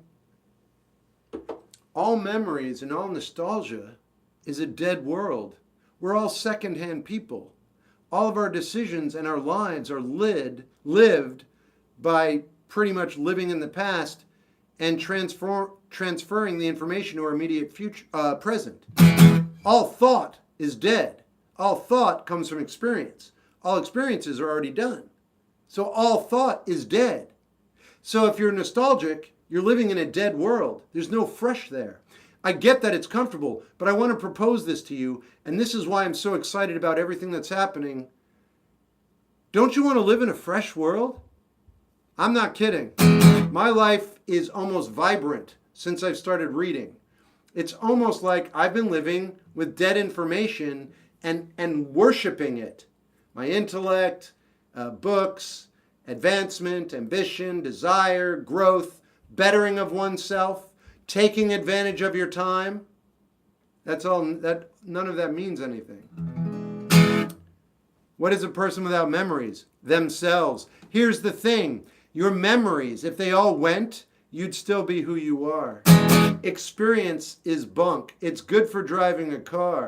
[SPEAKER 1] All memories and all nostalgia is a dead world. We're all secondhand people. All of our decisions and our lives are lived by pretty much living in the past and transferring the information to our immediate future, present. All thought is dead. All thought comes from experience. All experiences are already done. So all thought is dead. So if you're nostalgic, you're living in a dead world. There's no fresh there. I get that it's comfortable, but I want to propose this to you, and this is why I'm so excited about everything that's happening. Don't you want to live in a fresh world? I'm not kidding. My life is almost vibrant since I've started reading. It's almost like I've been living with dead information and worshiping it. My intellect, books, advancement, ambition, desire, growth, bettering of oneself, taking advantage of your time. That's all. None of that means anything. What is a person without memories? Themselves. Here's the thing. Your memories, if they all went, you'd still be who you are. Experience is bunk. It's good for driving a car.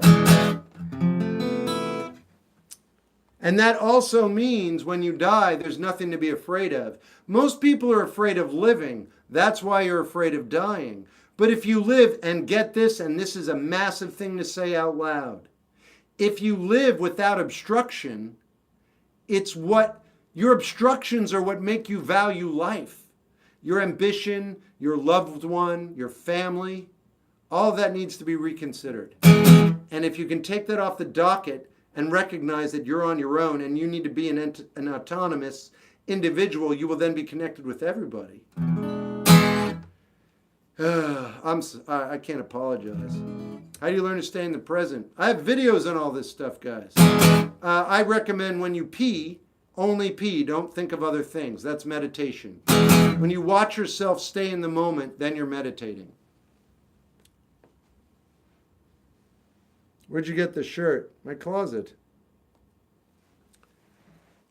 [SPEAKER 1] And that also means when you die, there's nothing to be afraid of. Most people are afraid of living. That's why you're afraid of dying. But if you live, and get this, and this is a massive thing to say out loud, if you live without obstruction, it's what, your obstructions are what make you value life. Your ambition, your loved one, your family, all of that needs to be reconsidered. And if you can take that off the docket and recognize that you're on your own and you need to be an autonomous individual, you will then be connected with everybody. I can't apologize. How do you learn to stay in the present? I have videos on all this stuff, guys. I recommend when you pee, only pee. Don't think of other things. That's meditation. When you watch yourself stay in the moment, then you're meditating. Where'd you get the shirt? My closet.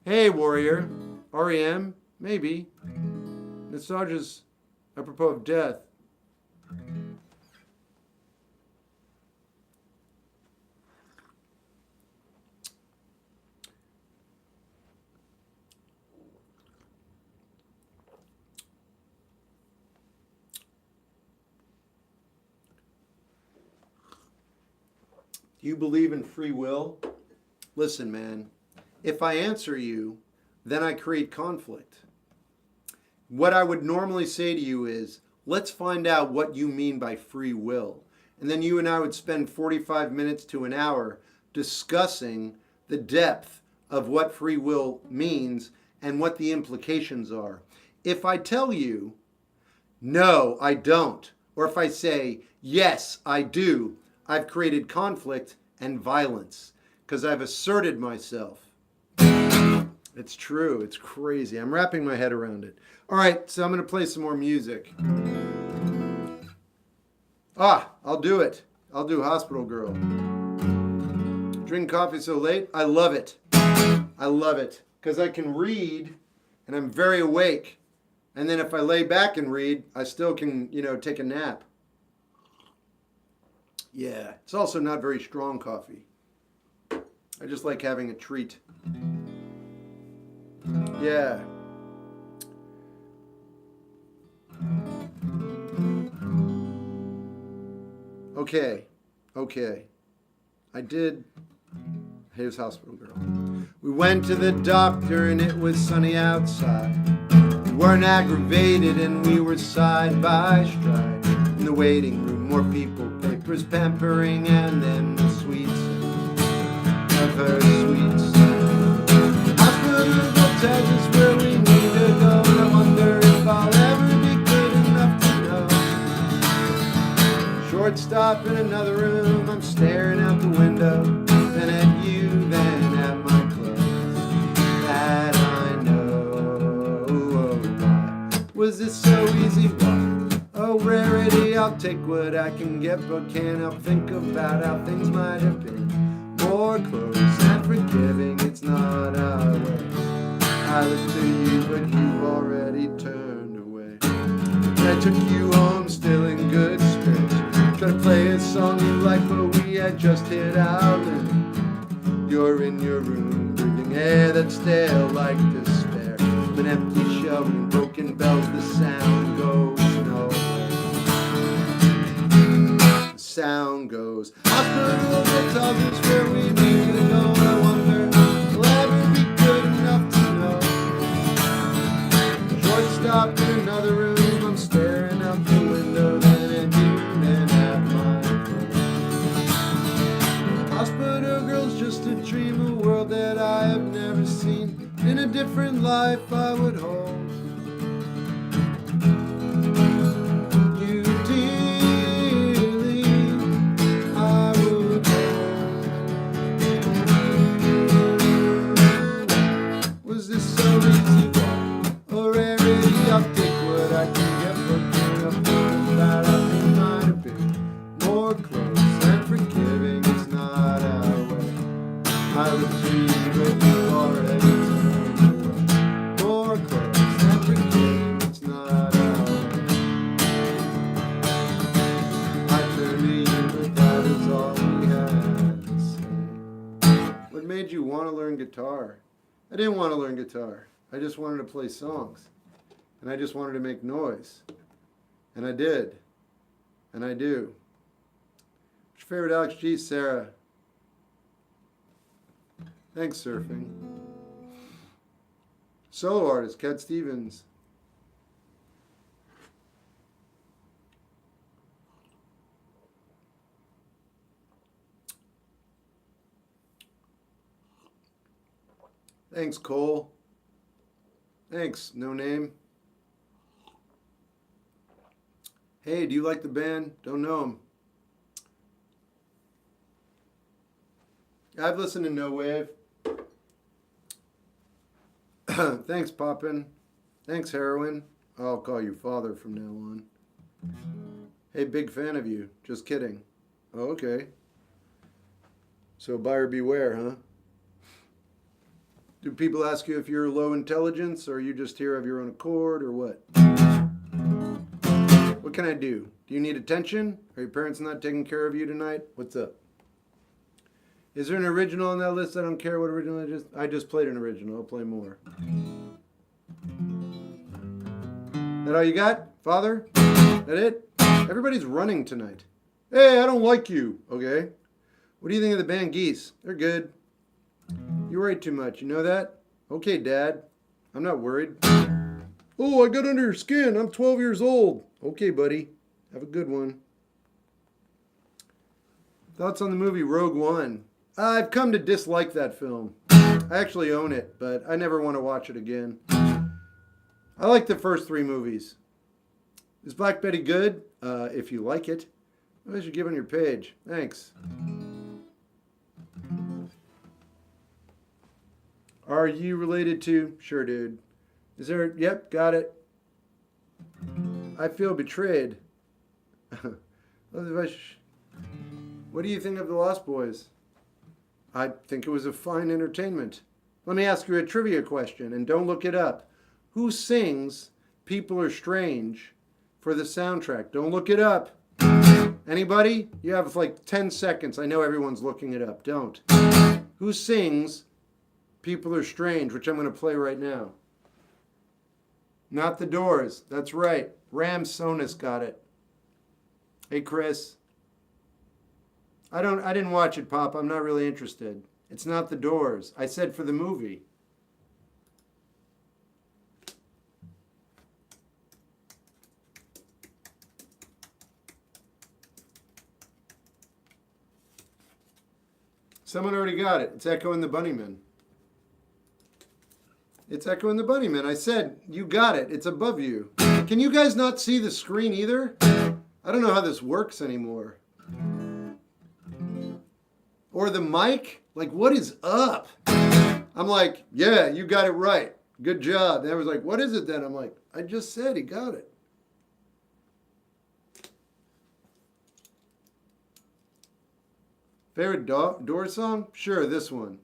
[SPEAKER 1] Hey, warrior. REM? Maybe. Massages apropos of death. Do you believe in free will? Listen, man, if I answer you, then I create conflict. What I would normally say to you is, let's find out what you mean by free will. And then you and I would spend 45 minutes to an hour discussing the depth of what free will means and what the implications are. If I tell you, no, I don't, or if I say, yes, I do, I've created conflict and violence because I've asserted myself. It's true. It's crazy. I'm wrapping my head around it. All right, so I'm going to play some more music. I'll do it. I'll do Hospital Girl. Drink coffee so late? I love it. I love it because I can read and I'm very awake. And then if I lay back and read, I still can, take a nap. Yeah, it's also not very strong coffee. I just like having a treat. Yeah. Okay. I did. Here's Hospital Girl. We went to the doctor and it was sunny outside. We weren't aggravated and we were side by stride. In the waiting room, more people, papers pampering, and then the sweet sound of her sweet sound. Hospital tells us where we need to go, and I wonder if I'll ever be good enough to know. Short stop in another room, I'm staring out the window, then at you, then at my clothes that I know. Why was this so easy? Why? Oh, rarity, I'll take what I can get, but can't help think about how things might have been. More close and forgiving, it's not our way. I look to you, but you've already turned away. I took you home, still in good spirits. Tried to play a song you like, but we had just hit our limit. You're in your room, breathing air that's stale like despair. An empty shell and broken bells, the sound goes nowhere. The sound goes. Hospital that tells us where we need to go. I wonder, will ever be good enough to know? Short stop in another room, I'm staring out the window, then at you, then at my phone. Hospital Girl's just a dream, a world that I have never seen. In a different life I would hold you dearly, I would hold. Was this so easy? Or rarity? I'll take what I can get, but can't help thinking about how things might have been. More close and forgiving, it's not our way. I look to you, but you've already turned away. More close and forgiving, it's not our way. I turned to you, but that is all we had to say. What made you want to learn guitar? I didn't want to learn guitar. I just wanted to play songs. And I just wanted to make noise. And I did. And I do. What's your favorite Alex G? Sarah. Thanks, surfing. Solo artist, Cat Stevens. Thanks, Cole. Thanks, no name. Hey, do you like the band? Don't know them. I've listened to No Wave. Thanks, Poppin. Thanks, Heroin. I'll call you father from now on. Hey, big fan of you. Just kidding. Oh, okay. So buyer beware, huh? Do people ask you if you're low intelligence, or are you just here of your own accord, or what? What can I do? Do you need attention? Are your parents not taking care of you tonight? What's up? Is there an original on that list? I don't care what original I just played an original. I'll play more. That all you got, Father? That it? Everybody's running tonight. Hey, I don't like you. Okay. What do you think of the band Geese? They're good. You worry too much. You know that? Okay, Dad. I'm not worried. Oh, I got under your skin. I'm 12 years old. Okay, buddy. Have a good one. Thoughts on the movie Rogue One? I've come to dislike that film. I actually own it, but I never want to watch it again. I like the first 3 movies. Is Black Betty good? If you like it. What I should give on your page. Thanks. Are you related to? Sure, dude. Is there? Yep, got it. I feel betrayed. What do you think of The Lost Boys? I think it was a fine entertainment. Let me ask you a trivia question, and don't look it up. Who sings People Are Strange for the soundtrack? Don't look it up. Anybody? You have like 10 seconds. I know everyone's looking it up. Don't. Who sings People Are Strange, which I'm going to play right now? Not the Doors. That's right. Ram Sonis got it. Hey, Chris. I didn't watch it, Pop. I'm not really interested. It's not the Doors. I said for the movie. Someone already got it. It's Echo and the Bunnymen. It's Echo and the Bunnymen. I said, you got it. It's above you. Can you guys not see the screen either? I don't know how this works anymore. Or the mic? Like, what is up? I'm like, yeah, you got it right. Good job. And I was like, what is it then? I'm like, I just said he got it. Favorite Doors song? Sure, this one.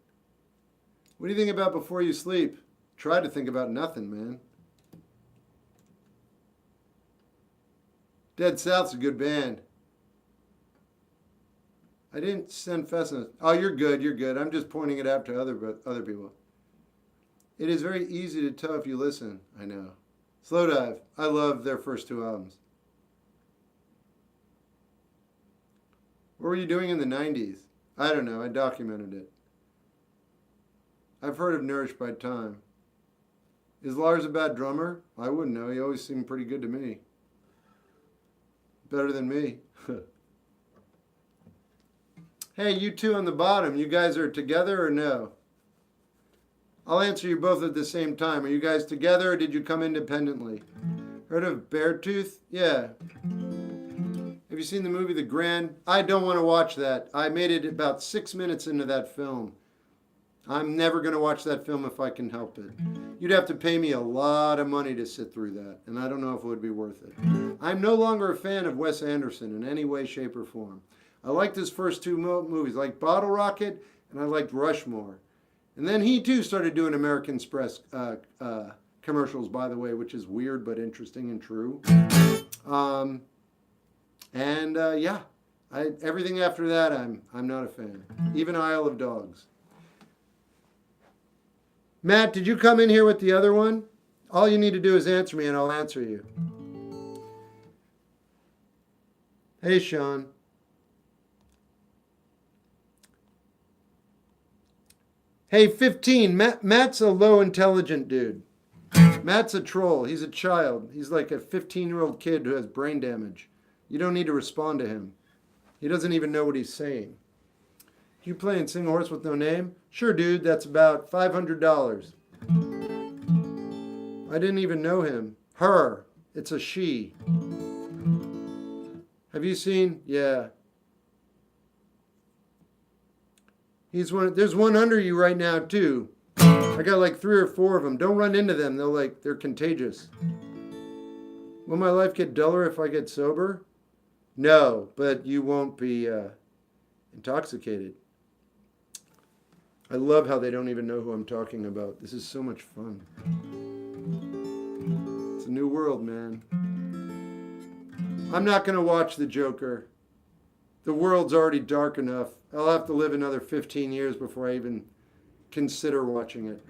[SPEAKER 1] What do you think about Before You Sleep? Try to think about nothing, man. Dead South's a good band. I didn't send Fessna. Oh, you're good. You're good. I'm just pointing it out to other people. It is very easy to tell if you listen. I know. Slow Dive. I love their first 2 albums. What were you doing in the 90s? I don't know. I documented it. I've heard of Nourished by Time. Is Lars a bad drummer? I wouldn't know. He always seemed pretty good to me. Better than me. Hey, you two on the bottom, you guys are together or no? I'll answer you both at the same time. Are you guys together or did you come independently? Heard of Beartooth? Yeah. Have you seen the movie The Grand? I don't want to watch that. I made it about 6 minutes into that film. I'm never going to watch that film if I can help it. You'd have to pay me a lot of money to sit through that, and I don't know if it would be worth it. I'm no longer a fan of Wes Anderson in any way, shape, or form. I liked his first 2 movies. I liked Bottle Rocket, and I liked Rushmore. And then he, too, started doing American Express commercials, by the way, which is weird but interesting and true. Yeah, everything after that, I'm not a fan. Even Isle of Dogs. Matt, did you come in here with the other one? All you need to do is answer me and I'll answer you. Hey, Sean. Hey, 15. Matt's a low intelligent dude. Matt's a troll. He's a child. He's like a 15-year-old kid who has brain damage. You don't need to respond to him. He doesn't even know what he's saying. You playing Sing Horse with No Name? Sure, dude. That's about $500. I didn't even know him. Her. It's a she. Have you seen? Yeah. He's one. There's one under you right now too. I got like 3 or 4 of them. Don't run into them. They're contagious. Will my life get duller if I get sober? No, but you won't be intoxicated. I love how they don't even know who I'm talking about. This is so much fun. It's a new world, man. I'm not going to watch The Joker. The world's already dark enough. I'll have to live another 15 years before I even consider watching it.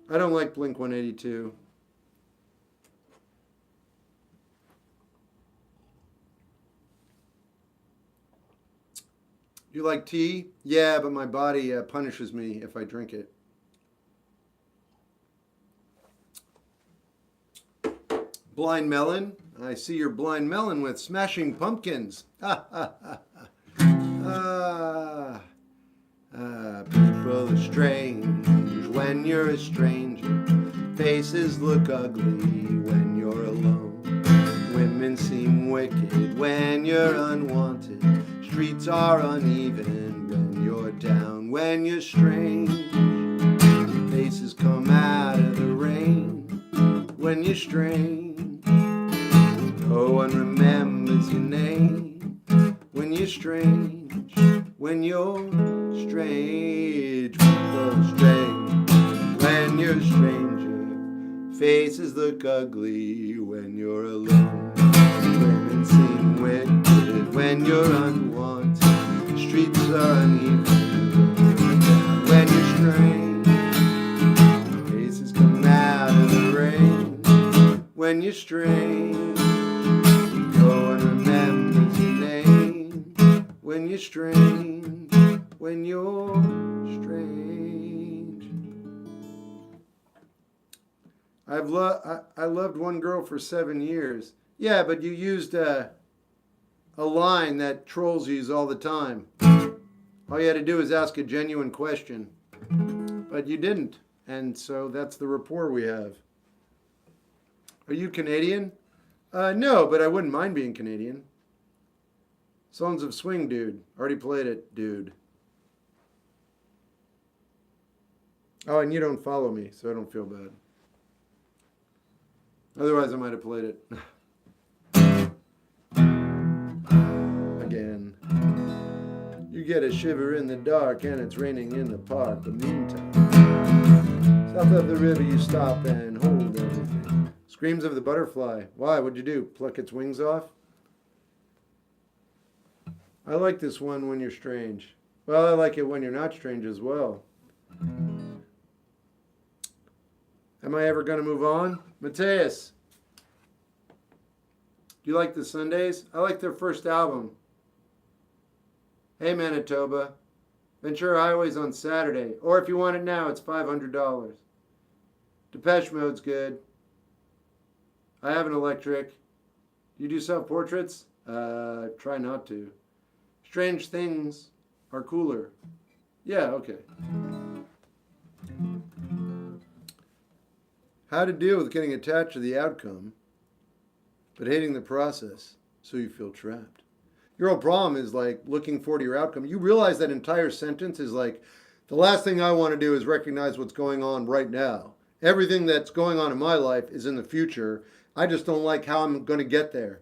[SPEAKER 1] I don't like Blink 182. You like tea? Yeah, but my body punishes me if I drink it. Blind Melon. I see you're Blind Melon with Smashing Pumpkins. People are strange when you're a stranger. Faces look ugly when you're alone. Women seem wicked when you're unwanted. Streets are uneven when you're down. When you're strange, faces come out of the rain. When you're strange, no one remembers your name. When you're strange, when you're strange, people are strange. When you're a stranger, faces look ugly when you're alone. Women seem wicked when you're unwanted. Streets are uneven when you're strange. Faces come out of the rain. When you're strange, no one remembers your name. When you're strange, when you're strange. I loved one girl for 7 years. Yeah, but you used a line that trolls use all the time. All you had to do is ask a genuine question. But you didn't. And so that's the rapport we have. Are you Canadian? No, but I wouldn't mind being Canadian. Songs of Swing, dude. Already played it, dude. Oh, and you don't follow me, so I don't feel bad. Otherwise, I might have played it. Again. You get a shiver in the dark and it's raining in the park. The meantime, south of the river you stop and hold everything. Screams of the butterfly. Why? What'd you do? Pluck its wings off? I like this one, When You're Strange. Well, I like it when you're not strange as well. Am I ever going to move on? Mateus. Do you like the Sundays? I like their first album. Hey, Manitoba. Ventura Highway's on Saturday. Or if you want it now, it's $500. Depeche Mode's good. I have an electric. Do you do self-portraits? Try not to. Strange Things are cooler. Yeah, okay. How to deal with getting attached to the outcome, but hating the process, so you feel trapped. Your whole problem is like looking forward to your outcome. You realize that entire sentence is like, the last thing I want to do is recognize what's going on right now. Everything that's going on in my life is in the future. I just don't like how I'm going to get there.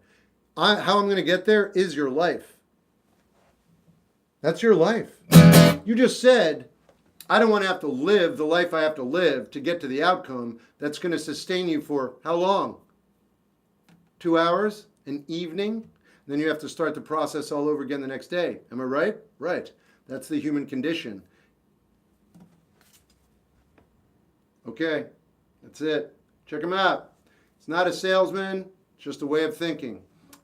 [SPEAKER 1] How I'm going to get there is your life. That's your life. You just said, I don't want to have to live the life I have to live to get to the outcome that's going to sustain you for how long? 2 hours? An evening? Then you have to start the process all over again the next day. Am I right? Right. That's the human condition. Okay. That's it. Check him out. It's not a salesman. It's just a way of thinking.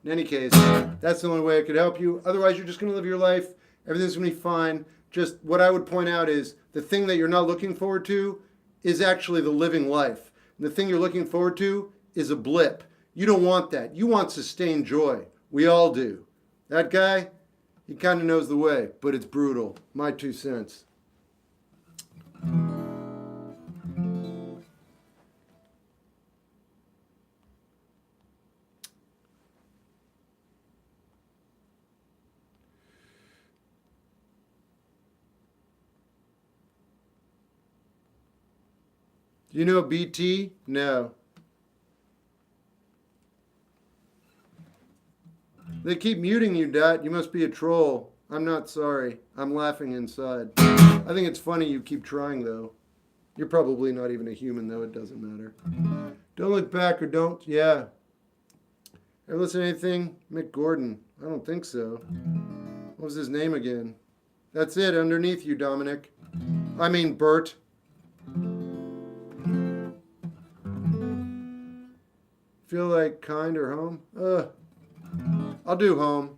[SPEAKER 1] In any case, that's the only way I could help you. Otherwise, you're just going to live your life. Everything's going to be fine. Just what I would point out is the thing that you're not looking forward to is actually the living life. And the thing you're looking forward to is a blip. You don't want that. You want sustained joy. We all do. That guy, he kind of knows the way, but it's brutal. My 2 cents. Do you know BT? No. They keep muting you, Dot. You must be a troll. I'm not sorry. I'm laughing inside. I think it's funny you keep trying, though. You're probably not even a human, though. It doesn't matter. Don't look back or don't... Yeah. Ever listen to anything? Mick Gordon. I don't think so. What was his name again? That's it. Underneath you, Dominic. I mean, Bert. Feel like kind or home? I'll do home.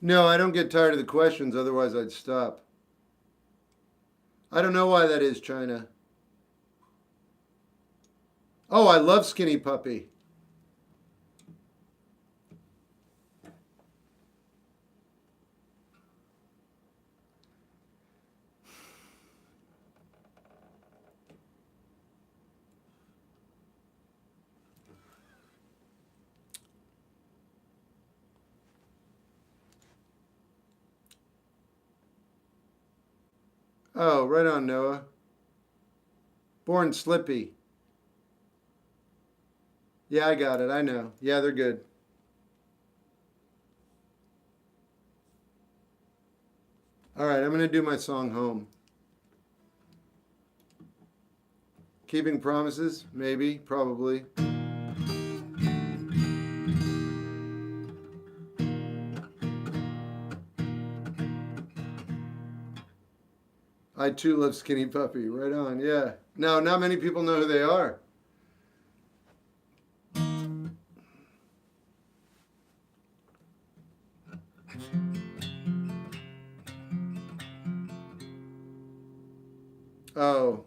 [SPEAKER 1] No, I don't get tired of the questions, otherwise I'd stop. I don't know why that is, China. Oh, I love Skinny Puppy. Oh, right on, Noah. Born Slippy. Yeah, I got it. I know. Yeah, they're good. All right, I'm going to do my song Home. Keeping promises? Maybe. Probably. I too love Skinny Puppy. Right on, yeah. No, not many people know who they are. Oh.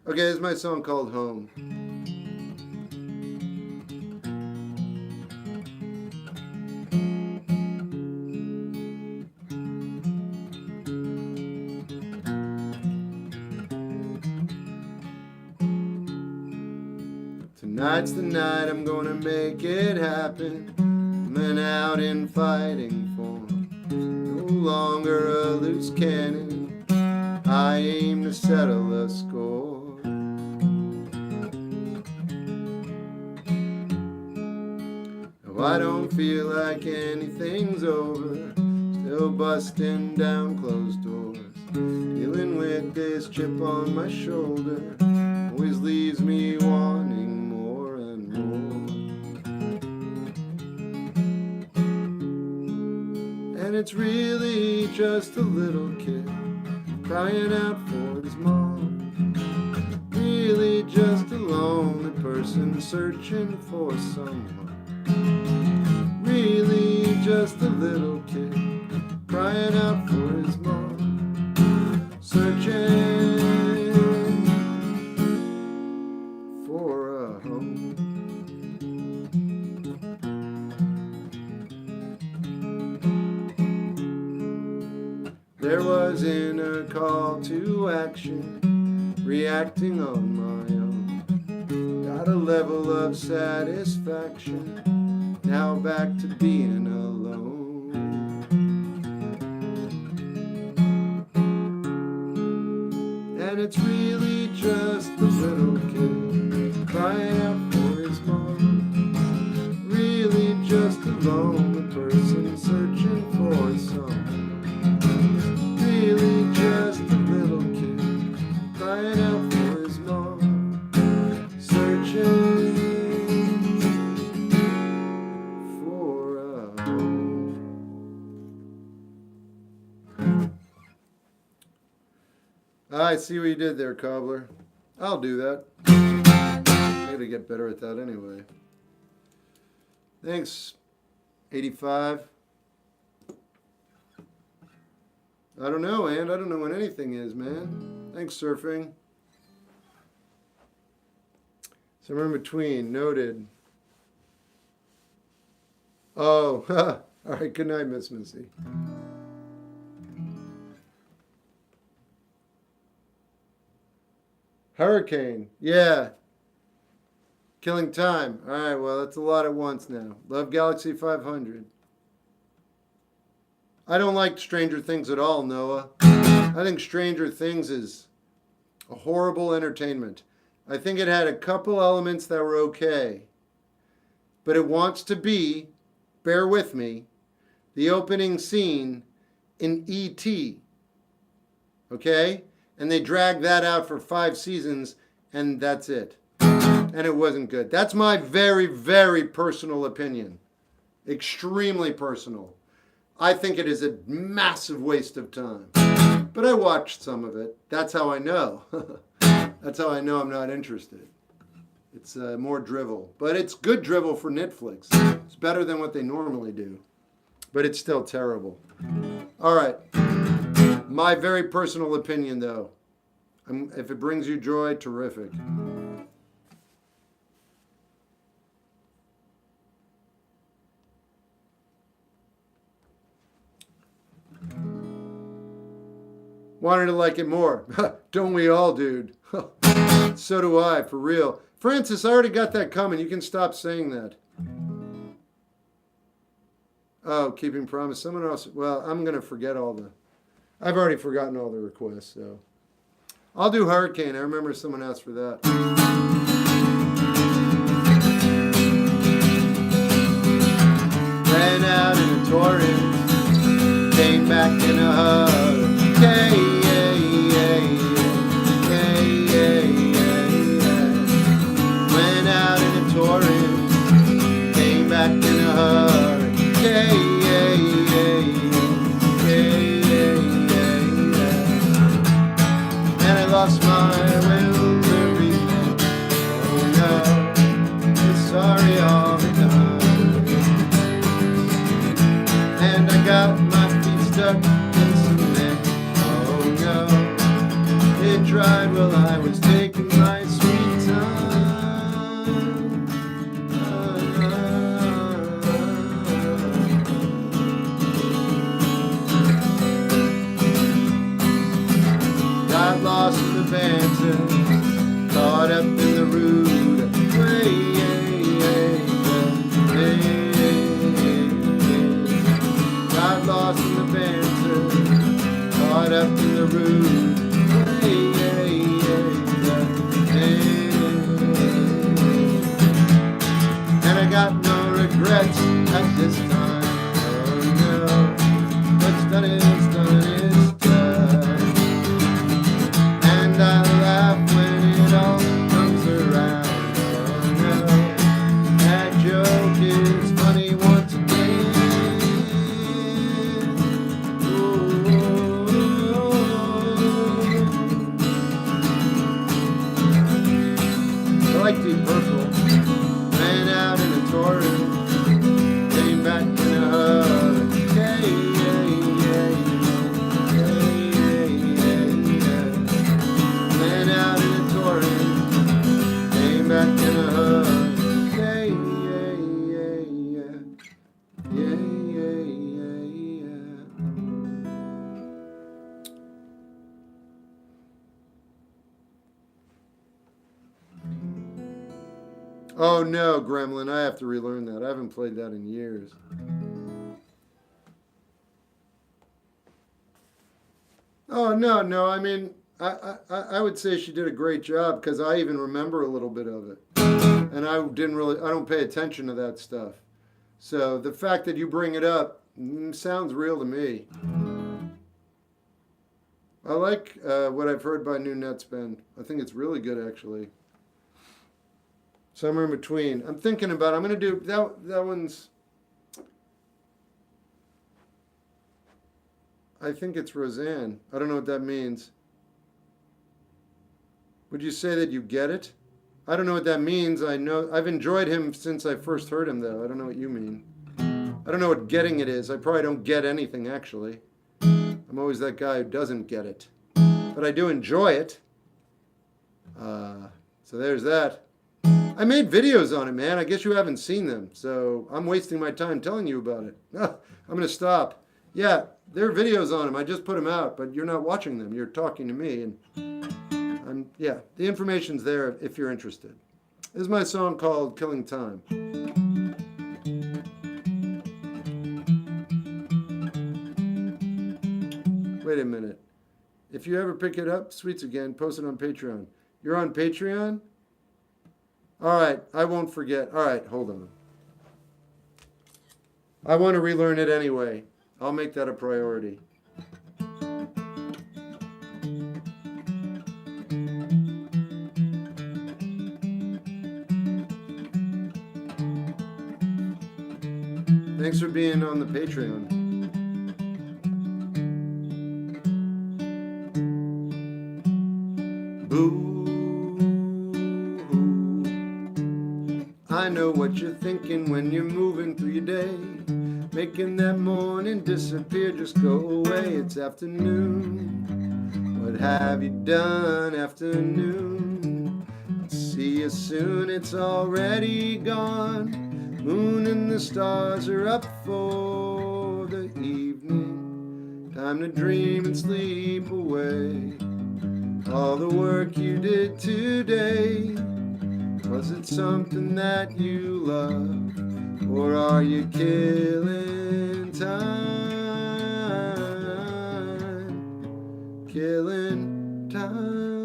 [SPEAKER 1] Okay, this is my song called Home. Tonight's the night I'm gonna make it happen. Coming out in fighting form. No longer a loose cannon. I aim to settle a score. No, I don't feel like anything's over. Still busting down closed doors. Dealing with this chip on my shoulder always leaves me wanting more and more. And it's really just a little kid crying out for his mom. Really just a lonely person searching for someone. Really just a little kid crying out for his mom. Searching for a home. There wasn't a call to action, reacting on my own. Got a level of satisfaction, now back to being alone. And it's really just a little kid crying out for his mom. Really just a lonely person searching for someone. Really just a little kid crying out for his mom. Searching for a I see what you did there, Cobbler. I'll do that. I gotta get better at that anyway. Thanks, 85. I don't know, and I don't know when anything is, man. Thanks, surfing. Somewhere in between, noted. Oh, all right, good night, Miss Missy. Hurricane, yeah. Killing Time. All right, well, that's a lot at once now. Love Galaxy 500. I don't like Stranger Things at all, Noah. I think Stranger Things is a horrible entertainment. I think it had a couple elements that were okay. But it wants to be, bear with me, the opening scene in E.T. Okay? And they dragged that out for 5 seasons, and that's it. And it wasn't good. That's my very, very personal opinion. Extremely personal. I think it is a massive waste of time. But I watched some of it. That's how I know. That's how I know I'm not interested. It's more drivel. But it's good drivel for Netflix. It's better than what they normally do. But it's still terrible. All right. My very personal opinion, though. If it brings you joy, terrific. Wanted to like it more. Don't we all, dude? So do I, for real. Francis, I already got that coming. You can stop saying that. Oh, keeping promise. Someone else. Well, I'm going to forget all the... I've already forgotten all the requests, so... I'll do Hurricane. I remember someone asked for that. Ran out in a torrent, came back in a hurricane. Went out in a torrent, came back in a hurricane. Lost my will to breathe. Oh no, I'm sorry all the time. And I got my feet stuck in cement. Oh no, it dried while I was taking my sweet time. Got lost in the banter, caught up in the rude way. Got lost in the banter, caught up in the rude way. And I got no regrets at this time. Oh no, what's done is done is done. And I laugh when it all comes around. Oh no, that joke is funny once again. I like Deep Purple. Ran out in a torrent, came back in a hurricane. Back in a hug, yeah. Oh no, Gremlin, I have to relearn that. I haven't played that in years. Oh no, I mean, I would say she did a great job because I even remember a little bit of it. And I don't pay attention to that stuff. So the fact that you bring it up sounds real to me. I like what I've heard by New Netspend. I think it's really good, actually. Somewhere in between. I'm thinking about, I'm going to do, that one's, I think it's Roseanne. I don't know what that means. Would you say that you get it? I don't know what that means. I know I've enjoyed him since I first heard him, though. I don't know what you mean. I don't know what getting it is. I probably don't get anything, actually. I'm always that guy who doesn't get it. But I do enjoy it. So there's that. I made videos on it, man. I guess you haven't seen them. So I'm wasting my time telling you about it. I'm going to stop. Yeah, there are videos on them. I just put them out, but you're not watching them. You're talking to me. And yeah, the information's there if you're interested. This is my song called Killing Time. Wait a minute. If you ever pick it up, Sweets Again, post it on Patreon. You're on Patreon? All right, I won't forget. All right, hold on. I want to relearn it anyway. I'll make that a priority. Thanks for being on the Patreon. Boo. I know what you're thinking when you're moving through your day, making that morning disappear, just go away. It's afternoon. What have you done, afternoon? See you soon, it's already gone. Moon and the stars are up for the evening. Time to dream and sleep away. All the work you did today, was it something that you love? Or are you killing time? Killing time.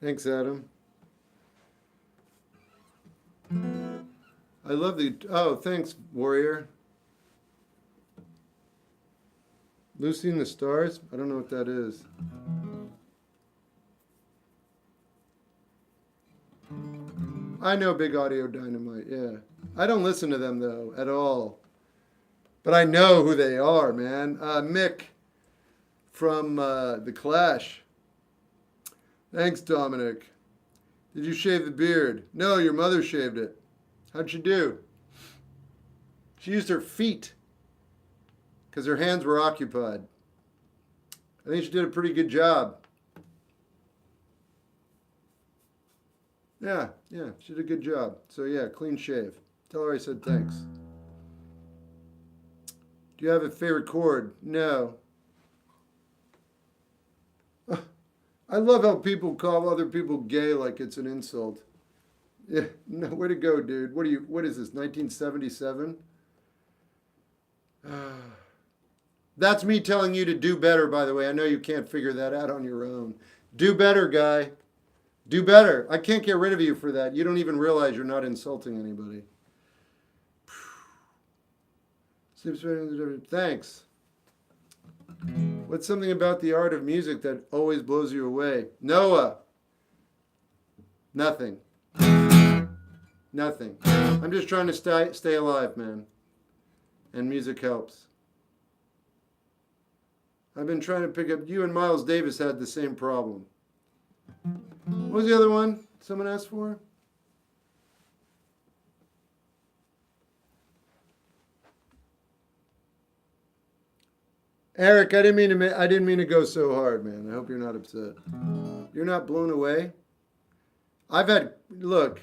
[SPEAKER 1] Thanks, Adam. I love the... Oh, thanks, Warrior. Lucy in the Stars? I don't know what that is. I know Big Audio Dynamite, yeah. I don't listen to them, though, at all. But I know who they are, man. Mick from The Clash. Thanks, Dominic. Did you shave the beard? No, your mother shaved it. How'd she do? She used her feet because her hands were occupied. I think she did a pretty good job. Yeah, she did a good job. So yeah, clean shave. Tell her I said thanks. Do you have a favorite chord? No. I love how people call other people gay like it's an insult. Yeah, no, way to go, dude. What is this, 1977? That's me telling you to do better, by the way. I know you can't figure that out on your own. Do better, guy. Do better. I can't get rid of you for that. You don't even realize you're not insulting anybody. Thanks. What's something about the art of music that always blows you away? Noah. Nothing. Nothing. I'm just trying to stay alive, man. And music helps. I've been trying to pick up... You and Miles Davis had the same problem. What was the other one someone asked for? Eric, I didn't mean to go so hard, man. I hope you're not upset. You're not blown away? Look.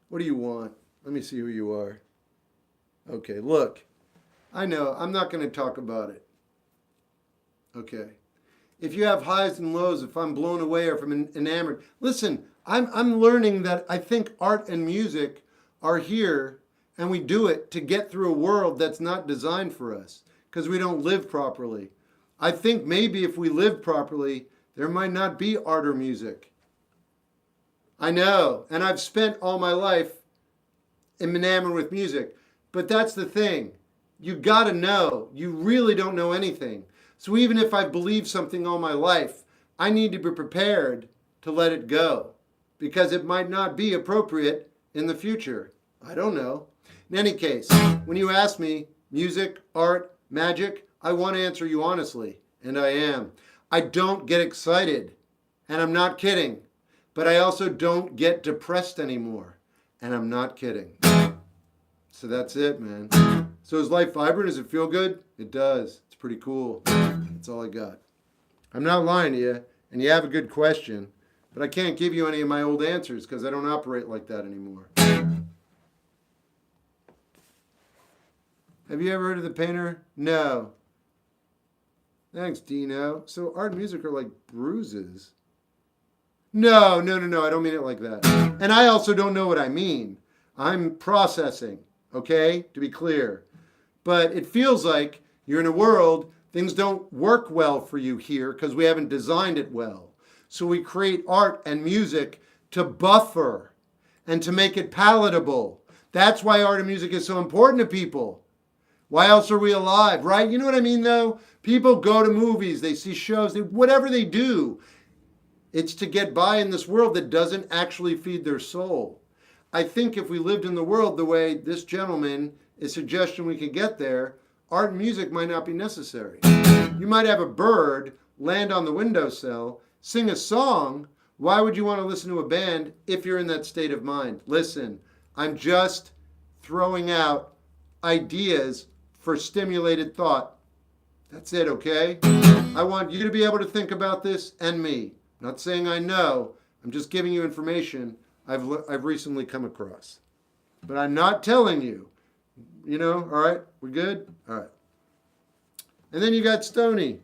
[SPEAKER 1] What do you want? Let me see who you are. Okay, look. I know, I'm not going to talk about it. Okay. If you have highs and lows, if I'm blown away or if I'm enamored. Listen, I'm learning that I think art and music are here, and we do it to get through a world that's not designed for us because we don't live properly. I think maybe if we lived properly, there might not be art or music. I know, and I've spent all my life enamored with music, but that's the thing. You gotta know. You really don't know anything. So even if I've believed something all my life, I need to be prepared to let it go because it might not be appropriate in the future. I don't know. In any case, when you ask me, music, art, magic, I want to answer you honestly, and I am. I don't get excited, and I'm not kidding, but I also don't get depressed anymore, and I'm not kidding. So that's it, man. So is life vibrant? Does it feel good? It does. It's pretty cool. That's all I got. I'm not lying to you, and you have a good question, but I can't give you any of my old answers because I don't operate like that anymore. Have you ever heard of the painter? No. Thanks, Dino. So art and music are like bruises. No. I don't mean it like that. And I also don't know what I mean. I'm processing, okay? To be clear. But it feels like you're in a world, things don't work well for you here because we haven't designed it well. So we create art and music to buffer and to make it palatable. That's why art and music is so important to people. Why else are we alive, right? You know what I mean, though? People go to movies, they see shows, whatever they do. It's to get by in this world that doesn't actually feed their soul. I think if we lived in the world the way this gentleman is suggesting we could get there, art and music might not be necessary. You might have a bird land on the windowsill, sing a song. Why would you want to listen to a band if you're in that state of mind? Listen, I'm just throwing out ideas for stimulated thought. That's it, okay? I want you to be able to think about this and me. I'm not saying I know. I'm just giving you information I've recently come across. But I'm not telling you. You know, all right? We good? All right. And then you got Stony.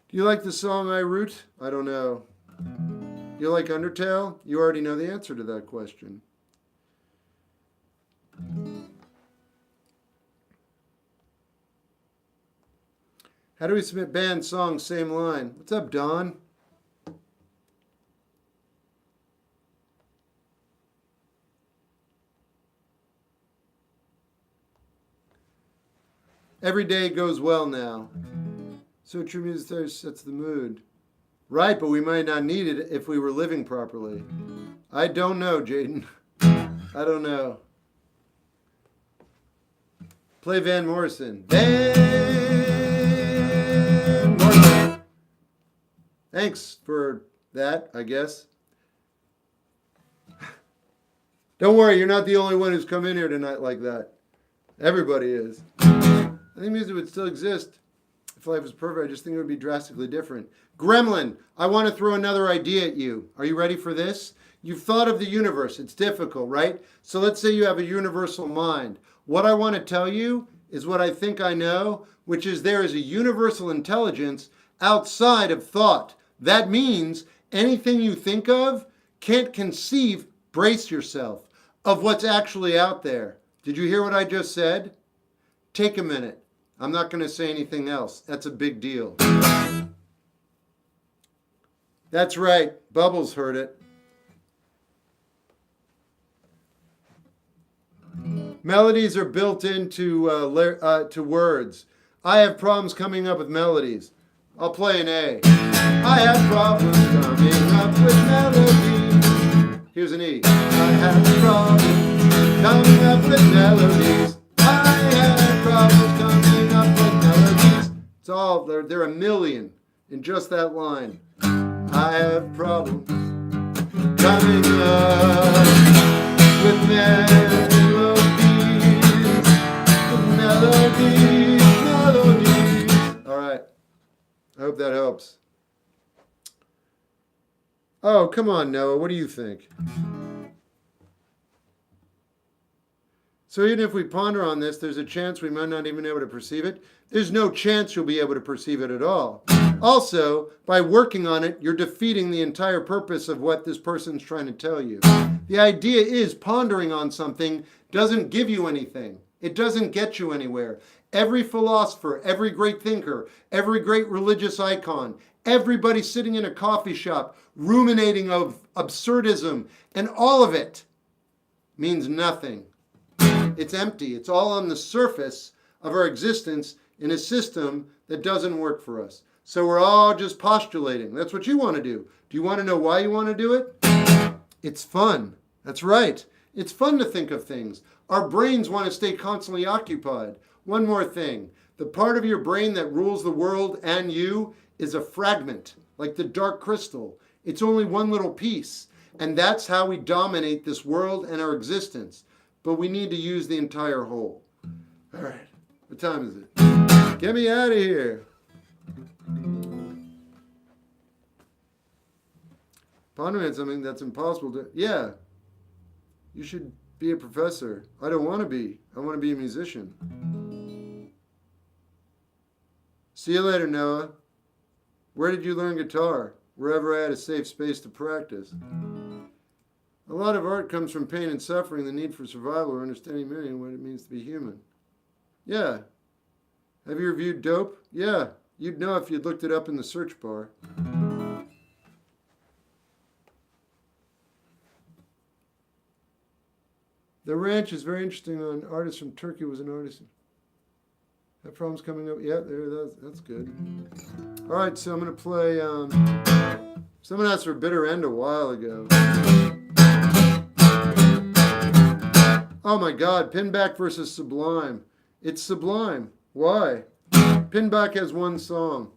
[SPEAKER 1] Do you like the song I Root? I don't know. You like Undertale? You already know the answer to that question. How do we submit band, song, same line? What's up, Don? Every day goes well now. So true music sets the mood. Right, but we might not need it if we were living properly. I don't know, Jaden. I don't know. Play Van Morrison. Van Morrison. Thanks for that, I guess. Don't worry, you're not the only one who's come in here tonight like that. Everybody is. I think music would still exist. If life was perfect, I just think it would be drastically different. Gremlin, I want to throw another idea at you. Are you ready for this? You've thought of the universe. It's difficult, right? So let's say you have a universal mind. What I want to tell you is what I think I know, which is there is a universal intelligence outside of thought. That means anything you think of can't conceive, brace yourself, of what's actually out there. Did you hear what I just said? Take a minute. I'm not going to say anything else. That's a big deal. That's right. Bubbles heard it. Melodies are built into to words. I have problems coming up with melodies. I'll play an A. I have problems coming up with melodies. Here's an E. I have problems coming up with melodies. I have problems coming up with melodies. It's all, there are a million in just that line. I have problems coming up with melodies. Melodies. All right. I hope that helps. Oh, come on, Noah. What do you think? So even if we ponder on this, there's a chance we might not even be able to perceive it. There's no chance you'll be able to perceive it at all. Also, by working on it, you're defeating the entire purpose of what this person's trying to tell you. The idea is pondering on something doesn't give you anything. It doesn't get you anywhere. Every philosopher, every great thinker, every great religious icon, everybody sitting in a coffee shop ruminating of absurdism, and all of it means nothing. It's empty. It's all on the surface of our existence in a system that doesn't work for us. So we're all just postulating. That's what you want to do. Do you want to know why you want to do it? It's fun. That's right. It's fun to think of things. Our brains want to stay constantly occupied. One more thing. The part of your brain that rules the world and you is a fragment, like the dark crystal. It's only one little piece. And that's how we dominate this world and our existence. But we need to use the entire whole. All right. What time is it? Get me out of here. Pondering on something that's impossible to... Yeah. You should be a professor. I don't want to be. I want to be a musician. See you later, Noah. Where did you learn guitar? Wherever I had a safe space to practice. A lot of art comes from pain and suffering, the need for survival, or understanding meaning and what it means to be human. Yeah. Have you reviewed Dope? Yeah. You'd know if you'd looked it up in the search bar. The Ranch is very interesting. An artist from Turkey was an artist. That problem's coming up. Yeah, there. That's good. All right, so I'm going to play... someone asked for Bitter End a while ago. Oh my God, Pinback versus Sublime. It's Sublime. Why? Pinback has one song.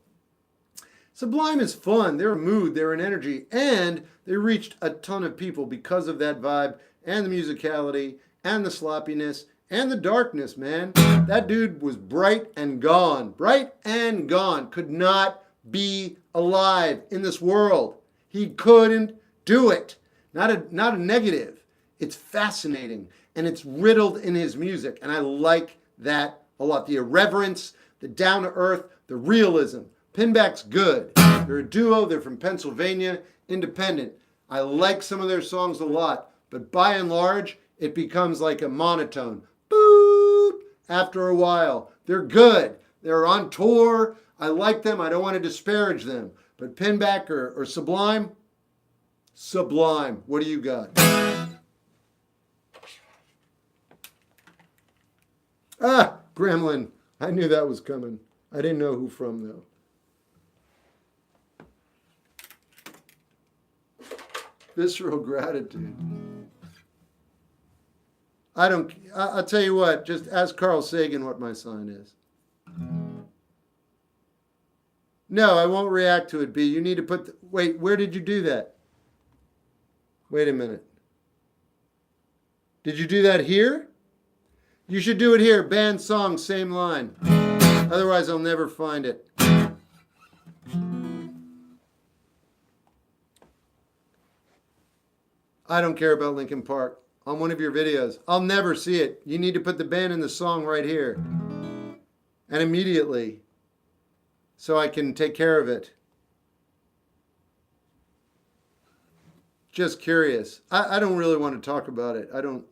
[SPEAKER 1] Sublime is fun. They're a mood, they're an energy, and they reached a ton of people because of that vibe and the musicality and the sloppiness and the darkness, man. That dude was bright and gone. Bright and gone. Could not be alive in this world. He couldn't do it. Not a negative. It's fascinating, and it's riddled in his music, and I like that a lot. The irreverence, the down-to-earth, the realism. Pinback's good. They're a duo. They're from Pennsylvania, independent. I like some of their songs a lot, but by and large, it becomes like a monotone. Boop! After a while. They're good. They're on tour. I like them. I don't want to disparage them. But Pinback or Sublime? Sublime. What do you got? Ah, Gremlin. I knew that was coming. I didn't know who from, though. Visceral gratitude. I'll tell you what, just ask Carl Sagan what my sign is. No, I won't react to it, B. You need to put... Wait, where did you do that? Wait a minute. Did you do that here? You should do it here. Band, song, same line. Otherwise, I'll never find it. I don't care about Linkin Park. On one of your videos. I'll never see it. You need to put the band and the song right here. And immediately. So I can take care of it. Just curious. I don't really want to talk about it. I don't.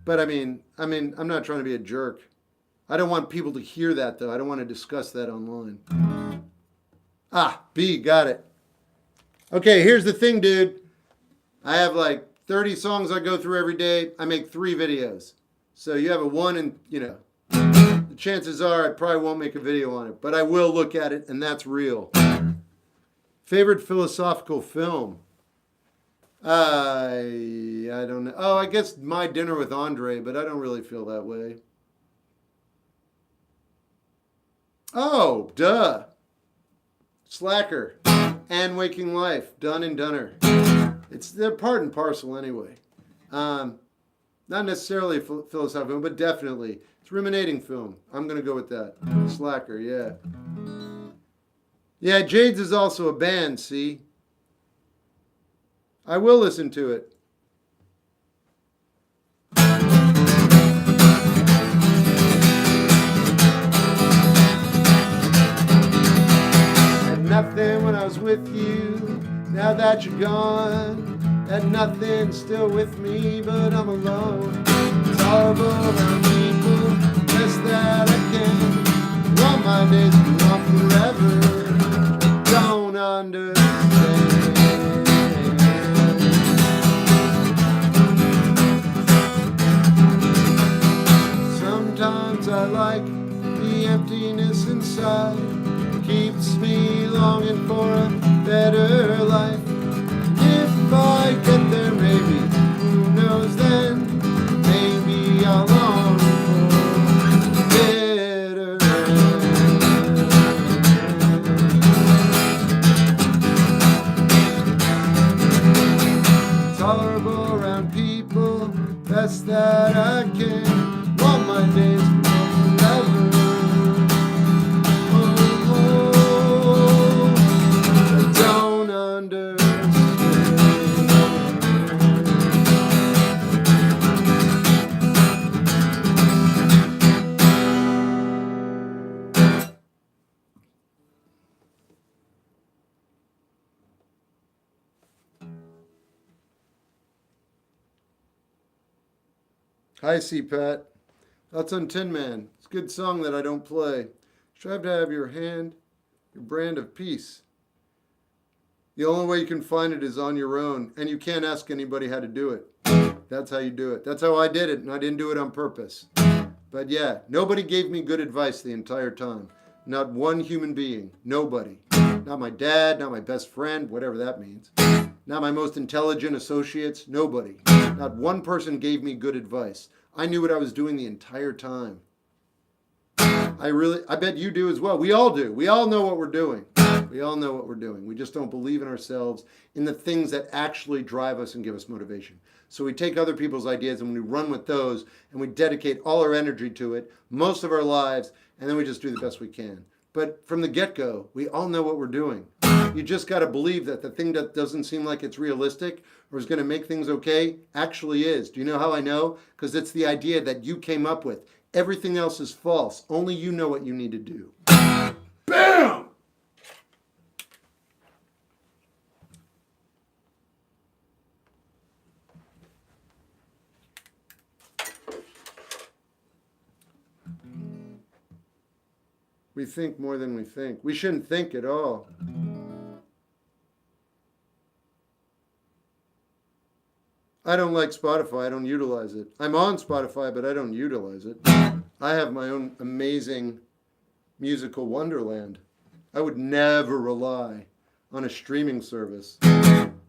[SPEAKER 1] But I mean, I'm not trying to be a jerk. I don't want people to hear that, though. I don't want to discuss that online. Ah, B, got it. Okay, here's the thing, dude. I have like 30 songs I go through every day. I make 3 videos. So you have a 1 and, the chances are I probably won't make a video on it. But I will look at it, and that's real. Favorite philosophical film? I don't know. Oh, I guess My Dinner with Andre, but I don't really feel that way. Oh, duh. Slacker. And Waking Life. Done and Dunner. They're part and parcel anyway. Not necessarily a philosophical, but definitely. It's a ruminating film. I'm going to go with that. Slacker, yeah. Yeah, Jades is also a band, see? I will listen to it. nothing when I was with you. Now that you're gone, that nothing's still with me, but I'm alone. It's horrible around people, best that I can. Want my days to go on forever. Don't understand. Sometimes I like the emptiness inside. Keeps me longing for a better life. If I get there, maybe, who knows then? Maybe I'll long for better. Tolerable around people, best that I can. Want my days forever. Hi, C-Pat. That's on Tin Man. It's a good song that I don't play. Strive to have your hand, your brand of peace. The only way you can find it is on your own, and you can't ask anybody how to do it. That's how you do it. That's how I did it, and I didn't do it on purpose. But yeah, nobody gave me good advice the entire time. Not one human being. Nobody. Not my dad, not my best friend, whatever that means. Not my most intelligent associates. Nobody. Not one person gave me good advice. I knew what I was doing the entire time. I bet you do as well. We all do. We all know what we're doing. We all know what we're doing. We just don't believe in ourselves, in the things that actually drive us and give us motivation. So we take other people's ideas and we run with those and we dedicate all our energy to it, most of our lives, and then we just do the best we can. But from the get-go, we all know what we're doing. You just got to believe that the thing that doesn't seem like it's realistic or is going to make things okay actually is. Do you know how I know? Because it's the idea that you came up with. Everything else is false. Only you know what you need to do. Bam! We think more than we think. We shouldn't think at all. I don't like Spotify. I don't utilize it. I'm on Spotify, but I don't utilize it. I have my own amazing musical wonderland. I would never rely on a streaming service.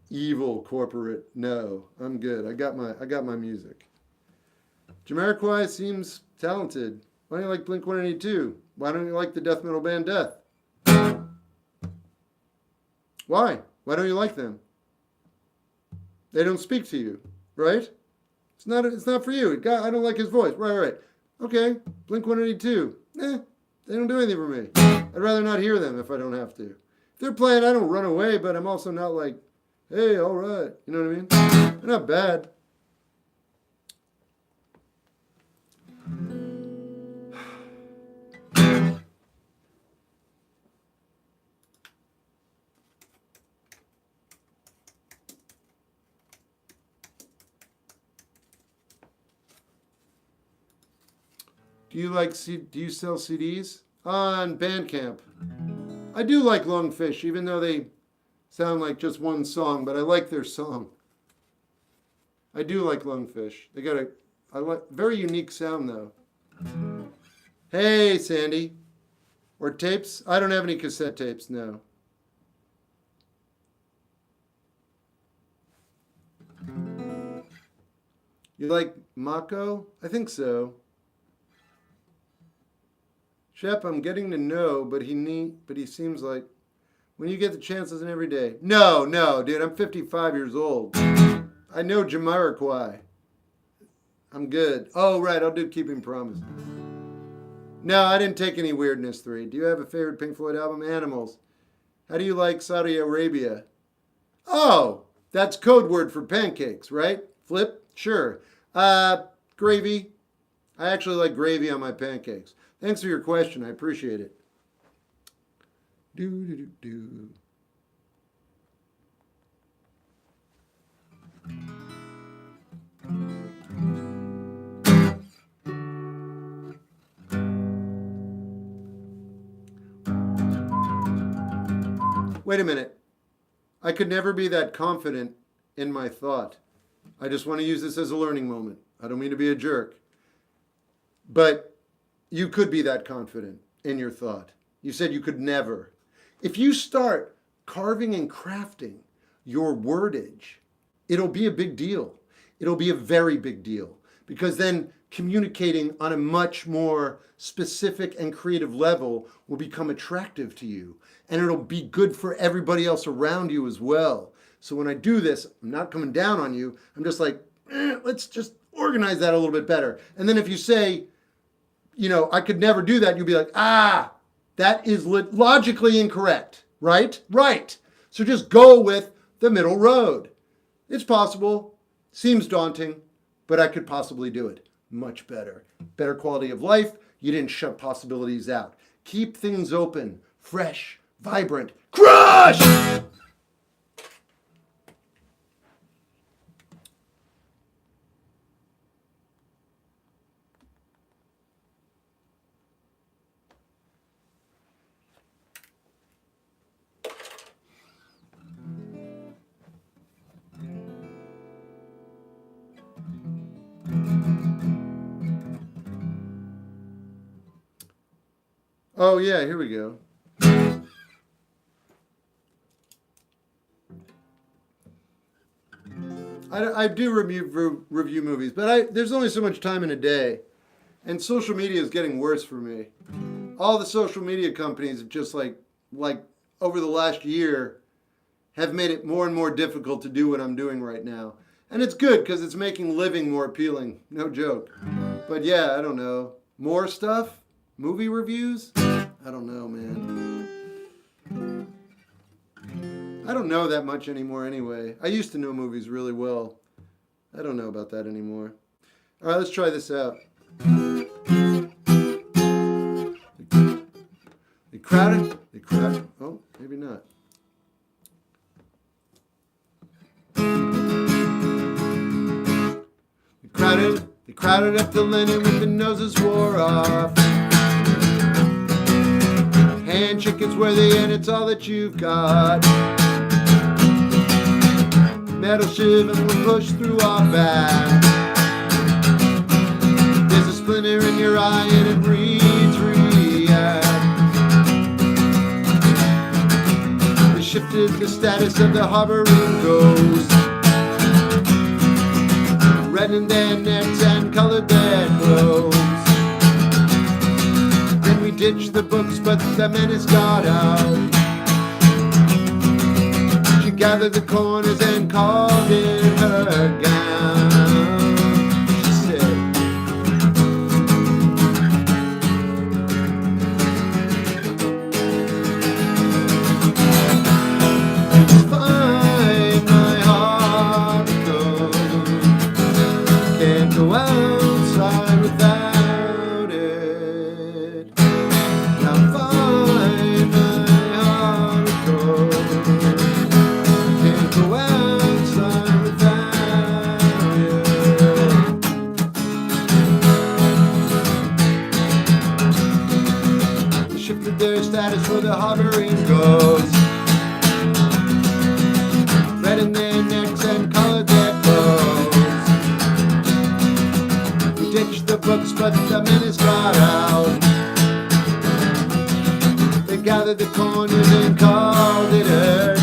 [SPEAKER 1] Evil corporate. No, I'm good. I got my music. Jamiroquai seems talented. Why don't you like Blink-182? Why don't you like the death metal band Death? Why? Why don't you like them? They don't speak to you, right? It's not for you. I don't like his voice. Right. Okay, Blink-182. They don't do anything for me. I'd rather not hear them if I don't have to. If they're playing, I don't run away, but I'm also not like, hey, all right. You know what I mean? They're not bad. Do you sell CDs? On Bandcamp. I do like Lungfish, even though they sound like just one song, but I like their song. I do like Lungfish. They got a very unique sound though. Hey, Sandy. Or tapes? I don't have any cassette tapes, no. You like Mako? I think so. Shep, I'm getting to know, but he seems like, when you get the chance, listen every day. No, dude, I'm 55 years old. I know Jamiroquai. I'm good. Oh, right, I'll do Keeping Promise. No, I didn't take any Weirdness 3. Do you have a favorite Pink Floyd album? Animals. How do you like Saudi Arabia? Oh, that's code word for pancakes, right? Flip? Sure. Gravy. I actually like gravy on my pancakes. Thanks for your question. I appreciate it. Do do do do. Wait a minute. I could never be that confident in my thought. I just want to use this as a learning moment. I don't mean to be a jerk. But you could be that confident in your thought. You said you could never. If you start carving and crafting your wordage, it'll be a big deal. It'll be a very big deal. Because then communicating on a much more specific and creative level will become attractive to you. And it'll be good for everybody else around you as well. So when I do this, I'm not coming down on you. I'm just like, let's just organize that a little bit better. And then if you say, I could never do that, you'll be like, that is logically incorrect, right? Right. So just go with the middle road. It's possible, seems daunting, but I could possibly do it much better. Better quality of life. You didn't shut possibilities out. Keep things open, fresh, vibrant. Crush! Oh yeah, here we go. I do review movies, but there's only so much time in a day. And social media is getting worse for me. All the social media companies have just like over the last year have made it more and more difficult to do what I'm doing right now. And it's good because it's making living more appealing. No joke. But yeah, I don't know. More stuff? Movie reviews? I don't know, man. I don't know that much anymore anyway. I used to know movies really well. I don't know about that anymore. All right, let's try this out. They crowded. Oh, maybe not. They crowded up the linen with the noses wore off. Handshake is worthy and it's all that you've got. Metal shiv and we'll push through our back. There's a splinter in your eye and it reads react. They shifted the status of the hovering ghost. Reddened their necks and colored their clothes. Then we ditched the books, but the menace got out. She gathered the corners and called it her gown. She said, find my heart goes. Can't go outside without it. Now find my heart goes. Can't go outside without it. They shifted their status for the hovering ghosts. Reddened their necks and colored their clothes. We ditched the books, but the menace got out. They gathered the corners and called it her gown.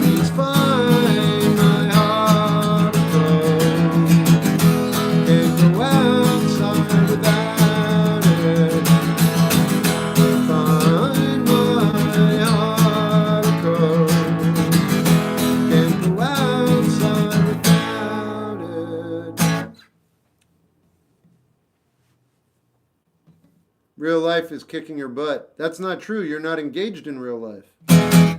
[SPEAKER 1] Please find my heart goes. Can't go outside without it. Find my heart goes. Can't go outside without it. Real life is kicking your butt. That's not true. You're not engaged in real life.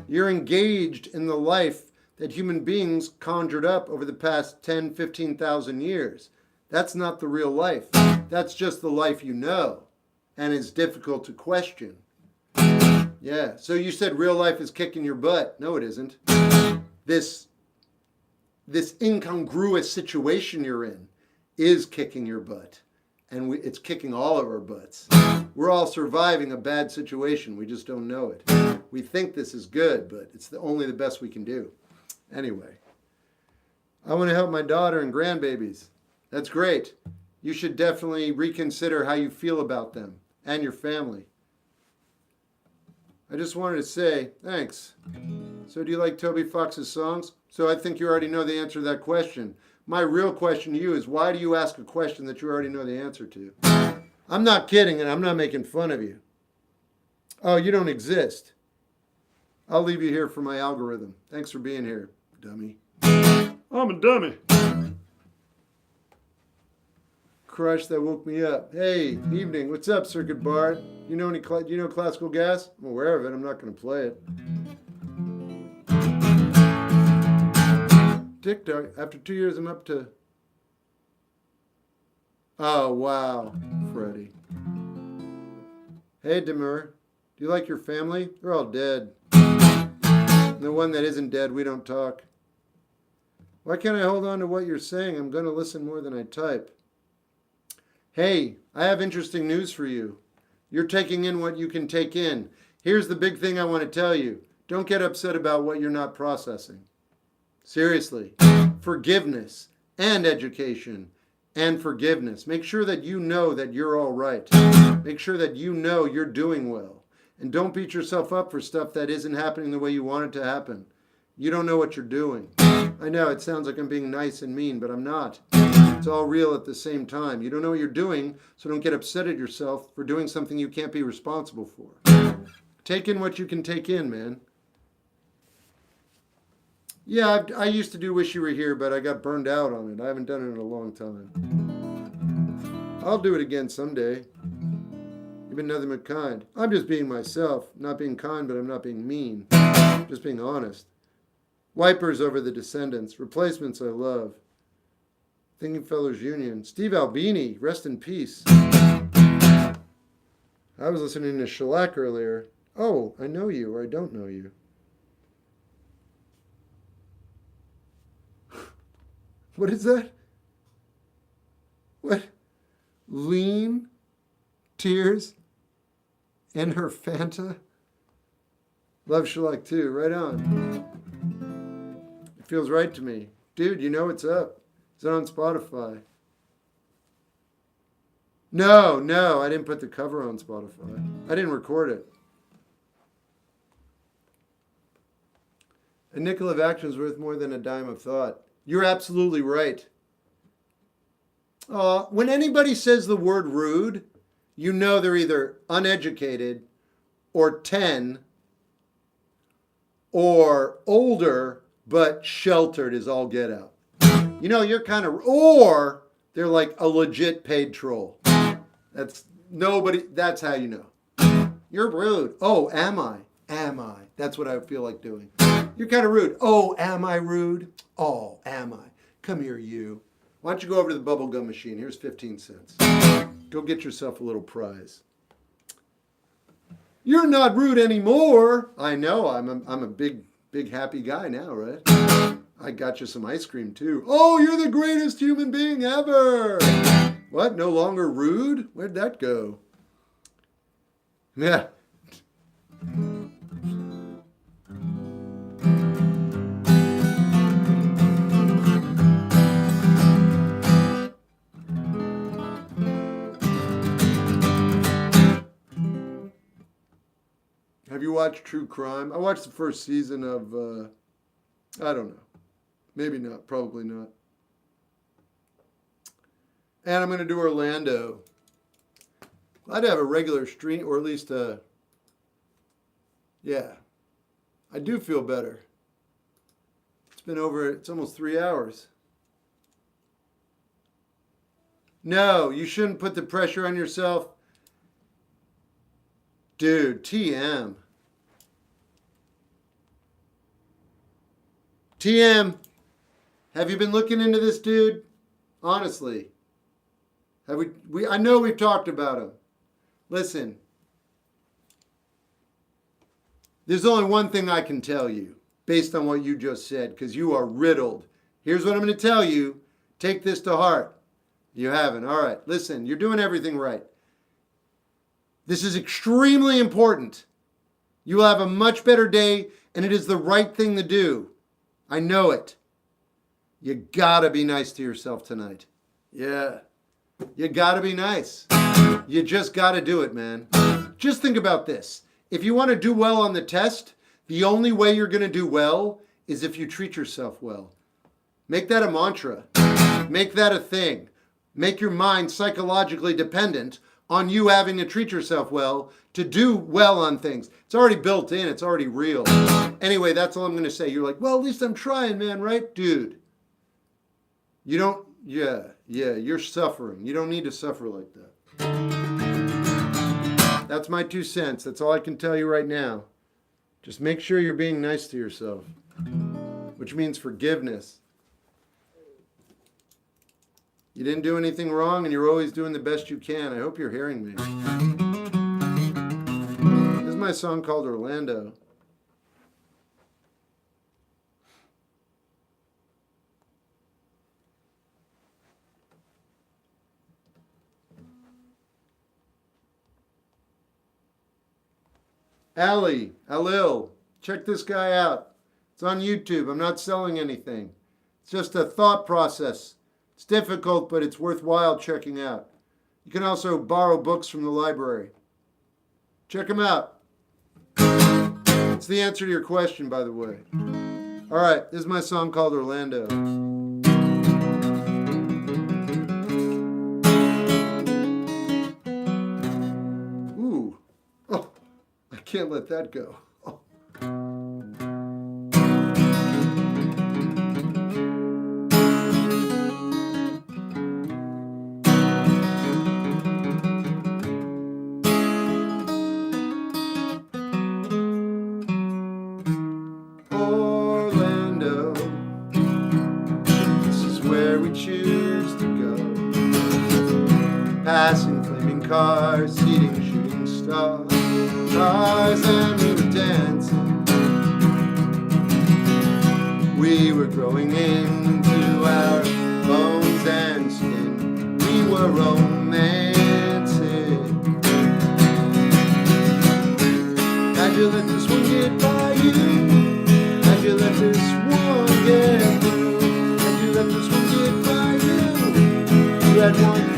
[SPEAKER 1] You're engaged in the life that human beings conjured up over the past 10, 15,000 years. That's not the real life. That's just the life you know. And it's difficult to question. Yeah, so you said real life is kicking your butt. No, it isn't. This incongruous situation you're in is kicking your butt. And it's kicking all of our butts. We're all surviving a bad situation. We just don't know it. We think this is good, but it's only the best we can do. Anyway, I want to help my daughter and grandbabies. That's great. You should definitely reconsider how you feel about them and your family. I just wanted to say thanks. So do you like Toby Fox's songs? So I think you already know the answer to that question. My real question to you is, why do you ask a question that you already know the answer to? I'm not kidding, and I'm not making fun of you. Oh, you don't exist. I'll leave you here for my algorithm. Thanks for being here, dummy. I'm a dummy. Crush, that woke me up. Hey, evening. What's up, Circuit Bard? You know classical gas? I'm aware of it. I'm not going to play it. TikTok. After 2 years, I'm up to... Oh, wow, Freddie. Hey, Demur. Do you like your family? They're all dead. The one that isn't dead, we don't talk. Why can't I hold on to what you're saying? I'm going to listen more than I type. Hey, I have interesting news for you. You're taking in what you can take in. Here's the big thing I want to tell you. Don't get upset about what you're not processing. Seriously. Forgiveness and education and forgiveness. Make sure that you know that you're all right. Make sure that you know you're doing well. And don't beat yourself up for stuff that isn't happening the way you want it to happen. You don't know what you're doing. I know it sounds like I'm being nice and mean, but I'm not. It's all real at the same time. You don't know what you're doing, so don't get upset at yourself for doing something you can't be responsible for. Take in what you can take in, man. Yeah, I used to do Wish You Were Here, but I got burned out on it. I haven't done it in a long time. I'll do it again someday. You've been nothing but kind. I'm just being myself. Not being kind, but I'm not being mean. Just being honest. Wipers over the Descendants. Replacements I love. Thinking Fellows Union. Steve Albini, rest in peace. I was listening to Shellac earlier. Oh, I know you, or I don't know you. What is that? What? Lean, tears, and her Fanta? Love Shellac too, right on. It feels right to me. Dude, you know what's up. Is it on Spotify? No, I didn't put the cover on Spotify. I didn't record it. A nickel of action is worth more than a dime of thought. You're absolutely right. When anybody says the word rude, you know they're either uneducated or 10 or older, but sheltered as all get out. You know, you're kind of, or they're like a legit paid troll. That's how you know. You're rude. Oh, am I? Am I? That's what I feel like doing. You're kind of rude. Oh, am I rude? Oh, am I? Come here, you. Why don't you go over to the bubblegum machine? Here's 15 cents. Go get yourself a little prize. You're not rude anymore. I know. I'm a big happy guy now, right? I got you some ice cream too. Oh, you're the greatest human being ever. What? No longer rude? Where'd that go? Yeah. Have you watched True Crime? I watched the first season of, I don't know. Maybe not. Probably not. And I'm going to do Orlando. Glad to have a regular stream, or at least yeah. I do feel better. It's almost 3 hours. No, you shouldn't put the pressure on yourself. Dude, TM. TM, have you been looking into this dude? Honestly. Have we I know we've talked about him. Listen. There's only one thing I can tell you based on what you just said, because you are riddled. Here's what I'm going to tell you. Take this to heart. You haven't. All right. Listen, you're doing everything right. This is extremely important. You will have a much better day, and it is the right thing to do. I know it. You gotta be nice to yourself tonight. Yeah. You gotta be nice. You just gotta do it, man. Just think about this. If you want to do well on the test, the only way you're gonna do well is if you treat yourself well. Make that a mantra. Make that a thing. Make your mind psychologically dependent on you having to treat yourself well to do well on things. It's already built in. It's already real. Anyway, that's all I'm going to say. You're like, well, at least I'm trying, man, right? Dude, you don't, you're suffering. You don't need to suffer like that. That's my 2 cents. That's all I can tell you right now. Just make sure you're being nice to yourself, which means forgiveness. You didn't do anything wrong, and you're always doing the best you can. I hope you're hearing me. This is my song called Orlando. Alil, check this guy out. It's on YouTube. I'm not selling anything. It's just a thought process. It's difficult, but it's worthwhile checking out. You can also borrow books from the library. Check them out. It's the answer to your question, by the way. All right, this is my song called Orlando. Ooh. Oh, I can't let that go. Oh. Passing flaming cars, seating shooting stars, cars, and we were dancing. We were growing into our bones and skin. We were romantic. How'd you let this one get by you? How'd you let this one get through? How'd you let this one get by you? You had one.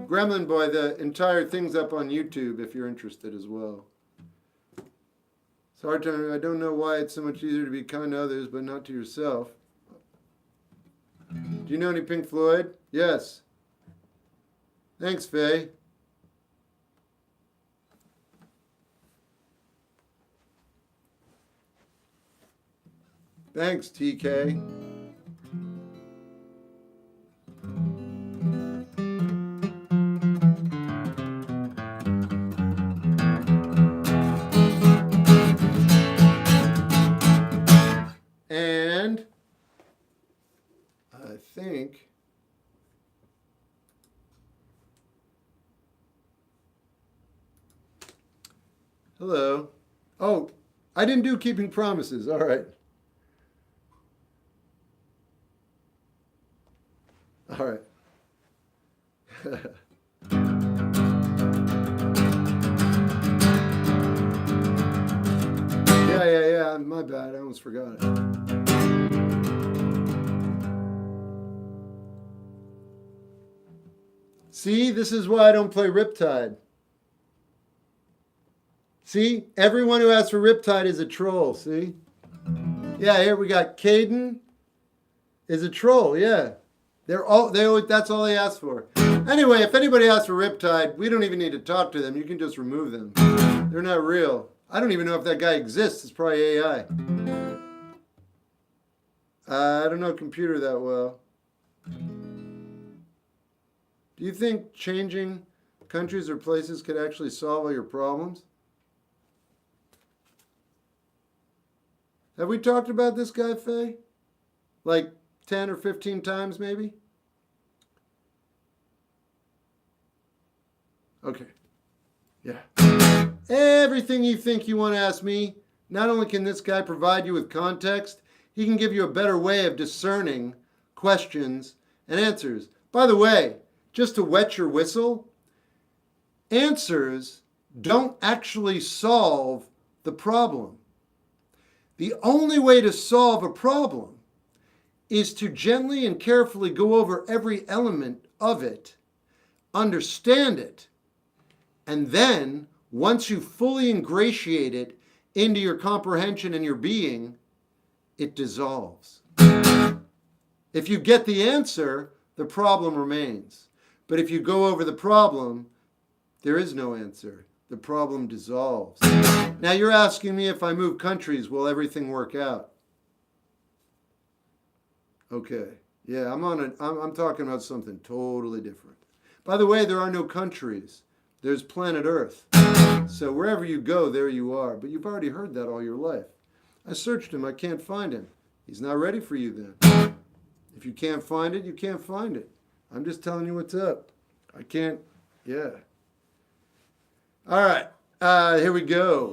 [SPEAKER 1] Gremlin Boy, the entire thing's up on YouTube if you're interested as well. It's hard to, I don't know why it's so much easier to be kind to others, but not to yourself. Do you know any Pink Floyd? Yes. Thanks, Faye. Thanks, TK. I think. Hello. Oh, I didn't do keeping promises. All right. All right. Yeah. My bad. I almost forgot it. See, this is why I don't play Riptide. See, everyone who asks for Riptide is a troll. See? Yeah, here we got Caden is a troll. Yeah, that's all they ask for. Anyway, if anybody asks for Riptide, we don't even need to talk to them. You can just remove them. They're not real. I don't even know if that guy exists. It's probably AI. I don't know computer that well. Do you think changing countries or places could actually solve all your problems? Have we talked about this guy, Faye? Like 10 or 15 times, maybe? Okay. Yeah. Everything you think you want to ask me, not only can this guy provide you with context, he can give you a better way of discerning questions and answers. By the way, just to wet your whistle, answers don't actually solve the problem. The only way to solve a problem is to gently and carefully go over every element of it, understand it, and then, once you fully ingratiate it into your comprehension and your being, it dissolves. If you get the answer, the problem remains. But if you go over the problem, there is no answer. The problem dissolves. Now you're asking me if I move countries, will everything work out? Okay. Yeah, I'm talking about something totally different. By the way, there are no countries. There's planet Earth. So wherever you go, there you are. But you've already heard that all your life. I searched him. I can't find him. He's not ready for you then. If you can't find it, you can't find it. I'm just telling you what's up. I can't, yeah. All right, here we go.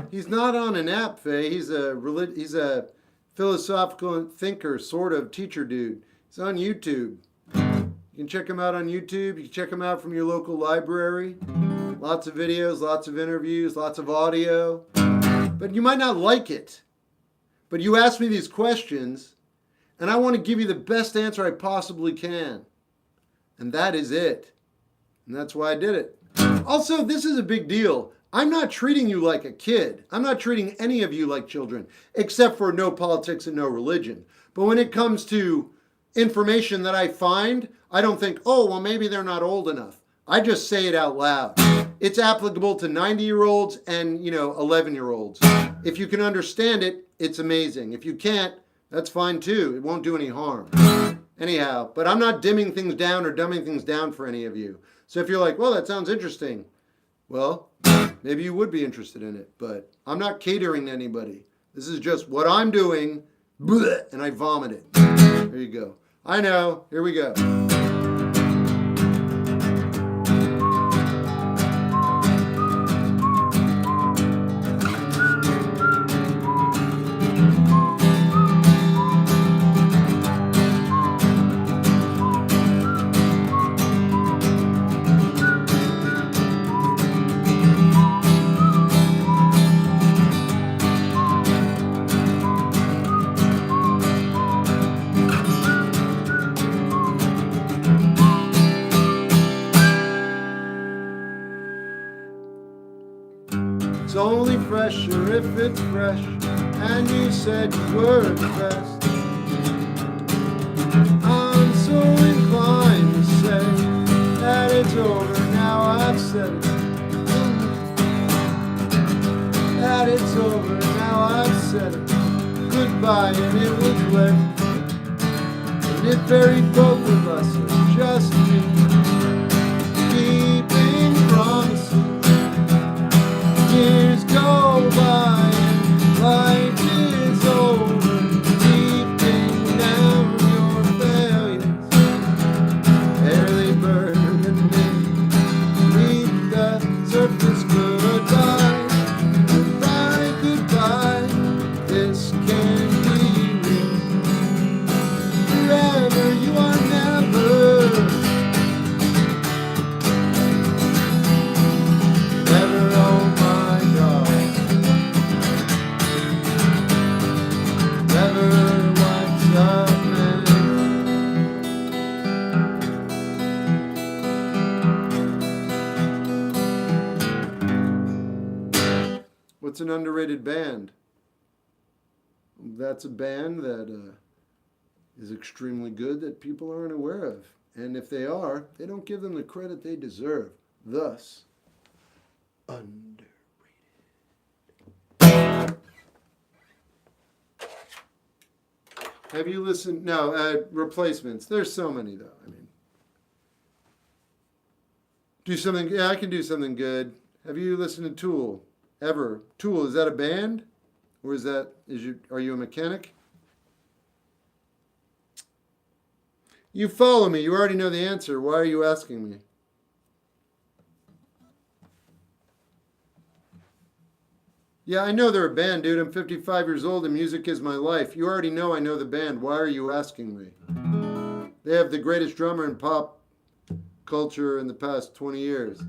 [SPEAKER 1] He's not on an app, Faye. He's a philosophical thinker, sort of teacher dude. He's on YouTube. You can check him out on YouTube. You can check him out from your local library. Lots of videos, lots of interviews, lots of audio. But you might not like it. But you asked me these questions, and I want to give you the best answer I possibly can. And that is it. And that's why I did it. Also, this is a big deal. I'm not treating you like a kid. I'm not treating any of you like children, except for no politics and no religion. But when it comes to information that I find, I don't think, oh, well, maybe they're not old enough. I just say it out loud. It's applicable to 90-year-olds and, 11-year-olds. If you can understand it, it's amazing. If you can't, that's fine too. It won't do any harm. Anyhow, but I'm not dimming things down or dumbing things down for any of you. So if you're like, well, that sounds interesting. Well, maybe you would be interested in it, but I'm not catering to anybody. This is just what I'm doing, and I vomit it. There you go. I know. Here we go. It's only fresher if it's fresh, and you said you were the best. I'm so inclined to say that it's over now, I've said it. That it's over now, I've said it. Goodbye, and it was left. And it buried both of us, or just me. Keeping promises. What's an underrated band? That's a band that is extremely good that people aren't aware of. And if they are, they don't give them the credit they deserve. Thus, underrated. Have you listened? No, Replacements. There's so many, though. I mean, do something. Yeah, I can do something good. Have you listened to Tool? Ever? Tool, is that a band? Or are you a mechanic? You follow me. You already know the answer. Why are you asking me? Yeah, I know they're a band, dude. I'm 55 years old and music is my life. You already know I know the band. Why are you asking me? They have the greatest drummer in pop culture in the past 20 years.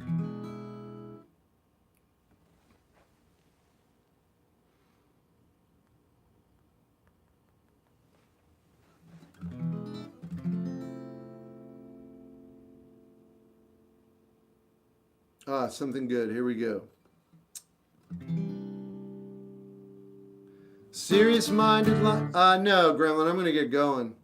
[SPEAKER 1] Something good. Here we go. Serious-minded no, Gremlin, I'm going to get going.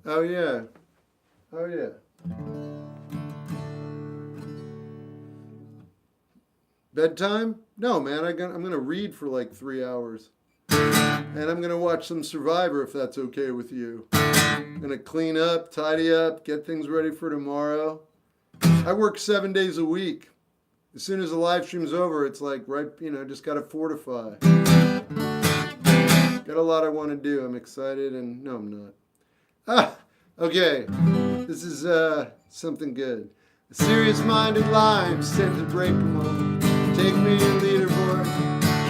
[SPEAKER 1] Oh, yeah. Oh, yeah. Bedtime? No, man, I'm going to read for like 3 hours. And I'm going to watch some Survivor if that's okay with you. I'm going to clean up, tidy up, get things ready for tomorrow. I work 7 days a week. As soon as the live stream's over, it's like, right, just got to fortify. Got a lot I want to do. I'm excited and no, I'm not. Okay. This is something good. A serious-minded line sent to break them all. Take me to leaderboard.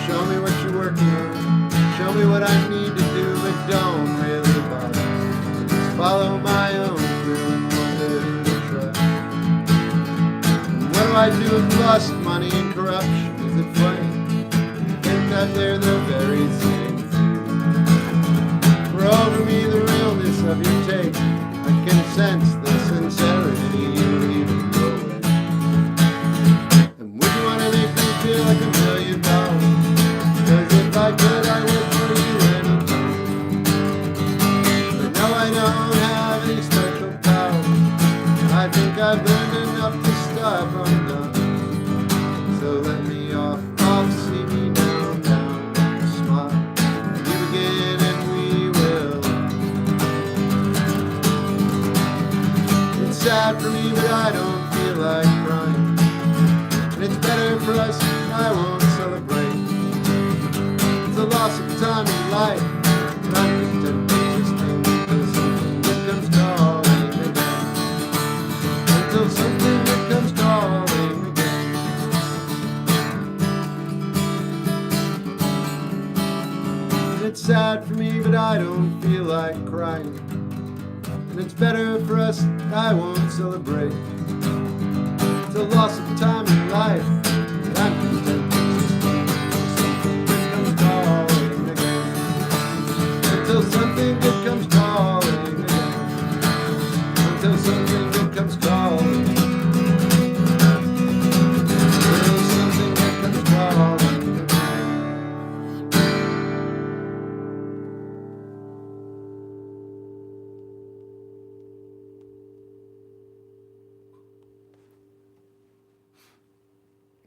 [SPEAKER 1] Show me what you're working on. Show me what I need to do, but don't really bother. Just follow my own through and wonder who to trust. And what do I do with lust, money, and corruption? Is it funny? Think that they're the very same thing. For over me the realness of your take. I can sense the sincerity you even go with. And would you want to make me feel like $1 million? Cause if I could, I would for you anytime. But no, I don't have any special powers. I think I've learned enough to stop undone. So let me off, see me down, smile. You again and we will. It's sad for me, but I don't feel like crying. And it's better for us, I won't celebrate. It's a loss of time in life, but I'm content to sustain until something that comes calling again. Until something that comes calling again. And it's sad for me, but I don't feel like crying. And it's better for us, I won't celebrate. It's a loss of time in life, but I'm content to sustain until something good comes calling again. Until something good comes calling again. Until something good comes calling again.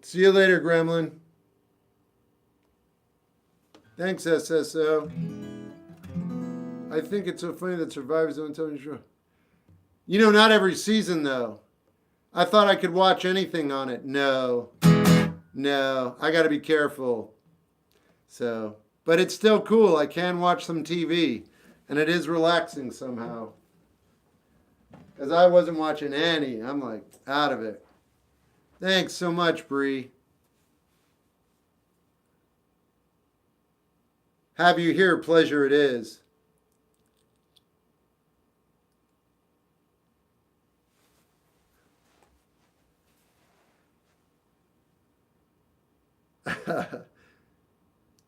[SPEAKER 1] See you later, Gremlin. Thanks, SSO. I think it's so funny that survivors don't tell me the truth. Not every season, though. I thought I could watch anything on it. No. I got to be careful. So, but it's still cool. I can watch some TV. And it is relaxing somehow. Because I wasn't watching any. I'm like, out of it. Thanks so much, Bree. Have you here, pleasure it is.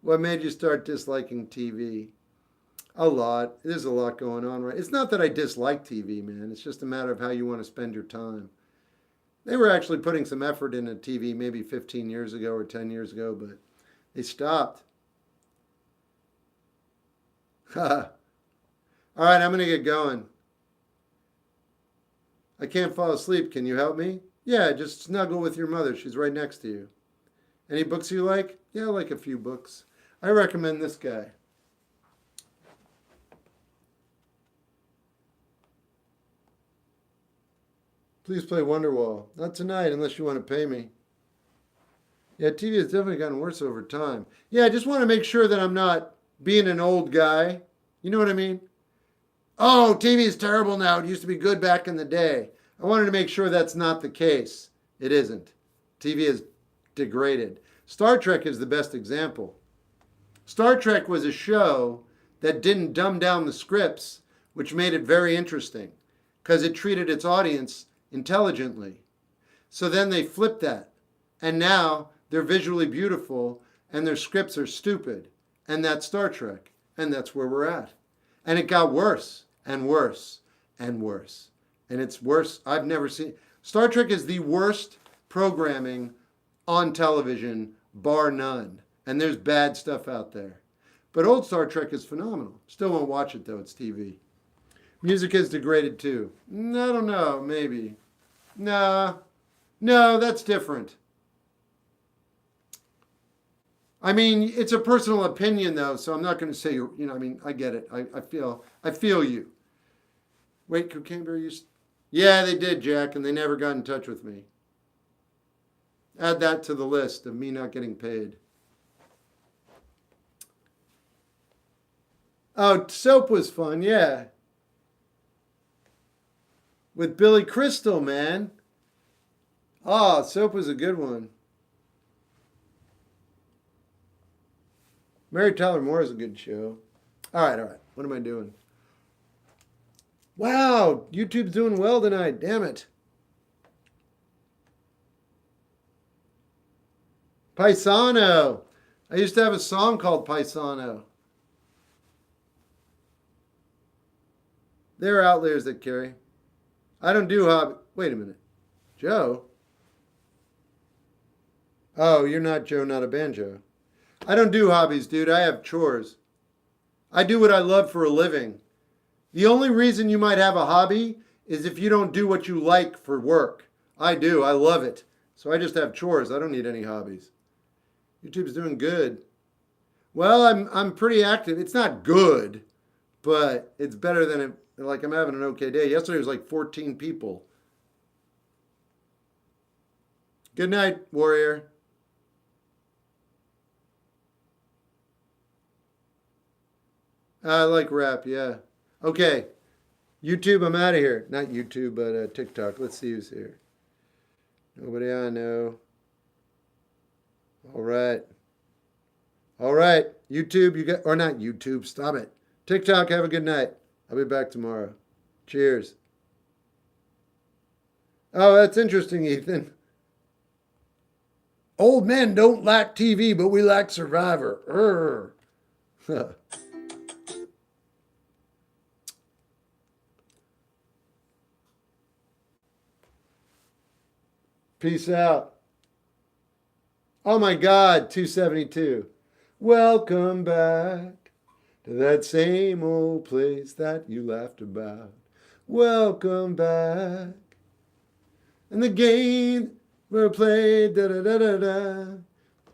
[SPEAKER 1] What made you start disliking TV? A lot. There's a lot going on, right? It's not that I dislike TV, man. It's just a matter of how you want to spend your time. They were actually putting some effort into TV maybe 15 years ago or 10 years ago, but they stopped. All right, I'm going to get going. I can't fall asleep. Can you help me? Yeah, just snuggle with your mother. She's right next to you. Any books you like? Yeah, I like a few books. I recommend this guy. Please play Wonderwall. Not tonight unless you want to pay me. Yeah, TV has definitely gotten worse over time. Yeah, I just want to make sure that I'm not being an old guy. You know what I mean? Oh, TV is terrible now. It used to be good back in the day. I wanted to make sure that's not the case. It isn't. TV is degraded. Star Trek is the best example. Star Trek was a show that didn't dumb down the scripts, which made it very interesting because it treated its audience intelligently. So then they flipped that. And now they're visually beautiful and their scripts are stupid. And that's Star Trek. And that's where we're at. And it got worse and worse and worse. And it's worse. I've never seen. Star Trek is the worst programming on television, bar none. And there's bad stuff out there. But old Star Trek is phenomenal. Still won't watch it though. It's TV. Music is degraded too. I don't know. Maybe. Nah. No, that's different. I mean, it's a personal opinion though, so I'm not going to say, I mean, I get it. I feel you. Wait, Cocaine Bear used... Yeah, they did, Jack, and they never got in touch with me. Add that to the list of me not getting paid. Oh, Soap was fun, yeah. With Billy Crystal, man. Oh, Soap was a good one. Mary Tyler Moore is a good show. All right. What am I doing? Wow, YouTube's doing well tonight. Damn it. Paisano. I used to have a song called Paisano. There are outliers that carry. I don't do hobby. Wait a minute. Joe? Oh, you're not Joe, not a banjo. I don't do hobbies, dude. I have chores. I do what I love for a living. The only reason you might have a hobby is if you don't do what you like for work. I do. I love it. So I just have chores. I don't need any hobbies. YouTube's doing good. Well, I'm pretty active. It's not good, but it's better than it. Like I'm having an okay day. Yesterday was like 14 people. Good night, warrior. I like rap, yeah. Okay. YouTube, I'm out of here. Not YouTube, but TikTok. Let's see who's here. Nobody I know. All right. YouTube, you got, or not YouTube, stop it. TikTok, have a good night. I'll be back tomorrow. Cheers. Oh, that's interesting, Ethan. Old men don't lack TV, but we lack Survivor. Peace out. Oh my God, 272. Welcome back to that same old place that you laughed about. Welcome back. And the game we're playing. Da da da da da.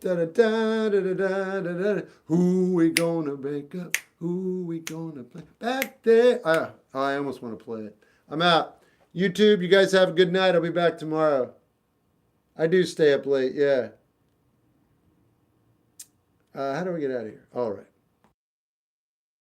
[SPEAKER 1] Da da da da da da da. Who we gonna break up? Who we gonna play? Back there. I almost want to play it. I'm out. YouTube, you guys have a good night. I'll be back tomorrow. I do stay up late, yeah. How do we get out of here? All right.